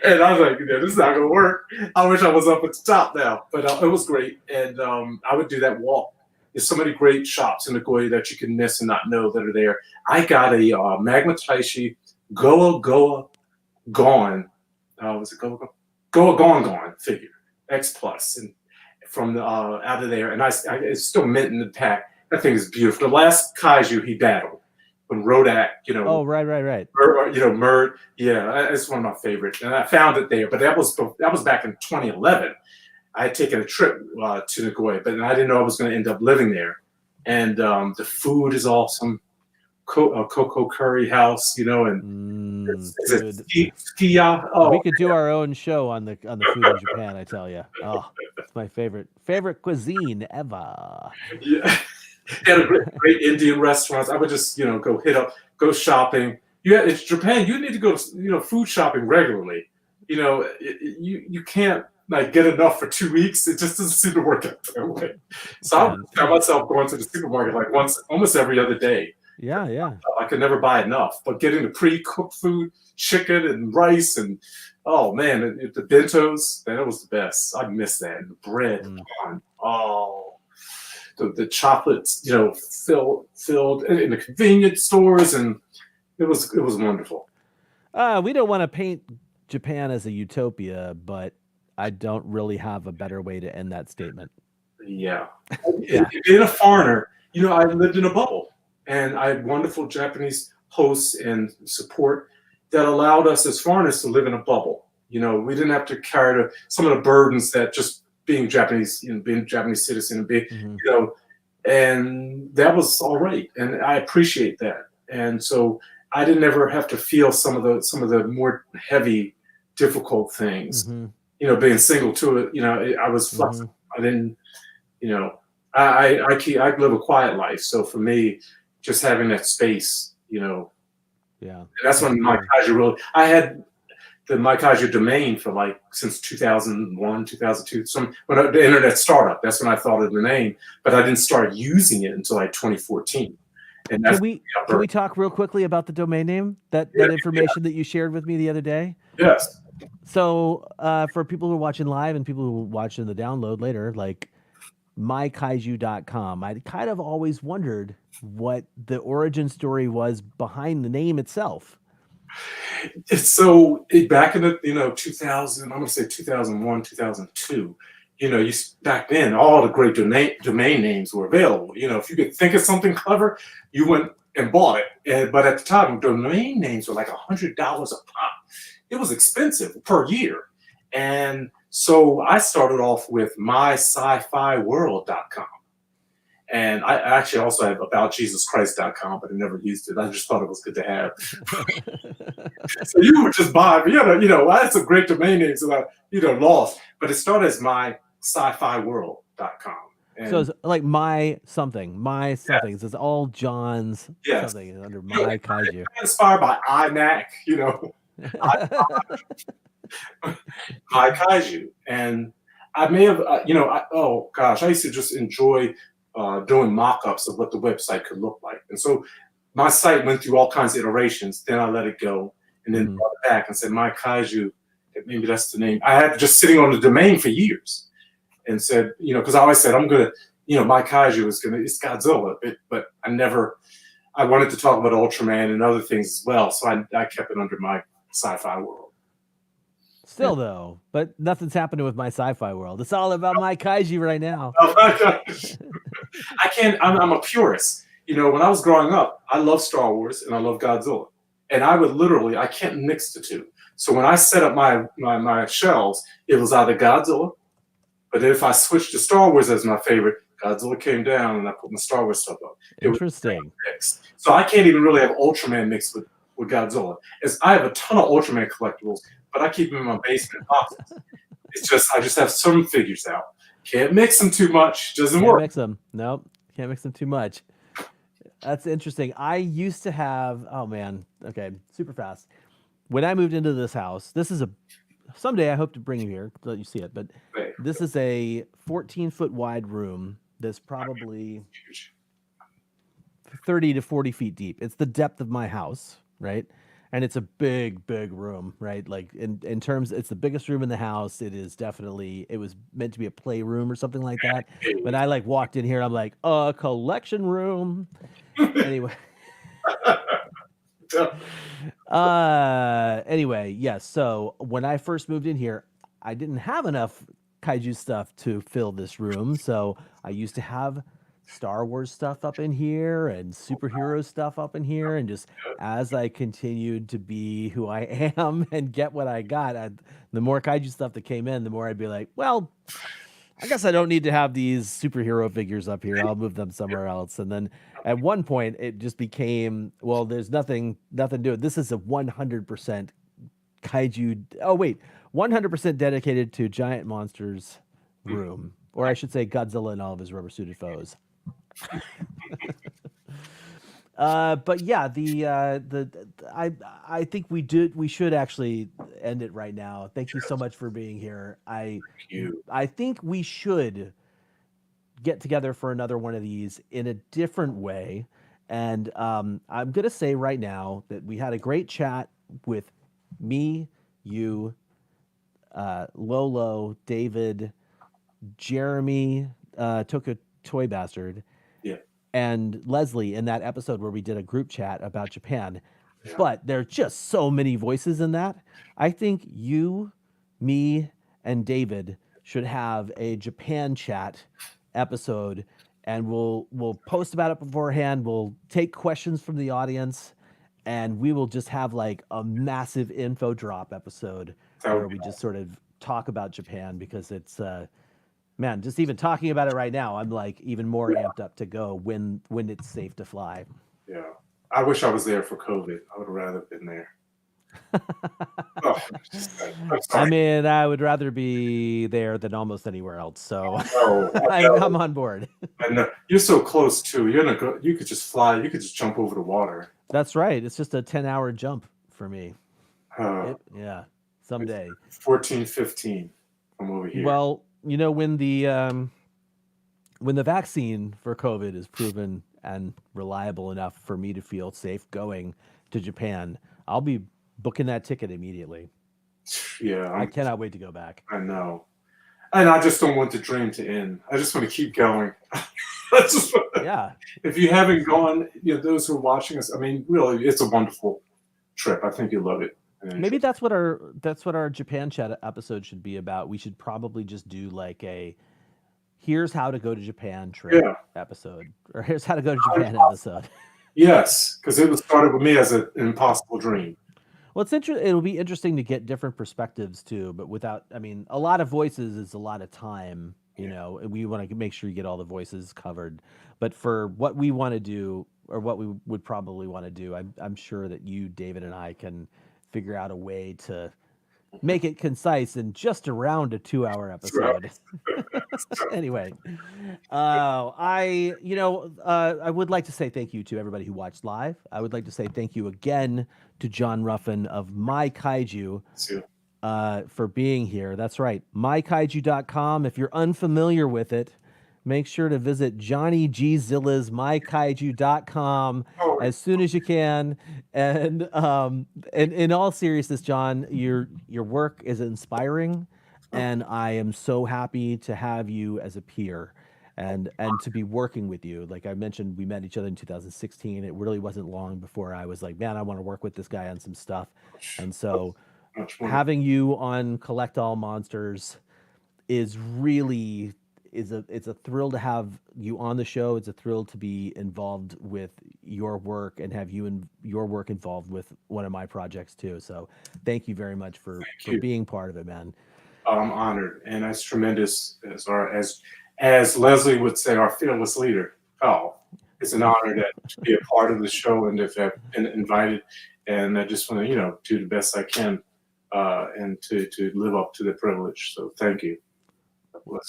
And I was like, this is not going to work. I wish I was up at the top now. But it was great. And I would do that walk. There's so many great shops in Nagoya that you can miss and not know that are there. I got a Magma Taishi Goa Gone. Was it Goa Gone figure, X Plus, and from the out of there. And it's still mint in the pack. That thing is beautiful. The last Kaiju he battled. When Rodak, Oh, right. Murd, it's one of my favorites, and I found it there. But that was back in 2011. I had taken a trip to Nagoya, but I didn't know I was going to end up living there. And the food is awesome. Cocoa curry house, and it's Skiya. Oh, we could do our own show on the food in Japan. I tell you, it's my favorite cuisine ever. Yeah. They had a great Indian restaurants. I would just, go shopping. It's Japan. You need to go, food shopping regularly. You can't get enough for 2 weeks. It just doesn't seem to work out that way. So I found myself going to the supermarket almost every other day. Yeah. I could never buy enough. But getting the pre-cooked food, chicken and rice, and oh man, the bentos, that was the best. I miss that. And the bread, the chocolates, filled in the convenience stores, and it was wonderful. We don't want to paint Japan as a utopia, but I don't really have a better way to end that statement. Yeah. Being a foreigner, I lived in a bubble, and I had wonderful Japanese hosts and support that allowed us as foreigners to live in a bubble. We didn't have to carry some of the burdens that just being Japanese, being a Japanese citizen, and being, and that was all right, and I appreciate that. And so I didn't ever have to feel some of the more heavy, difficult things. Being single to it, I was flexible. I didn't, I live a quiet life. So for me, just having that space, and that's when MyKaiju really. I had the MyKaiju domain for since 2001, 2002. When the internet startup, that's when I thought of the name, but I didn't start using it until 2014. And that's can we talk real quickly about the domain name? That information that you shared with me the other day? Yes. So for people who are watching live and people who watch in the download later, MyKaiju.com, I kind of always wondered what the origin story was behind the name itself. So back in the 2000, I'm going to say 2001, 2002. Back then all the great domain names were available. If you could think of something clever, you went and bought it. But at the time, domain names were like $100 a pop. It was expensive per year, and so I started off with myscifiworld.com. And I actually also have aboutjesuschrist.com, but I never used it. I just thought it was good to have. So you would just buy, I had some great domain names that I, lost. But it started as myscifiworld.com. So it's like my something. So it's all John's something under MyKaiju. Inspired by iMac, MyKaiju. And I may have, I used to just enjoy doing mock-ups of what the website could look like. And so my site went through all kinds of iterations. Then I let it go and then brought it back and said, MyKaiju, maybe that's the name. I had just sitting on the domain for years and said, because I always said, I'm going to, MyKaiju it's Godzilla. But I wanted to talk about Ultraman and other things as well. So I kept it under My Sci-Fi World. Still though, but nothing's happening with My Sci-Fi World. It's all about MyKaiju right now. Oh my gosh. I'm a purist. When I was growing up, I love Star Wars and I love Godzilla. And I can't mix the two. So when I set up my shelves, it was either Godzilla, but if I switched to Star Wars as my favorite, Godzilla came down, and I put my Star Wars stuff up. It was Interesting. mixed. So I can't even really have Ultraman mixed with Godzilla. I have a ton of Ultraman collectibles, but I keep them in my basement boxes. It's just I just have some figures out. Can't mix them too much. Doesn't Can't work. mix them. Nope. Can't mix them too much. That's interesting. I used to have, oh man, okay, super fast. When I moved into this house, someday I hope to bring you here to let you see it, but Right. this is a 14-foot wide room that's probably Huge. 30 to 40 feet deep. It's the depth of my house, right? And it's a big, big room, right? Like in terms, it's the biggest room in the house. It was meant to be a playroom or something like that. But I like walked in here, I'm like, a collection room. Anyway. Anyway, yes. So when I first moved in here, I didn't have enough kaiju stuff to fill this room. So I used to have Star Wars stuff up in here and superhero stuff up in here. And just as I continued to be who I am and get what I got, the more kaiju stuff that came in, the more I'd be like, well, I guess I don't need to have these superhero figures up here. I'll move them somewhere else. And then at one point, it just became, well, there's nothing to do. This is a 100% kaiju. Oh, wait, 100% dedicated to giant monsters room. Or I should say Godzilla and all of his rubber-suited foes. But yeah, I think we should actually end it right now. Thank you so much for being here. I think we should get together for another one of these in a different way. And I'm gonna say right now that we had a great chat with me, you, Lolo, David, Jeremy, took a toy bastard. And Leslie in that episode where we did a group chat about Japan. Yeah. But there are just so many voices in that. I think you, me, and David should have a Japan chat episode, and we'll post about it beforehand. We'll take questions from the audience, and we will just have like a massive info drop episode where we just sort of talk about Japan, because it's man, just even talking about it right now, I'm like even more amped up to go when it's safe to fly. Yeah. I wish I was there for COVID. I would have rather been there. Oh, I mean, I would rather be there than almost anywhere else. So I'm on board. I know. You're so close too. You could just fly. You could just jump over the water. That's right. It's just a 10-hour jump for me. Yeah. Someday. 14, 15 from over here. Well, you know, when the vaccine for COVID is proven and reliable enough for me to feel safe going to Japan, I'll be booking that ticket immediately. Yeah. I cannot wait to go back. I know. And I just don't want the dream to end. I just want to keep going. Yeah. If you haven't gone, those who are watching us, I mean, really, it's a wonderful trip. I think you'll love it. Maybe that's what our Japan chat episode should be about. We should probably just do like a here's how to go to Japan trip episode, or here's how to go to Japan episode. Yes, because it was started with me as an impossible dream. Well, it'll be interesting to get different perspectives too, but a lot of voices is a lot of time, and we want to make sure you get all the voices covered. But for what we want to do, or what we would probably want to do, I'm sure that you, David, and I can figure out a way to make it concise in just around a 2-hour episode. Anyway, I would like to say thank you to everybody who watched live. I would like to say thank you again to John Ruffin of MyKaiju for being here. That's right, MyKaiju.com. If you're unfamiliar with it, make sure to visit Johnny G. Zilla's MyKaiju.com as soon as you can. And in all seriousness, John, your work is inspiring, and I am so happy to have you as a peer and to be working with you. Like I mentioned, we met each other in 2016. It really wasn't long before I was like, man, I want to work with this guy on some stuff. And so having you on Collect All Monsters is really... it's a thrill to have you on the show. It's a thrill to be involved with your work and have you and your work involved with one of my projects too. So thank you very much for being part of it, man. I'm honored, and that's tremendous as Leslie would say, our fearless leader. Oh, it's an honor to be a part of the show and to have been invited. And I just want to, do the best I can and to live up to the privilege. So thank you.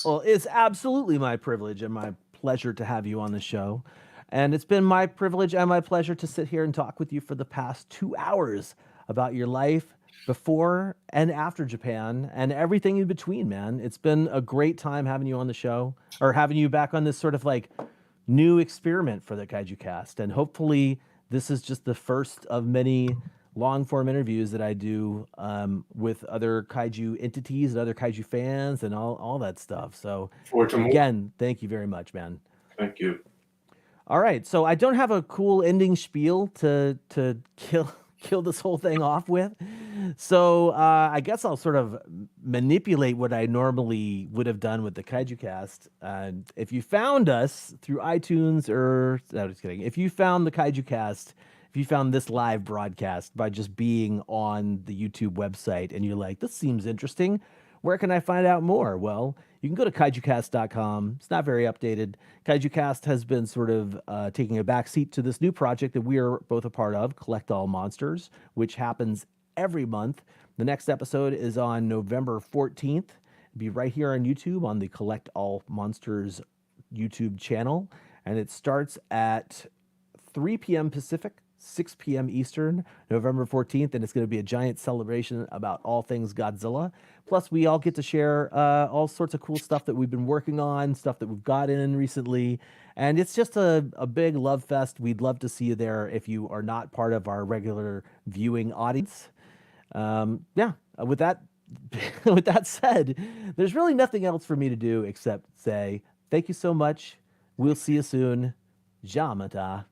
Well, it's absolutely my privilege and my pleasure to have you on the show. And it's been my privilege and my pleasure to sit here and talk with you for the past 2 hours about your life before and after Japan and everything in between, man. It's been a great time having you on the show, or having you back on this sort of like new experiment for the Kaijucast. And hopefully this is just the first of many long form interviews that I do with other kaiju entities and other kaiju fans and all that stuff. So again, thank you very much, man. Thank you. All right, so I don't have a cool ending spiel to kill this whole thing off with. So I guess I'll sort of manipulate what I normally would have done with the Kaijucast. If you found us through iTunes just kidding. If you found the Kaijucast, if you found this live broadcast by just being on the YouTube website and you're like, this seems interesting, where can I find out more? Well, you can go to kaijucast.com. It's not very updated. Kaijucast has been sort of taking a backseat to this new project that we are both a part of, Collect All Monsters, which happens every month. The next episode is on November 14th. It'll be right here on YouTube on the Collect All Monsters YouTube channel. And it starts at 3 p.m. Pacific, 6 p.m. Eastern, November 14th, and it's going to be a giant celebration about all things Godzilla. Plus, we all get to share all sorts of cool stuff that we've been working on, stuff that we've got in recently, and it's just a big love fest. We'd love to see you there if you are not part of our regular viewing audience. With that said, there's really nothing else for me to do except say thank you so much. We'll see you soon. Jamata.